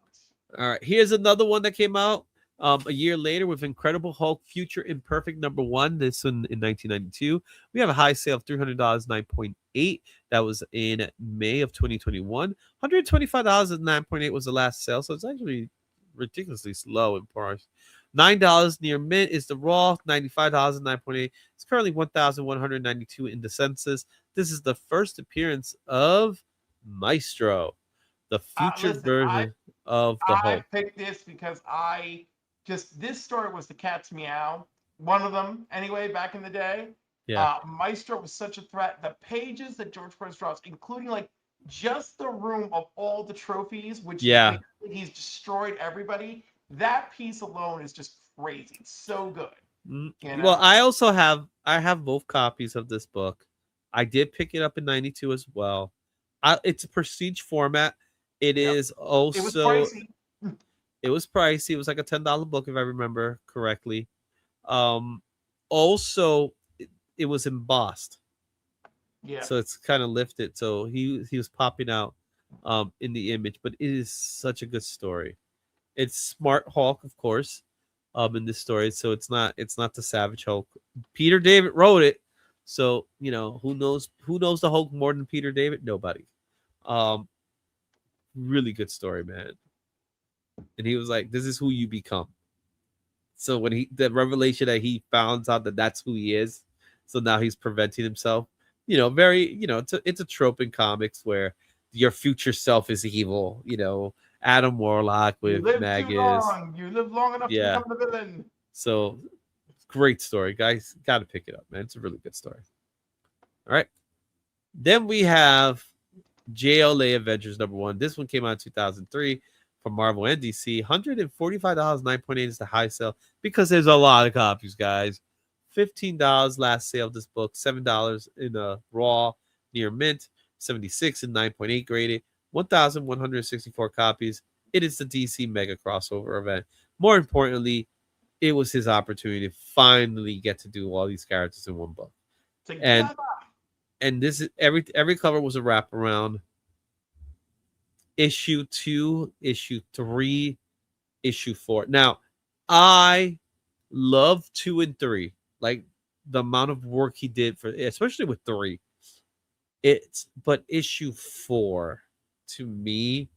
All right, here's another one that came out a year later with Incredible Hulk Future Imperfect #1. This one in 1992. We have a high sale of $300, 9.8. That was in May of 2021. $125 and 9.8 was the last sale, so it's actually ridiculously slow in price. $9 near mint is the raw. $95 and 9.8. It's currently $1,192 in the census. This is the first appearance of Maestro, the future version of the Hulk. I picked this because this story was the cat's meow, one of them anyway, back in the day. Yeah. Maestro was such a threat. The pages that George Pérez draws, including like just the room of all the trophies, which he's destroyed everybody. That piece alone is just crazy. It's so good. Well, I have both copies of this book. I did pick it up in 92 as well. It's a prestige format. It is also it was pricey. It was pricey. It was like a $10 book if I remember correctly. Also it was embossed. Yeah. So it's kind of lifted. So he was popping out in the image, but it is such a good story. It's Smart Hulk, of course, in this story. So it's not the Savage Hulk. Peter David wrote it. So, who knows the Hulk more than Peter David? Nobody. Really good story, man. And he was like, this is who you become. So when the revelation that he found out that that's who he is, so now he's preventing himself. It's a trope in comics where your future self is evil. Adam Warlock with Magus. You live long enough to become the villain. So great story, guys. Got to pick it up, man. It's a really good story. All right. Then we have JLA Avengers #1. This one came out in 2003 from Marvel and DC. $145, 9.8 is the high sale because there's a lot of copies, guys. $15 last sale of this book. $7 in a raw near mint. 76 and 9.8 graded. 1,164 copies. It is the DC Mega Crossover event. More importantly, it was his opportunity to finally get to do all these characters in one book. And this is every cover was a wraparound. Issue 2, issue 3, issue 4. Now, I love 2 and 3. Like the amount of work he did especially with 3. But issue 4 to me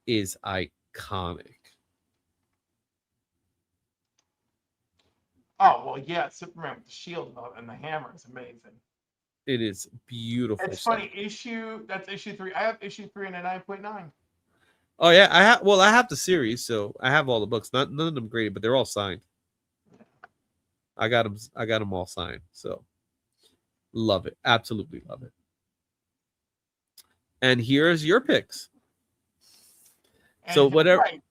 is iconic. Oh, well, yeah, Superman with the shield and the hammer is amazing. It is beautiful. It's funny, that's issue 3. I have issue 3 and a 9.9. Oh yeah, I have the series, so I have all the books. None of them graded, but they're all signed. I got them all signed. So love it. Absolutely love it. And here's your picks. So whatever. Right,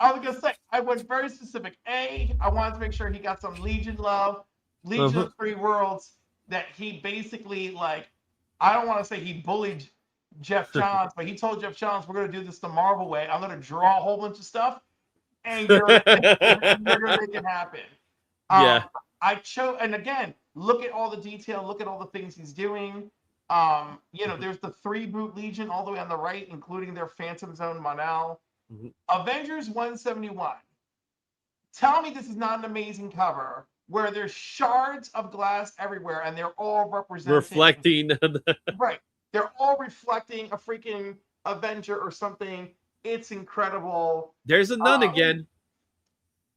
I was gonna say, I went very specific. I wanted to make sure he got some Legion love, Legion of Three Worlds. That he basically I don't want to say he bullied Jeff Johns, but he told Jeff Johns, we're going to do this the Marvel way. I'm going to draw a whole bunch of stuff, and you're going to make it happen. Yeah. I chose, and again, look at all the detail, look at all the things he's doing. There's the 3 Boot Legion all the way on the right, including their Phantom Zone Monel. Avengers 171. Tell me this is not an amazing cover where there's shards of glass everywhere and they're all representing Reflecting. right. They're all reflecting a freaking Avenger or something. It's incredible. There's a nun again.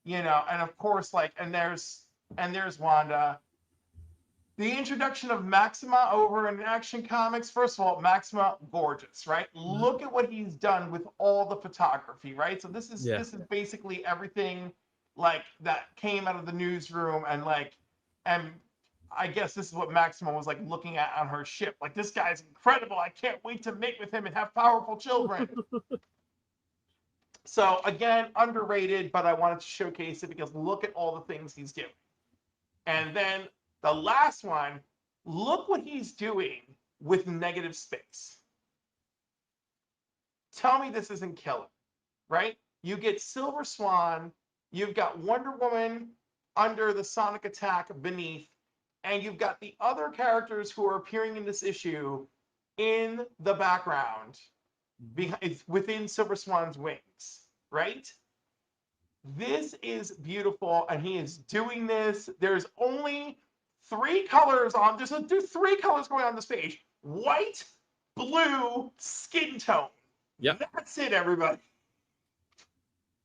And of course, and there's Wanda. The introduction of Maxima over in Action Comics. First of all, Maxima, gorgeous, right? Look at what he's done with all the photography, right? So this is basically everything that came out of the newsroom, and I guess this is what Maxima was looking at on her ship. This guy's incredible. I can't wait to mate with him and have powerful children. So again, underrated, but I wanted to showcase it because look at all the things he's doing. And then the last one, look what he's doing with negative space. Tell me this isn't killer, right? You get Silver Swan, you've got Wonder Woman under the sonic attack beneath, and you've got the other characters who are appearing in this issue in the background within Silver Swan's wings, right? This is beautiful, and he is doing this. There's only 3 colors on. There's 3 colors going on this page: white, blue, skin tone. Yep. That's it, everybody.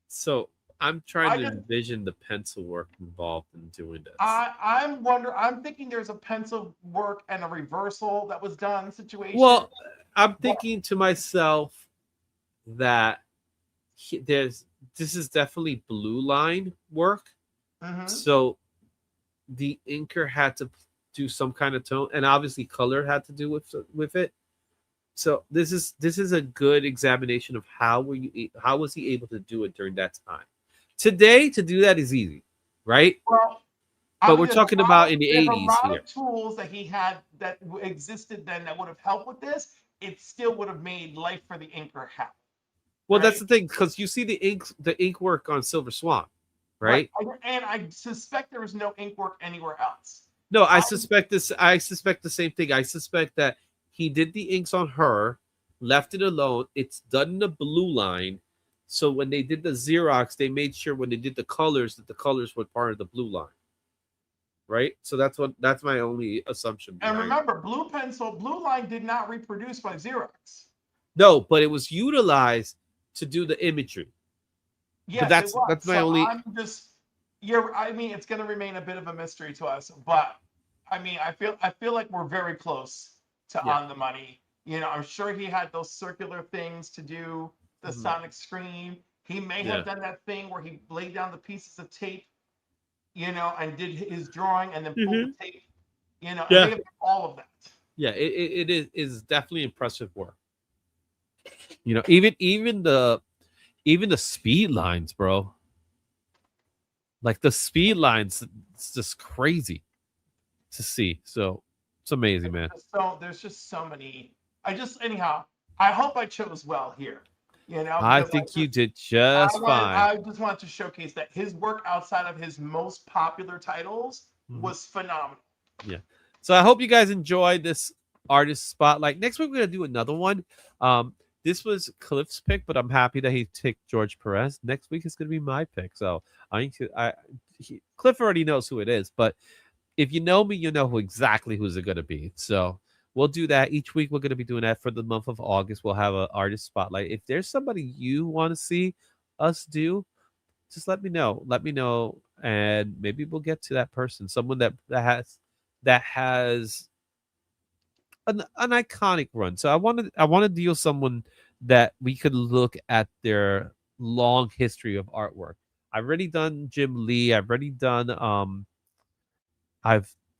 So I'm trying to envision the pencil work involved in doing this. I'm thinking there's a pencil work and a reversal that was done situation. Well, I'm thinking to myself that this is definitely blue line work. So the inker had to do some kind of tone, and obviously color had to do with it. So this is a good examination of how was he able to do it during that time. Today, to do that is easy, right? Well, but we're talking about in the 80s here. A lot of tools that he had that existed then that would have helped with this. It still would have made life for the inker happen. Well, right? That's the thing, because you see the ink work on Silver Swan, right? And I suspect there was no ink work anywhere else. No, I suspect the same thing. I suspect that he did the inks on her, left it alone. It's done in the blue line. So when they did the Xerox, they made sure when they did the colors that the colors were part of the blue line. Right? So that's my only assumption. And remember, blue line did not reproduce by Xerox. No, but it was utilized to do the imagery. Yeah, that's my only. it's going to remain a bit of a mystery to us, but I feel like we're very close to on the money. I'm sure he had those circular things to do the sonic screen. He may have done that thing where he laid down the pieces of tape, and did his drawing and then pulled the tape, and all of that. Yeah, it is definitely impressive work. Even the speed lines, bro. Like the speed lines, it's just crazy to see. So it's amazing, man. There's just so many. I hope I chose well here. I think you did just fine. I just want to showcase that his work outside of his most popular titles was phenomenal. Yeah. So I hope you guys enjoyed this artist spotlight. Next week we're gonna do another one. This was Cliff's pick, but I'm happy that he picked George Pérez. Next week is gonna be my pick. So Cliff already knows who it is, but if you know me, you know who's it gonna be. So we'll do that each week. We're going to be doing that for the month of August. We'll have an artist spotlight. If there's somebody you want to see us do, just let me know. Let me know, and maybe we'll get to that person. Someone that has an iconic run. So I want to deal someone that we could look at their long history of artwork. I've already done Jim Lee. I've already done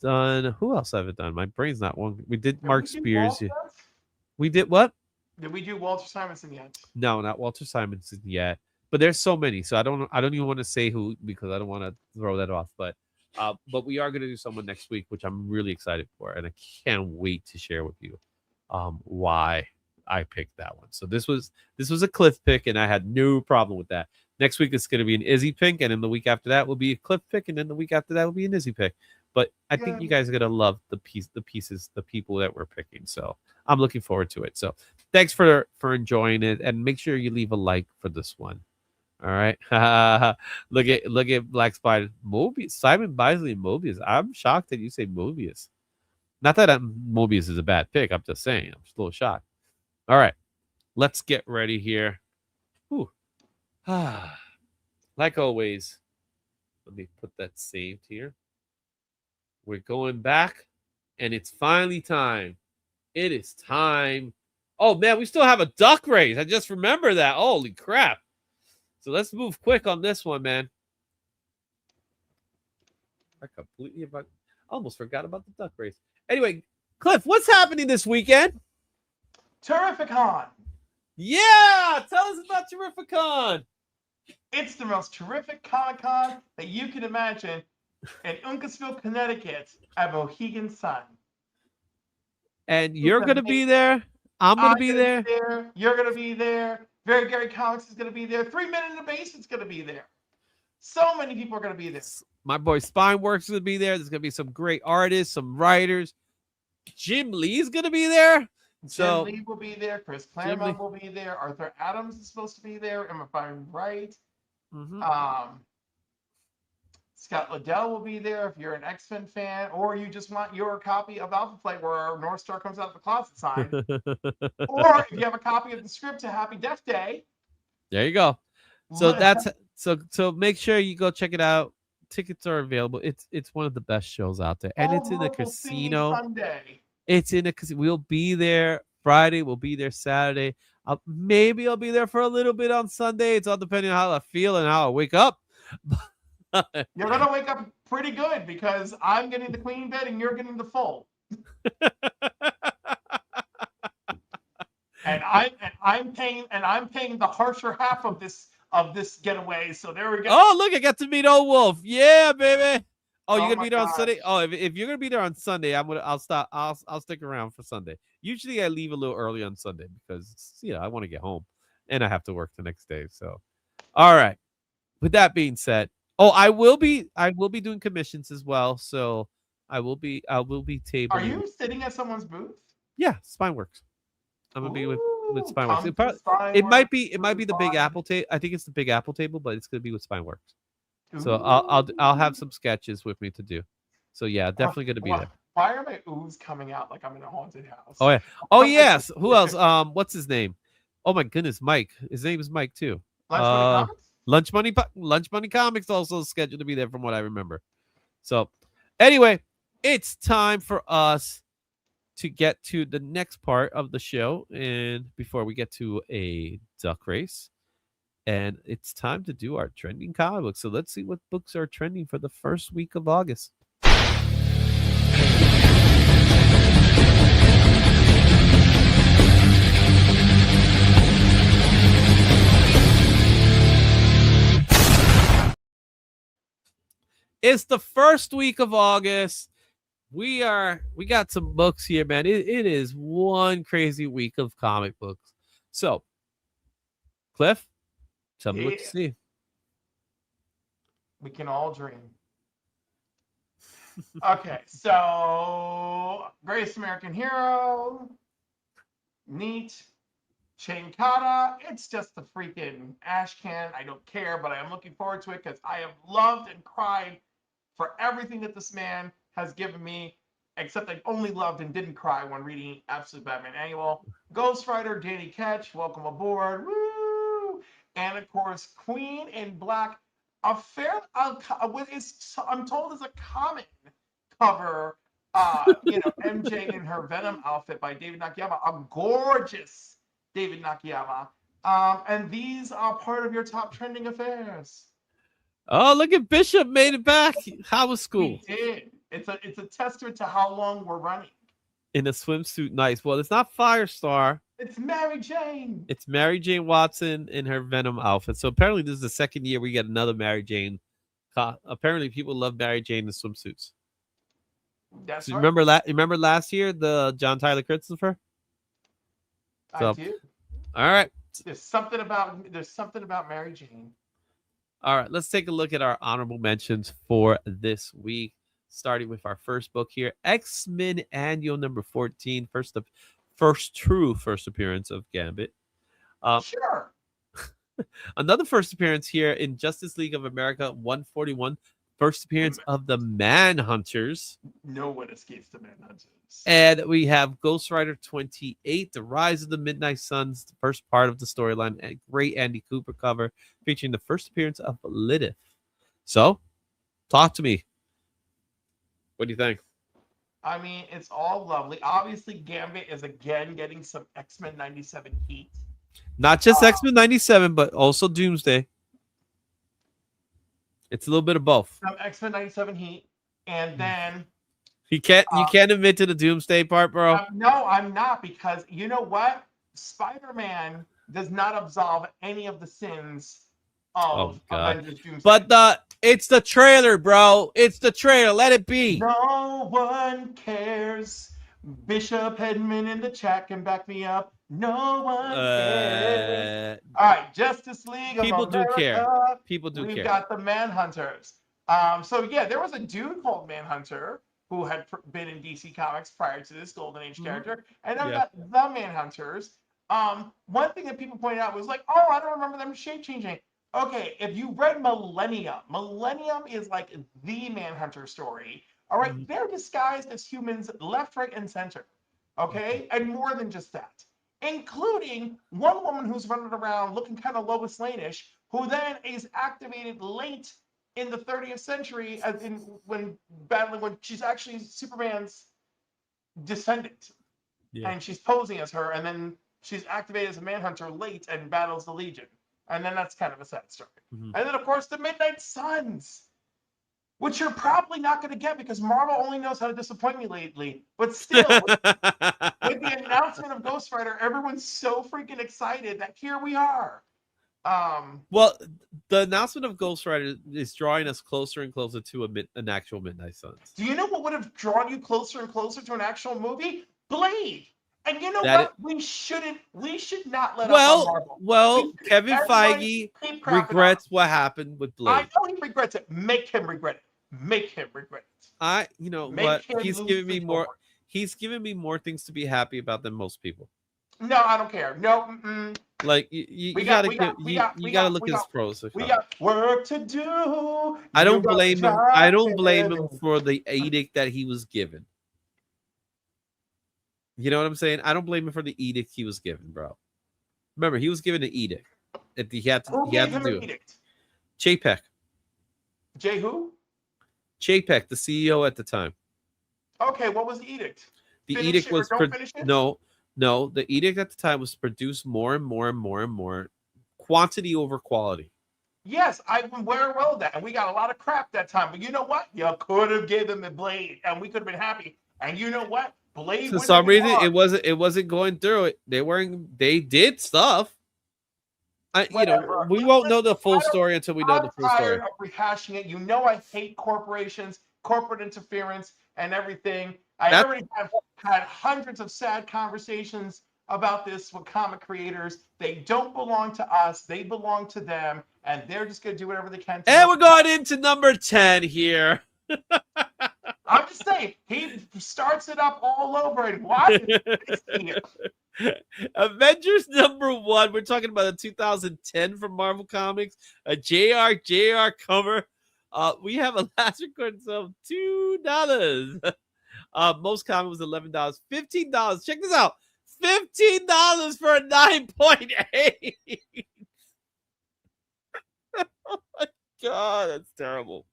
who else have I done? My brain's not one. We did Mark Spears. We did what? Did we do Walter Simonson yet? No, not Walter Simonson yet. But there's so many, so I don't even want to say who because I don't want to throw that off. But we are going to do someone next week, which I'm really excited for, and I can't wait to share with you why I picked that one. So this was a Cliff pick, and I had no problem with that. Next week it's going to be an Izzy pick, and then the week after that will be a Cliff pick, and then the week after that will be an Izzy pick. But I think you guys are gonna love the pieces, the people that we're picking. So I'm looking forward to it. So thanks for enjoying it, and make sure you leave a like for this one. All right. look at Black Spider. Mobius, Simon Bisley and Mobius. I'm shocked that you say Mobius. Not that Mobius is a bad pick. I'm just saying. I'm just a little shocked. All right. Let's get ready here. Whew. Like always, let me put that saved here. We're going back, and it's finally time. It is time. Oh, man, we still have a duck race. I just remember that. Holy crap. So let's move quick on this one, man. I almost forgot about the duck race. Anyway, Cliff, what's happening this weekend? Terrificon. Yeah, tell us about Terrificon. It's the most terrific Comic-Con that you can imagine in Uncasville, Connecticut at Mohegan Sun. And you're going to be there. I'm going to be there. You're going to be there. Very Gary Comics is going to be there. 3 Men in the Basement's going to be there. So many people are going to be there. My boy Spineworks is going to be there. There's going to be some great artists, some writers. Jim Lee's going to be there. Jim Lee will be there. Chris Claremont will be there. Arthur Adams is supposed to be there. If I'm right. Mm-hmm. Scott Liddell will be there if you're an X-Men fan, or you just want your copy of Alpha Flight where our North Star comes out of the closet signed. Or if you have a copy of the script to Happy Death Day. There you go. So so make sure you go check it out. Tickets are available. It's one of the best shows out there. And it's in a casino. Sunday. It's in a casino. We'll be there Friday. We'll be there Saturday. Maybe I'll be there for a little bit on Sunday. It's all depending on how I feel and how I wake up. You're going to wake up pretty good because I'm getting the queen bed and you're getting the full. and I'm paying the harsher half of this getaway. So there we go. Oh, look, I got to meet Old Wolf. Yeah, baby. Oh, you're gonna be there on Sunday? Oh, if you're gonna be there on Sunday, I'll stick around for Sunday. Usually I leave a little early on Sunday because I want to get home and I have to work the next day. So all right. With that being said, I will be doing commissions as well. So I will be tabling. Are you sitting at someone's booth? Yeah, Spineworks. I'm gonna be with Spineworks. It might be the Big Apple table. I think it's the Big Apple table, but it's gonna be with Spineworks. So I'll have some sketches with me to do. So yeah, definitely gonna be there. Why are my oohs coming out like I'm in a haunted house? Oh yeah. Oh yes. Who else? What's his name? Oh my goodness, Mike. His name is Mike too. Lunch Money Comics also scheduled to be there from what I remember. So anyway, it's time for us to get to the next part of the show, and before we get to a duck race, and it's time to do our trending comic books. So let's see what books are trending for the first week of August. It's the first week of August. We got some books here, man. It is one crazy week of comic books. So, Cliff, tell me what you see. We can all dream. Okay, so Greatest American Hero, neat. Shane Kata, it's just the freaking ash can. I don't care, but I am looking forward to it because I have loved and cried for everything that this man has given me, except I only loved and didn't cry when reading Absolute Batman Annual. Ghost Rider, Danny Ketch, welcome aboard. Woo! And of course, Queen in Black, I'm told is a common cover, MJ in her Venom outfit by David Nakayama, a gorgeous David Nakayama. And these are part of your top trending affairs. Oh, look at Bishop made it back. How was school? We did. It's a testament to how long we're running. In a swimsuit, nice. Well, it's not Firestar. It's Mary Jane. It's Mary Jane Watson in her Venom outfit. So apparently this is the second year we get another Mary Jane. Apparently people love Mary Jane in swimsuits. That's so right. Remember last year, the John Tyler Christopher? So, do. all right. There's something about Mary Jane. All right, let's take a look at our honorable mentions for this week. Starting with our first book here, X-Men Annual number 14, first appearance of Gambit. Sure. Another first appearance here in Justice League of America 141, first appearance of the Manhunters. No one escapes the Manhunters. And we have Ghost Rider 28, The Rise of the Midnight Suns, the first part of the storyline, a great Andy Cooper cover featuring the first appearance of Lilith. So, talk to me. What do you think? I mean, it's all lovely. Obviously, Gambit is again getting some X-Men 97 heat. Not just X-Men 97, but also Doomsday. It's a little bit of both. Some X-Men 97 heat, and then You can't admit to the Doomsday part, bro. no, I'm not, because you know what? Spider-Man does not absolve any of the sins of Avengers Doomsday. But it's the trailer, bro. It's the trailer. Let it be. No one cares. Bishop Hedman in the chat can back me up. No one cares. All right, Justice League of People America. do care. People do We've care. got the Manhunters. So yeah, there was a dude called Manhunter who had been in DC Comics prior to this Golden Age character, and then we got the Manhunters. One thing that people pointed out was like, oh, I don't remember them shape changing. Okay, if you read Millennium is like the Manhunter story. All right, they're disguised as humans left, right, and center. Okay, and more than just that, including one woman who's running around looking kind of Lois Lane-ish, who then is activated late in the 30th century, as in when she's actually Superman's descendant, and she's posing as her, and then she's activated as a Manhunter late and battles the Legion. And then that's kind of a sad story. And then, of course, the Midnight Suns, which you're probably not going to get because Marvel only knows how to disappoint me lately. But still, with the announcement of Ghost Rider, everyone's so freaking excited that here we are. Well, the announcement of Ghost Rider is drawing us closer and closer to an actual Midnight Suns. Do you know what would have drawn you closer and closer to an actual movie? Blade. And you know what? We should not let up on Marvel. Well, Kevin Feige regrets what happened with Blade. I know he regrets it. Make him regret it. Make him regret it. You know what? He's giving me more. He's giving me more things to be happy about than most people. No, I don't care. No. Like you gotta look at his pros. We got work to do. I don't blame him. I don't blame him for the edict that he was given. You know what I'm saying? I don't blame him for the edict he was given, bro. Remember, he was given an edict. He had to do it. Chapek. Jay who? Chapek, the CEO at the time. Okay, what was the edict? The edict was no. The edict at the time was to produce more and more, quantity over quality. Yes, I'm aware of that, and we got a lot of crap that time. But you know what? You could have given them the Blade, and we could have been happy. And you know what? Blade. For some reason, it wasn't going through it. They did stuff. We won't know the full story until we know the full story. I'm tired of rehashing it. You know I hate corporations, corporate interference, and everything. I already have had hundreds of sad conversations about this with comic creators. They don't belong to us. They belong to them, and they're just going to do whatever they can. And we're going into number 10 here. I'm just saying, he starts it up all over, and why is it? Avengers number 1. We're talking about a 2010 from Marvel Comics, a JR cover. We have a last recording of $2. Most comic was $11, $15. Check this out, $15 for a 9.8. Oh my god, that's terrible.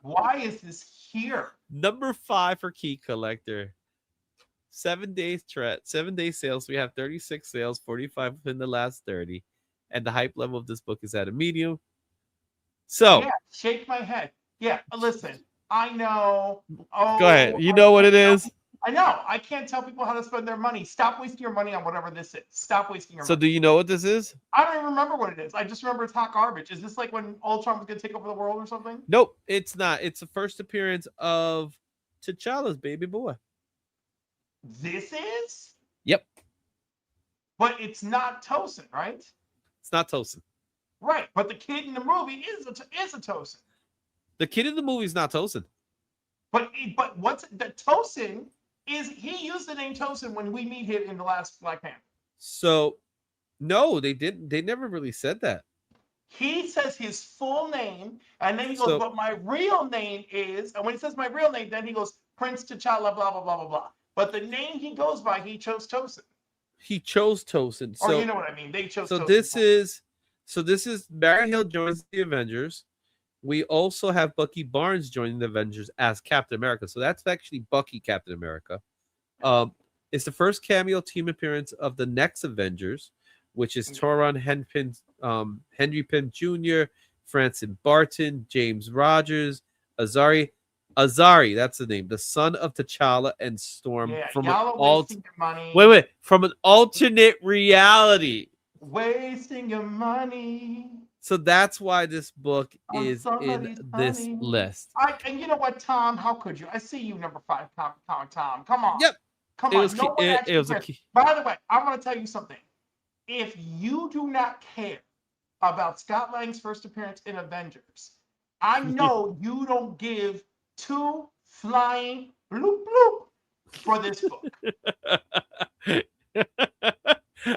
Why is this here? Number 5 for Key Collector. 7 days threat, 7 day sales. We have 36 sales, 45 within the last 30, and the hype level of this book is at a medium. So yeah, shake my head. Yeah, listen, I know. Oh, go ahead. You know what it is. I know. I can't tell people how to spend their money. Stop wasting your money on whatever this is. Stop wasting your money. So do you know what this is? I don't even remember what it is. I just remember it's hot garbage. Is this like when Ultron was going to take over the world or something? Nope, it's not. It's the first appearance of T'Challa's baby boy. This is? Yep. But it's not Tosin, right? It's not Tosin. Right. But the kid in the movie is a Tosin. The kid in the movie is not Tosin. But what's the Tosin is he used the name Tosin when we meet him in the last Black Panther. So, no, they didn't. They never really said that. He says his full name, and then he goes, So- "But my real name is," and when he says my real name, then he goes, "Prince T'Challa, blah blah blah blah blah." But the name he goes by, he chose Tosin. He chose Tosin. Or So you know what I mean? They chose. so Tosin. this is Barry Hill joins the Avengers. We also have Bucky Barnes joining the Avengers as Captain America. So that's actually Bucky Captain America. It's the first cameo team appearance of the next Avengers, which is Toron Henry Pym Jr., Francis Barton, James Rogers, Azari, that's the name, the son of T'Challa and Storm Yeah, from y'all an are wasting your money. wait, from an alternate reality. Wasting your money. So that's why this book On is in somebody's this honey. list. And you know what, Tom? How could you? I see you, number 5, Tom. Come on. Yep. Come It on. was No key- one it actually was a cares. key. By the way, I'm going to tell you something. If you do not care about Scott Lang's first appearance in Avengers, I know you don't give 2 flying bloop bloop for this book.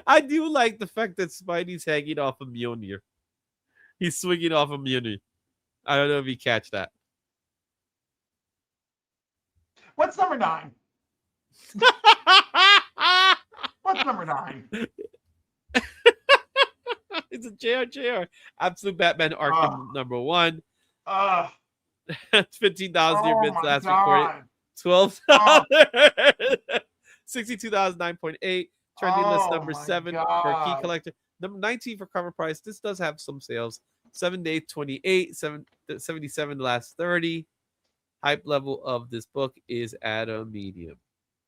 I do like the fact that Spidey's hanging off of Mjolnir. He's swinging off of Mjolnir. I don't know if you catch that. What's number 9? What's number 9? It's a JR. Absolute Batman Arkham number 1. It's $15 near bids last recorded. $12. 62,009.8. Trending list number 7 for Key Collector. Number 19 for cover price. This does have some sales. 7 days, 28, 77 the last 30. Hype level of this book is at a medium.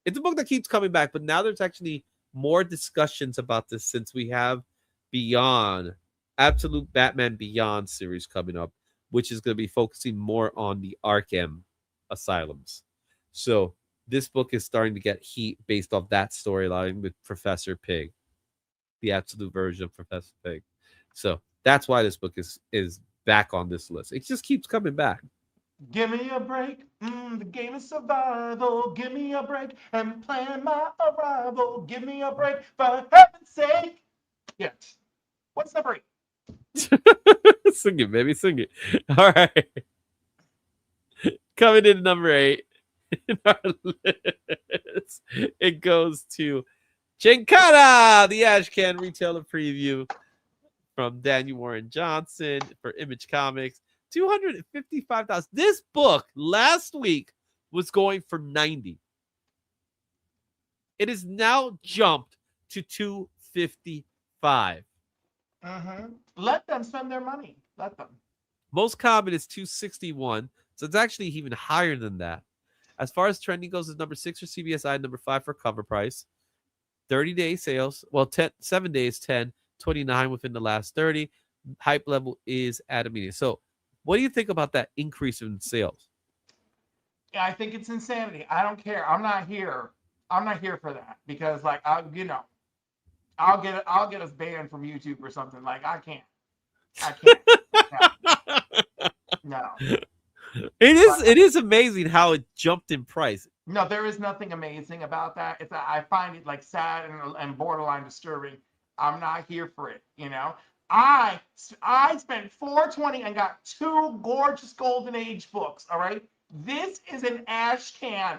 It's a book that keeps coming back, but now there's actually more discussions about this since we have Beyond, Absolute Batman Beyond series coming up, which is going to be focusing more on the Arkham asylums. So this book is starting to get heat based off that storyline with Professor Pig, the absolute version of Professor Pig. So that's why this book is back on this list. It just keeps coming back. Give me a break. The game is survival. Give me a break and plan my arrival. Give me a break for heaven's sake. Yes. What's number 8? Sing it, baby. Sing it. All right. Coming in number 8 in our list, it goes to Chinkara, the Ashcan retailer preview from Daniel Warren Johnson for Image Comics. 255,000. This book last week was going for 90. It is now jumped to 255. Let them spend their money. Let them. Most common is 261, so it's actually even higher than that. As far as trending goes, is number 6 for CBSI, number 5 for cover price. 30-day sales. Well, 7 days, 10, 29 within the last 30. Hype level is at a medium. So what do you think about that increase in sales? Yeah, I think it's insanity. I don't care. I'm not here for that because, like, I'll get us banned from YouTube or something. Like, I can't. No. It is amazing how it jumped in price. No, there is nothing amazing about that. I find it like sad and borderline disturbing. I'm not here for it. I spent $420 and got 2 gorgeous Golden Age books. All right, this is an ash can.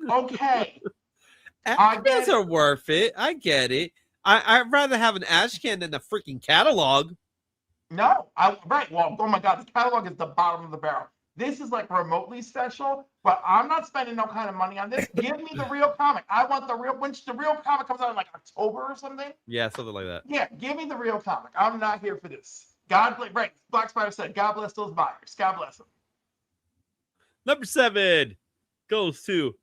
Okay, These are worth it. I get it. I'd rather have an ash can than a freaking catalog. No, right. Well, oh my God, the catalog is the bottom of the barrel. This is like remotely special, but I'm not spending no kind of money on this. Give me the real comic. I want the real. When the real comic comes out in like October or something. Yeah, something like that. Yeah, give me the real comic. I'm not here for this. God bless. Right, Black Spider said, "God bless those buyers. God bless them." Number 7 goes to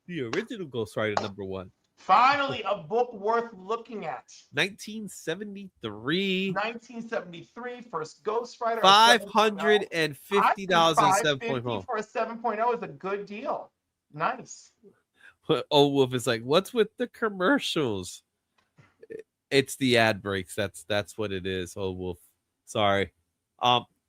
the original Ghost Rider number 1. Finally, a book worth looking at. 1973. 1973, first Ghost Rider. $550 and 7.0. For a 7.0 is a good deal. Nice. Old Wolf is like, what's with the commercials? It's the ad breaks. That's what it is. Old Wolf. Sorry.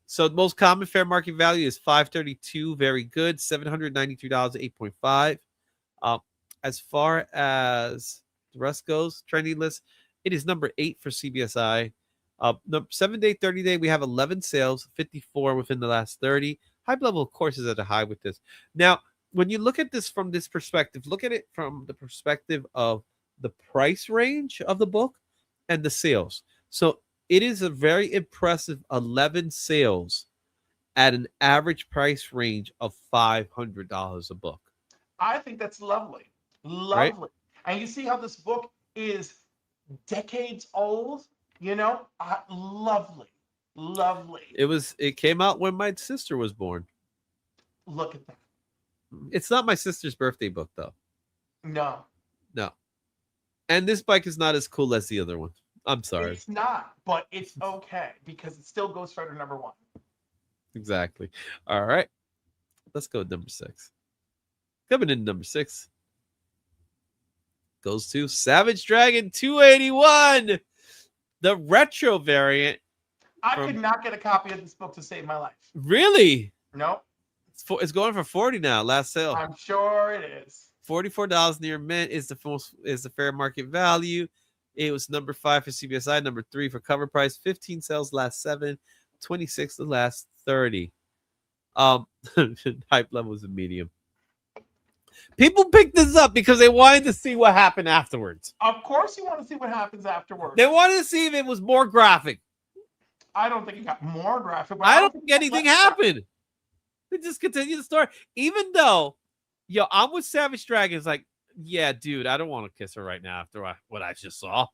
So the most common fair market value is $532. Very good. $793, 8.5. As far as the rest goes, trending list, it is number 8 for CBSI. 7-day, 30-day, we have 11 sales, 54 within the last 30. Hype level, of course, is at a high with this. Now, when you look at this from this perspective, look at it from the perspective of the price range of the book and the sales. So it is a very impressive 11 sales at an average price range of $500 a book. I think that's lovely. Right? Lovely. And you see how this book is decades old? Lovely. Lovely. It came out when my sister was born. Look at that. It's not my sister's birthday book though. No. No. And this bike is not as cool as the other one. I'm sorry. It's not, but it's okay because it still goes Fighter number 1. Exactly. All right. Let's go with number 6. Coming in number 6 goes to Savage Dragon 281, the retro variant. I could not get a copy of this book to save my life. Really? Nope. It's going for 40 now. Last sale. I'm sure it is. $44 near mint is the fair market value. It was number 5 for CBSI, number 3 for cover price. 15 sales last 7, 26 the last 30. Hype level is a medium. People picked this up because they wanted to see what happened afterwards. Of course you want to see what happens afterwards. They wanted to see if it was more graphic. I don't think it got more graphic. But I don't think anything happened. They just continue the story. Even though, I'm with Savage Dragons. Like, yeah, dude, I don't want to kiss her right now after what I just saw.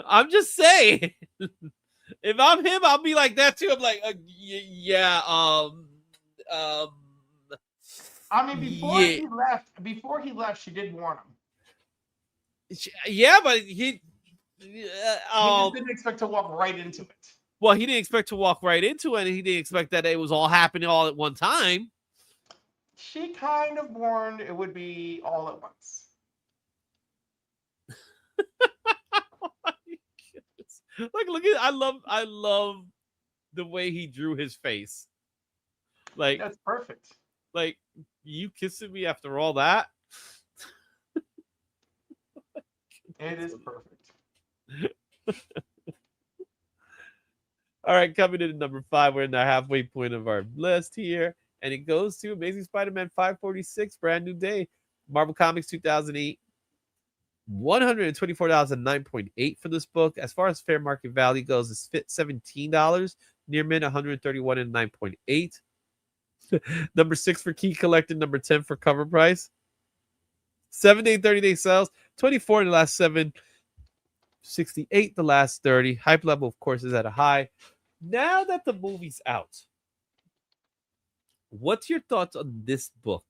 I'm just saying. If I'm him, I'll be like that too. I'm like, yeah, I mean, before he left, she did warn him. Yeah, but he just didn't expect to walk right into it. Well, he didn't expect to walk right into it, and he didn't expect that it was all happening all at one time. She kind of warned it would be all at once. Oh my goodness. Like, look at I love the way he drew his face. Like, that's perfect. Like, you kissing me after all that? It is perfect. All right, coming in at number 5. We're in the halfway point of our list here. And it goes to Amazing Spider-Man 546, Brand New Day. Marvel Comics 2008. $124, 9.8 for this book. As far as fair market value goes, it's $17. Near mint, $131 and 9.8. Number 6 for key collected, number 10 for cover price. 7-day, 30-day sales, 24 in the last 7, 68 the last 30. Hype level, of course, is at a high. Now that the movie's out, what's your thoughts on this book?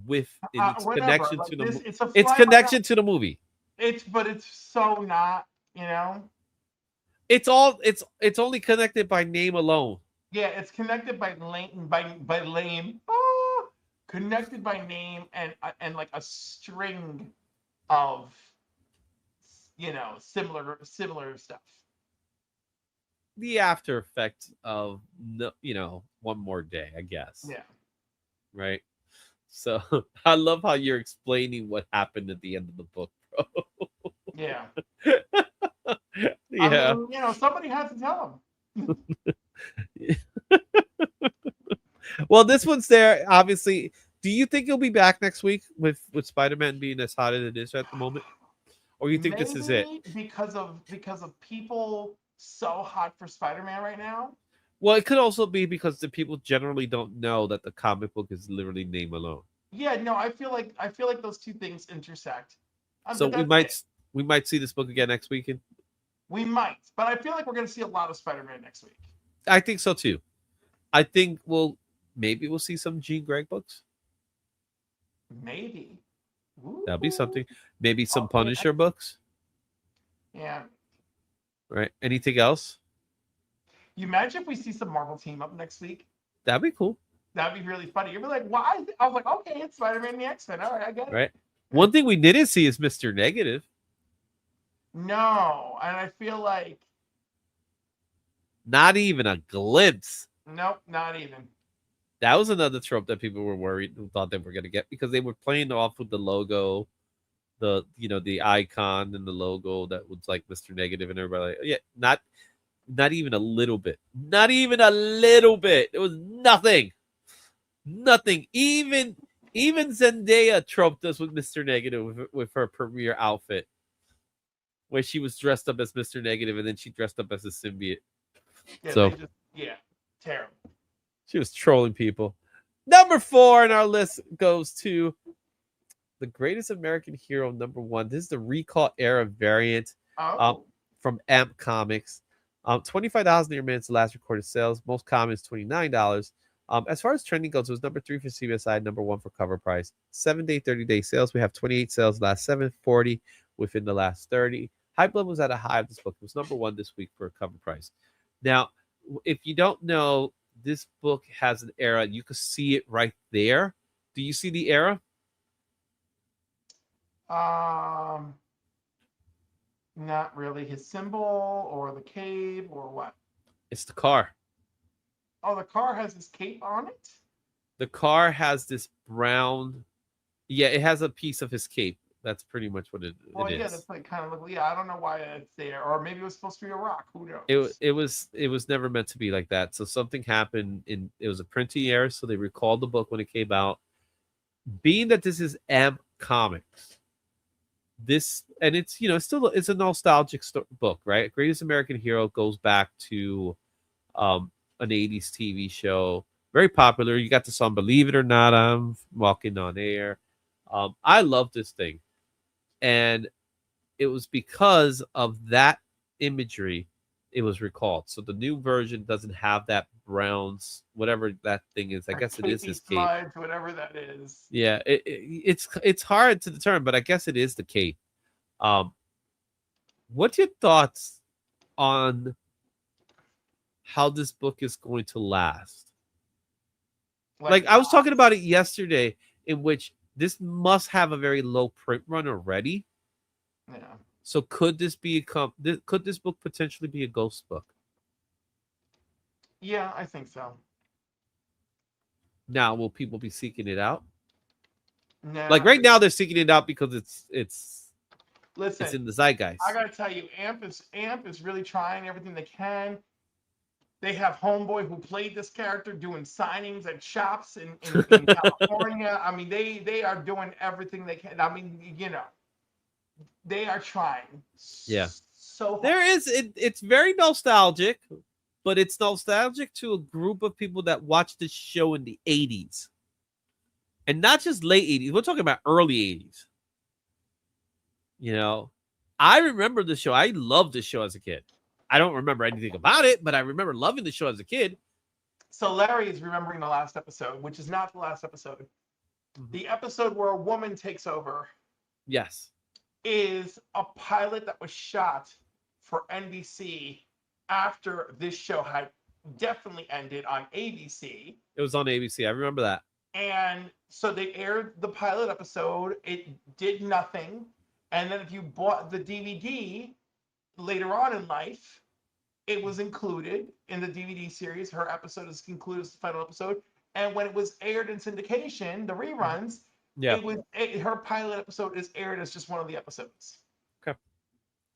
With its connection to the movie, its connection to the movie. But it's so not, It's only connected by name alone. Yeah, it's connected by name. Connected by name and like a string of similar stuff. The after effect of one more day, I guess. Yeah. Right. So I love how you're explaining what happened at the end of the book, bro. Yeah. Yeah. I mean, somebody had to tell him. Well, this one's there. Obviously, do you think he'll be back next week with Spider-Man being as hot as it is at the moment, or you think this is it? Because of people so hot for Spider-Man right now. Well, it could also be because the people generally don't know that the comic book is literally name alone. Yeah, no, I feel like those two things intersect. So we might see this book again next weekend. We might, but I feel like we're going to see a lot of Spider-Man next week. I think so too. I think maybe we'll see some Jean Grey books. Maybe. Ooh. That'll be something. Maybe some Punisher books. Yeah. Right. Anything else? You imagine if we see some Marvel team up next week? That'd be cool. That'd be really funny. You'd be like, why? I was like, okay, it's Spider-Man and the X-Men. All right, I get it. Right. One thing we didn't see is Mr. Negative. No, and I feel like Not even a glimpse. nope, not even. That was another trope that people were worried, who thought they were going to get, because they were playing off with the logo, the icon and the logo that was like Mr. Negative, and everybody like, yeah, not even a little bit. Not even a little bit. It was nothing. Nothing. Even Zendaya troped us with Mr. Negative with her premiere outfit, where she was dressed up as Mr. Negative and then she dressed up as a symbiote. Yeah, So terrible. she was trolling people. Number 4 on our list goes to the Greatest American Hero #1. This is the Recall era variant from AMP Comics. $25 near minutes last recorded sales. Most common is $29. As far as trending goes, it was number 3 for CBSI, number 1 for cover price. 7-day, 30-day sales. We have 28 sales last 7, 40 within the last 30. Hype Blood was at a high of this book. It was number 1 this week for a cover price. Now, if you don't know, this book has an era. You can see it right there. Do you see the era? Not really. His symbol or the cave or what? It's the car. Oh, the car has his cape on it? The car has this brown. Yeah, it has a piece of his cape. That's pretty much what it is. That's like kind of, I don't know why it's there. Or maybe it was supposed to be a rock. Who knows? It was never meant to be like that. So something happened it was a printing error, so they recalled the book when it came out. Being that this is AMP Comics, it's a nostalgic book, right? Greatest American Hero goes back to an 80s TV show, very popular. You got the song Believe It or Not, I'm Walking on Air. I love this thing, and it was because of that imagery it was recalled. So the new version doesn't have that browns, whatever that thing is. I guess it is his cape, whatever that is. Yeah, it's hard to determine, but I guess it is the cape. What's your thoughts on how this book is going to last? Like I was talking about it yesterday, in which this must have a very low print run already. Yeah. So could this book potentially be a ghost book? Yeah, I think so. Now, will people be seeking it out? No. Like right now, they're seeking it out because it's in the zeitgeist. I gotta tell you, AMP is really trying everything they can. They have Homeboy who played this character doing signings at shops in California. I mean, they are doing everything they can. I mean, they are trying. Yeah. So it's very nostalgic, but it's nostalgic to a group of people that watched this show in the 80s. And not just late 80s. We're talking about early 80s. I remember the show. I loved the show as a kid. I don't remember anything about it, but I remember loving the show as a kid. So Larry is remembering the last episode, which is not the last episode. Mm-hmm. The episode where a woman takes over. Yes. Is a pilot that was shot for NBC after this show had definitely ended on ABC. It was on ABC. I remember that. And so they aired the pilot episode. It did nothing. And then if you bought the DVD later on in life, it was included in the DVD series. Her episode is concluded as the final episode. And when it was aired in syndication, the reruns, her pilot episode is aired as just one of the episodes. Okay.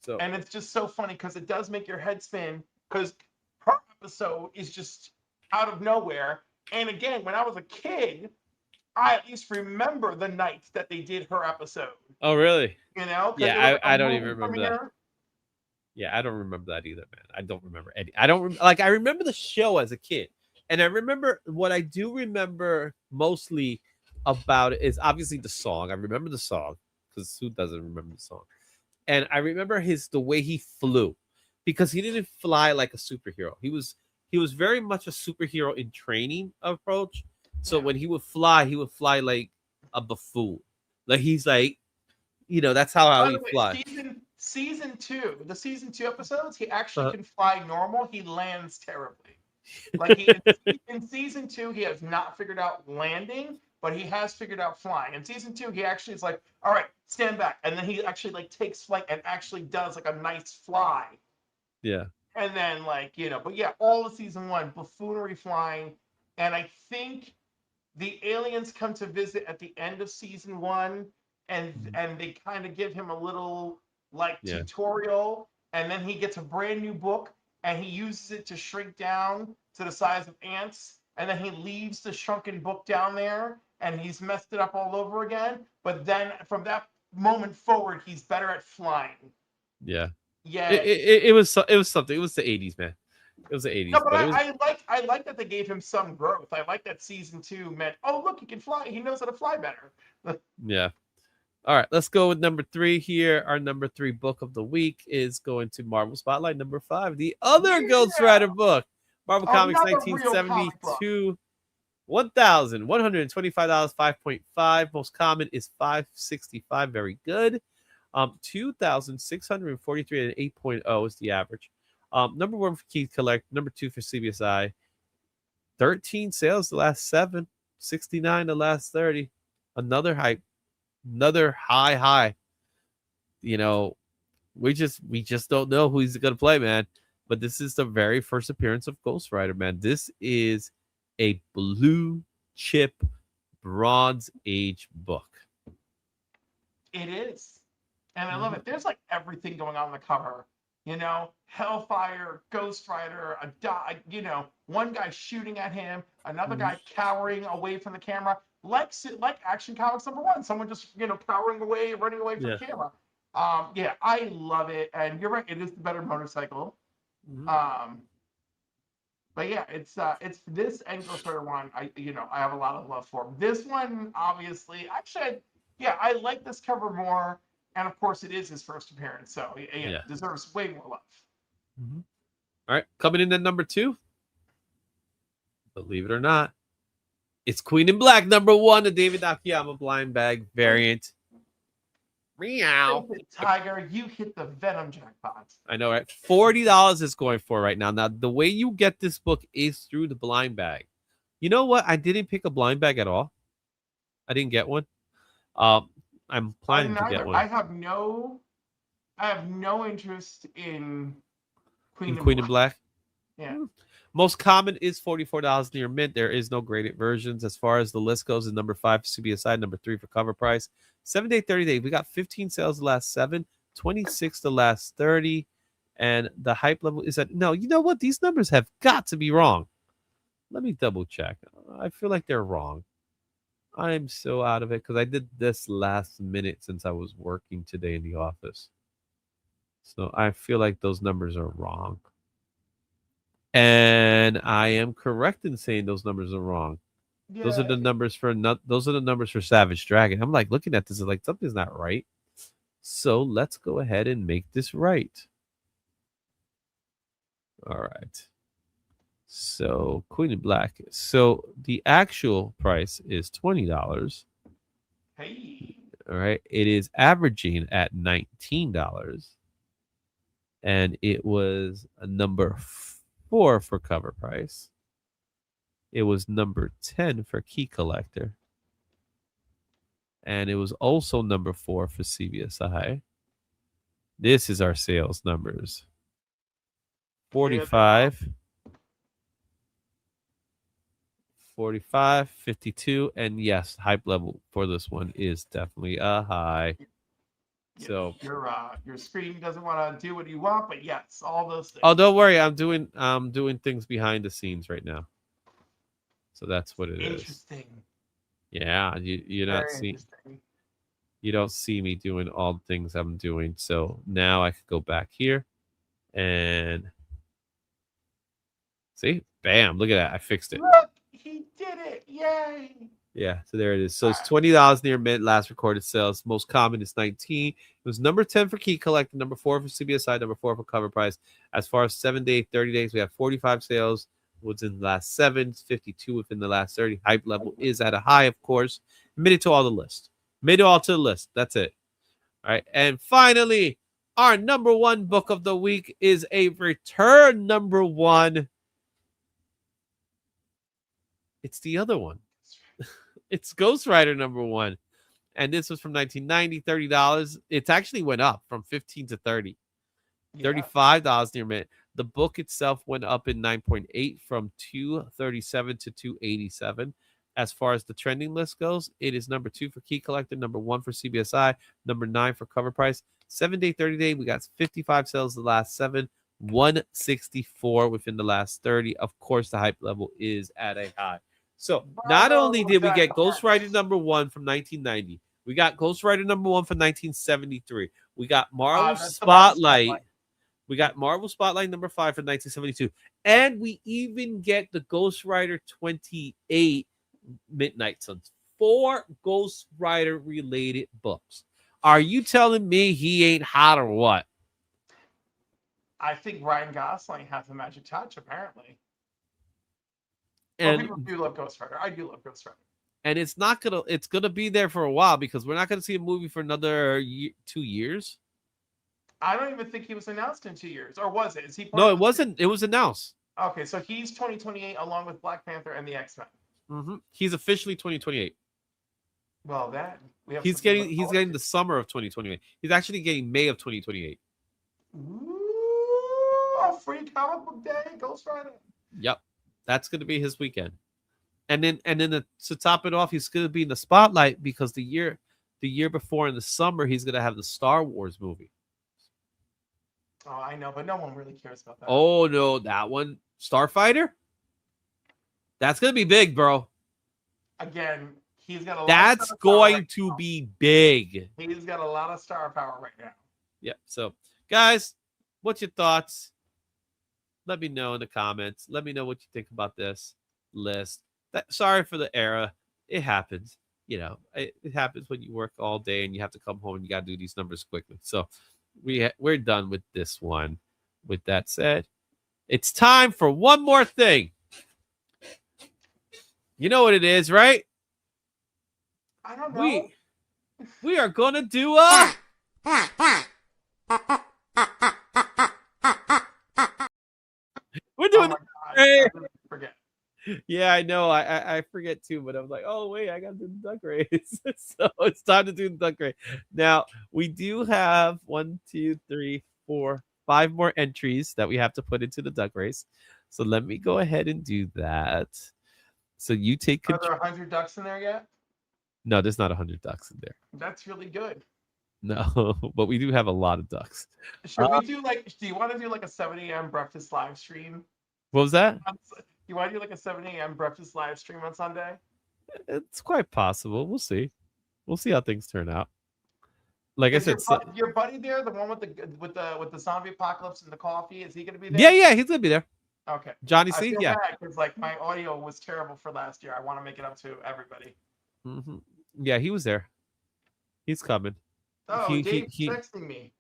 So and it's just so funny because it does make your head spin because her episode is just out of nowhere. And again, when I was a kid, I at least remember the night that they did her episode. Oh, really? Yeah, I don't even remember that. Yeah, I don't remember that either, man. I don't remember any. I remember the show as a kid. And I remember what I do remember mostly about it is obviously the song. I remember the song because who doesn't remember the song? And I remember the way he flew, because he didn't fly like a superhero. He was very much a superhero in training approach. So when he would fly like a buffoon. Like he's like, that's how he flies. Season 2, the season 2 episodes, he actually can fly normal. He lands terribly. Like in season 2, he has not figured out landing, but he has figured out flying. In season 2, he actually is like, all right, stand back, and then he actually like takes flight and actually does like a nice fly. Yeah. And then but yeah, all of season 1, buffoonery flying, and I think the aliens come to visit at the end of season 1, and they kind of give him a little Yeah. tutorial, and then he gets a brand new book, and he uses it to shrink down to the size of ants, and then he leaves the shrunken book down there, and he's messed it up all over again. But then from that moment forward, he's better at flying. Yeah. Yeah. It was something. It was the 80s, man. It was the 80s. No, but it was, I like that they gave him some growth. I like that season 2 meant, oh look, he can fly. He knows how to fly better. yeah. All right, let's go with number 3 here. Our number 3 book of the week is going to Marvel Spotlight number 5, the other Ghost Rider book. Marvel Comics Another real comic book. 1972. $1,125, 5.5. Most common is 565. Very good. 2,643 and 8.0 is the average. Number 1 for Key Collect, number 2 for CBSI. 13 sales the last 7, 69 the last 30. Another hype, another high. You know, we just don't know who he's gonna play, man. But this is the very first appearance of Ghost Rider, man. This is a blue chip Bronze Age book. It is. And I love it. There's like everything going on the cover. Hellfire, Ghost Rider, one guy shooting at him, another guy cowering away from the camera, like Action Comics #1. Someone just powering away, running away from the camera. Yeah, I love it, and you're right. It is the better motorcycle. But yeah, it's this and Ghost Rider 1. I have a lot of love for. This one, obviously, actually, I like this cover more. And of course, it is his first appearance, so yeah. Deserves way more love. All right, coming in at number 2. Believe it or not, it's Queen in Black number 1, the David Akiyama blind bag variant. Meow. Tiger, you hit the Venom jackpot. I know, right? $40 is going for right now. Now, the way you get this book is through the blind bag. You know what? I didn't pick a blind bag at all. I didn't get one. I'm planning to get one. I have no interest in Queen in Black. Yeah. Most common is $44 near mint. There is no graded versions. As far as the list goes, is number 5 for CBSI, number 3 for cover price. 7-day, 30-day. We got 15 sales the last 7, 26 the last 30, and the hype level is at no. You know what? These numbers have got to be wrong. Let me double check. I feel like they're wrong. I'm so out of it because I did this last minute since I was working today in the office. So I feel like those numbers are wrong. And I am correct in saying those numbers are wrong. Yeah. Those are the numbers for Savage Dragon. I'm like looking at this, like something's not right. So let's go ahead and make this right. All right. So Queen in Black. So the actual price is $20. Hey. All right. It is averaging at $19. And it was a number 4 for cover price. It was number 10 for Key Collector. And it was also number 4 for CBSI. This is our sales numbers. 45. 45, 52, and yes, hype level for this one is definitely a high. So your screen doesn't want to do what you want, but yes, all those things. Oh, don't worry, I'm doing things behind the scenes right now. So that's what it is. Interesting. Yeah, you don't see me doing all the things I'm doing. So now I could go back here and see, bam, look at that, I fixed it. Look. He did it! Yay! Yeah, so there it is. So it's $20 near mint. Last recorded sales. Most common is 19. It was number 10 for Key Collector, number 4 for CBSI, number 4 for cover price. As far as 7-day, 30 days, we have 45 sales within the last 7, 52 within the last 30. Hype level is at a high, of course. Made it to all the list. Made it all to the list. That's it. All right, and finally, our number 1 book of the week is a return number 1. It's the other one. It's Ghost Rider number 1. And this was from 1990, $30. It's actually went up from 15 to 30. Yeah. $35 near mint. The book itself went up in 9.8 from 237 to 287. As far as the trending list goes, it is number 2 for Key Collector, number 1 for CBSI, number 9 for cover price. 7-day, 30-day, we got 55 sales the last 7, 164 within the last 30. Of course, the hype level is at a high. So not only did we get Ghost Rider number 1 from 1990, we got Ghost Rider number 1 from 1973. We got Marvel Spotlight. We got Marvel Spotlight number 5 from 1972. And we even get the Ghost Rider 28 Midnight Suns. 4 Ghost Rider related books. Are you telling me he ain't hot or what? I think Ryan Gosling has a magic touch, apparently. And people do love Ghost Rider. I do love Ghost Rider. And it's gonna be there for a while because we're not gonna see a movie for another 2 years. I don't even think he was announced in 2 years, or was it? Is he? No, it wasn't. It was announced. Okay, so he's 2028 along with Black Panther and the X-Men. Mm-hmm. He's officially 2028. Well, that we have. He's getting the summer of 2028. He's actually getting May of 2028. Ooh, a free comic book day, Ghost Rider. Yep, that's gonna be his weekend. And then to top it off, he's gonna be in the spotlight because the year before in the summer he's gonna have the Star Wars movie. Oh, I know, but no one really cares about that. Oh no, that one, Starfighter. That's gonna be big, bro. Again, he's got a lot. That's going to be big. He's got a lot of star power right now. Yeah. So, guys, what's your thoughts? Let me know in the comments. Let me know what you think about this list. Sorry for the era. It happens. You know, it happens when you work all day and you have to come home and you got to do these numbers quickly. So we're done with this one. With that said, it's time for one more thing. You know what it is, right? I don't know. We are gonna do a we're doing I forget. Yeah, I know. I forget too, but I'm like, oh wait, I gotta do the duck race. So it's time to do the duck race. Now we do have 1, 2, 3, 4, 5 more entries that we have to put into the duck race. So let me go ahead and do that. So you take Are control. there 100 ducks in there yet? No, there's not 100 ducks in there. That's really good. No, but we do have a lot of ducks. Should we do do you want to do like a 7 a.m. breakfast live stream? What was that? You want to do like a 7 a.m. breakfast live stream on Sunday? It's quite possible. We'll see. We'll see how things turn out. Like Is I said, your buddy there, the one with the zombie apocalypse and the coffee, is he going to be there? yeah, he's gonna be there. Okay. Johnny I C, feel yeah. because like my audio was terrible for last year. I want to make it up to everybody. Mm-hmm. Yeah, he was there. He's coming. Oh, Dave's he... texting me.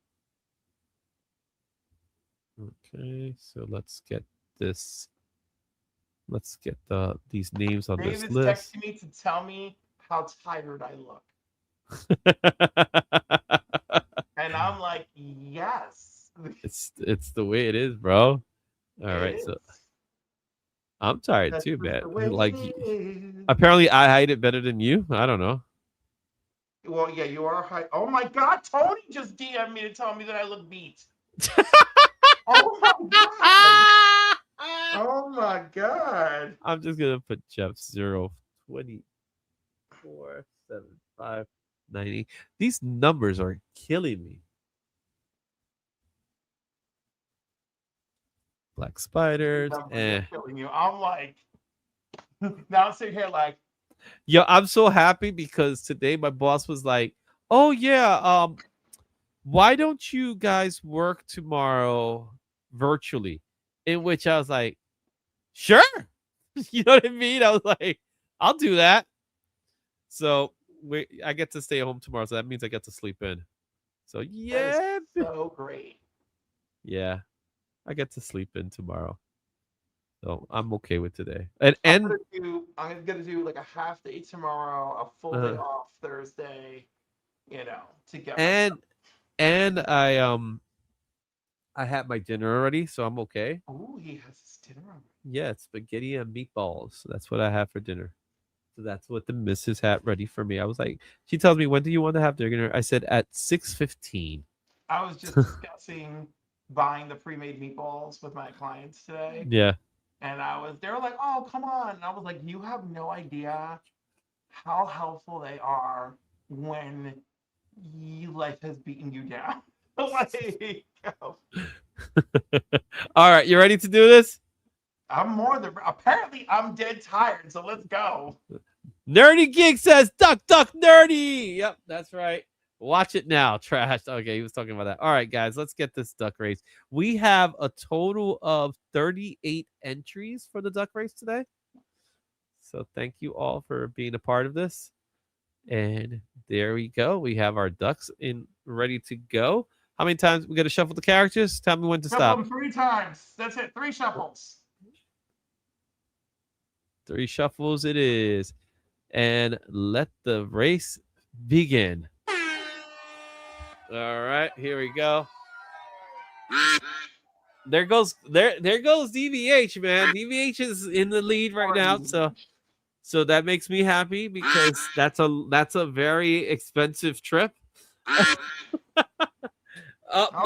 Okay, so let's get this. Let's get these names on Dave this is list. texting me to tell me how tired I look. And I'm like, yes. It's the way it is, bro. All right, It so is. I'm tired That's too, just man. the way Like it is. apparently I hide it better than you. I don't know. Well, yeah, you are high. Oh my God, Tony just DM'd me to tell me that I look beat. Oh my God. Oh my God. I'm just gonna put Jeff 0, 24, 7, 5, 90. These numbers are killing me. Black spiders. Killing you. I'm like, now I'm sitting here like, Yo, I'm so happy because today my boss was like, "Oh yeah, why don't you guys work tomorrow virtually?" In which I was like, "Sure." You know what I mean? I was like, "I'll do that." So I get to stay home tomorrow, so that means I get to sleep in. So yeah, that is so great. yeah, I get to sleep in tomorrow. So I'm okay with today. And I'm gonna do like a half day tomorrow, a full day off Thursday, to get and I I had my dinner already, so I'm okay. Ooh, he has his dinner on. Yeah, it's spaghetti and meatballs. So that's what I have for dinner. So that's what the missus had ready for me. I was like, she tells me, when do you want to have dinner? I said at 6:15. I was just discussing buying the pre-made meatballs with my clients today. Yeah. And they were like, oh, come on. And I was like, you have no idea how helpful they are when life has beaten you down. Like, All right, you ready to do this? apparently I'm dead tired, so let's go. Nerdy Geek says, duck, duck, nerdy. Yep, that's right. Watch it now. Trash. Okay, he was talking about that. All right, guys, let's get this duck race. We have a total of 38 entries for the duck race today. So thank you all for being a part of this. And there we go. We have our ducks in ready to go. How many times we got to shuffle the characters? Tell me when to Shuffle stop. them 3 times. That's it. 3 shuffles. 3 shuffles it is. And let the race begin. All right, here we go. There goes DVH, man. DVH is in the lead right now, so that makes me happy because that's a very expensive trip. Look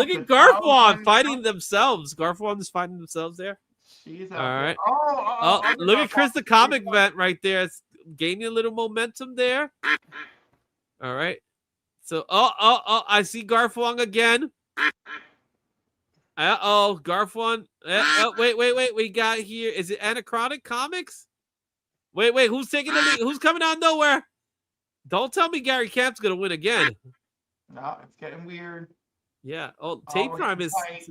at Garfwan fighting themselves. Garfwan is fighting themselves there. She's All right. Oh, Look at Chris the comic vent right there. It's gaining a little momentum there. All right. So, I see Garfwang again. Garfwang. Wait. We got here. Is it Anachronic Comics? Wait. Who's taking the lead? Who's coming out of nowhere? Don't tell me Gary Camp's gonna win again. No, it's getting weird. Yeah. Tape Crime is. tight.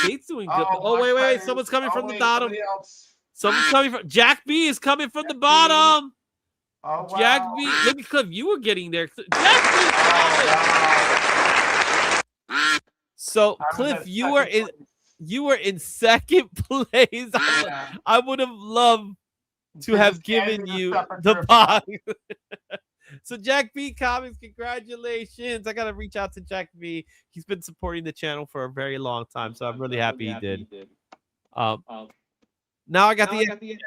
Tape's doing good. Wait. Someone's coming from the bottom. Someone's coming from. Jack B is coming from the bottom. Oh, wow. Jack B. Look at Cliff. You were getting there. Jack B. So Cliff, you were in second place. I would have loved to have given you the box. So Jack B Comics, congratulations. I gotta reach out to Jack B. He's been supporting the channel for a very long time, so I'm really happy he did. Now I got the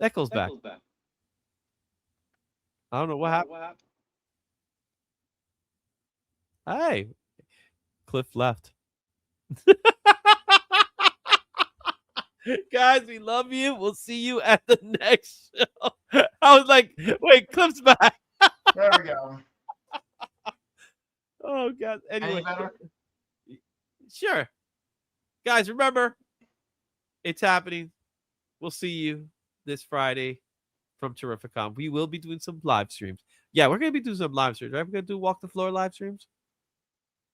Echo's back. I don't know what happened. Hey, Cliff left. Guys, we love you. We'll see you at the next show. I was like, wait, Cliff's back. There we go. Oh, God. Anyway. Any better? Sure. Guys, remember, it's happening. We'll see you this Friday from Terrificon. We will be doing some live streams. Yeah, we're going to be doing some live streams, right? We're going to do Walk the Floor live streams.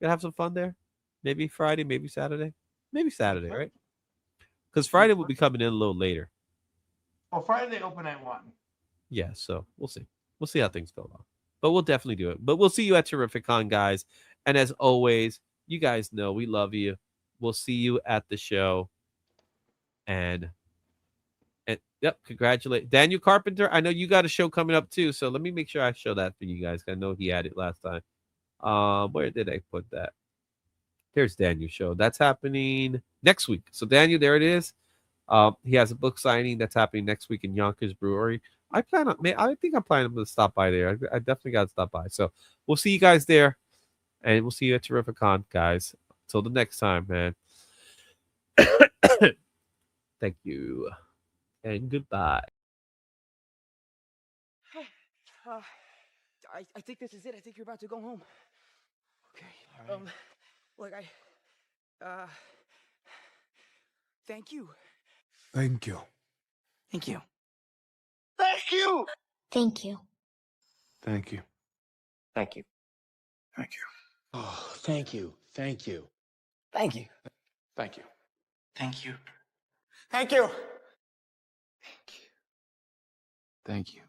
Gonna have some fun there. Maybe Friday, maybe Saturday. Maybe Saturday, right? Because Friday will be coming in a little later. Well, Friday they open at 1. Yeah, so we'll see. We'll see how things go along. But we'll definitely do it. But we'll see you at Terrificon, guys. And as always, you guys know we love you. We'll see you at the show. And yep, congratulate Daniel Carpenter. I know you got a show coming up too. So let me make sure I show that for you guys. I know he had it last time. Where did I put that? There's Daniel's show. That's happening next week. So Daniel, there it is. He has a book signing that's happening next week in Yonkers Brewery. I think I'm planning to stop by there. I definitely got to stop by. So we'll see you guys there, and we'll see you at Terrificon, guys. Till the next time, man. Thank you, and goodbye. I think this is it. I think you're about to go home. Okay. All right. Look, thank you. Thank you. Thank you. Thank you. Thank you. Thank you. Thank you. Thank you. Oh, thank you. Thank you. Thank you. Thank you. Thank you. Thank you. Thank you.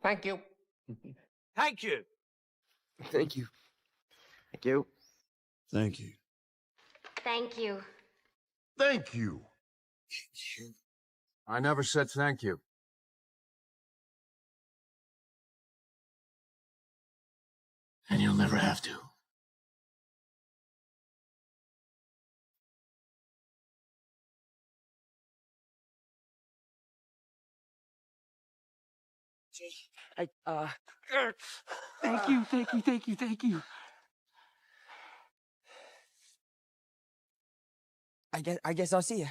Thank you. Thank you. Thank you. Thank you. Thank you. Thank you. Thank you. I never said thank you. And you'll never have to. Thank you, thank you, thank you, thank you. I guess I'll see you.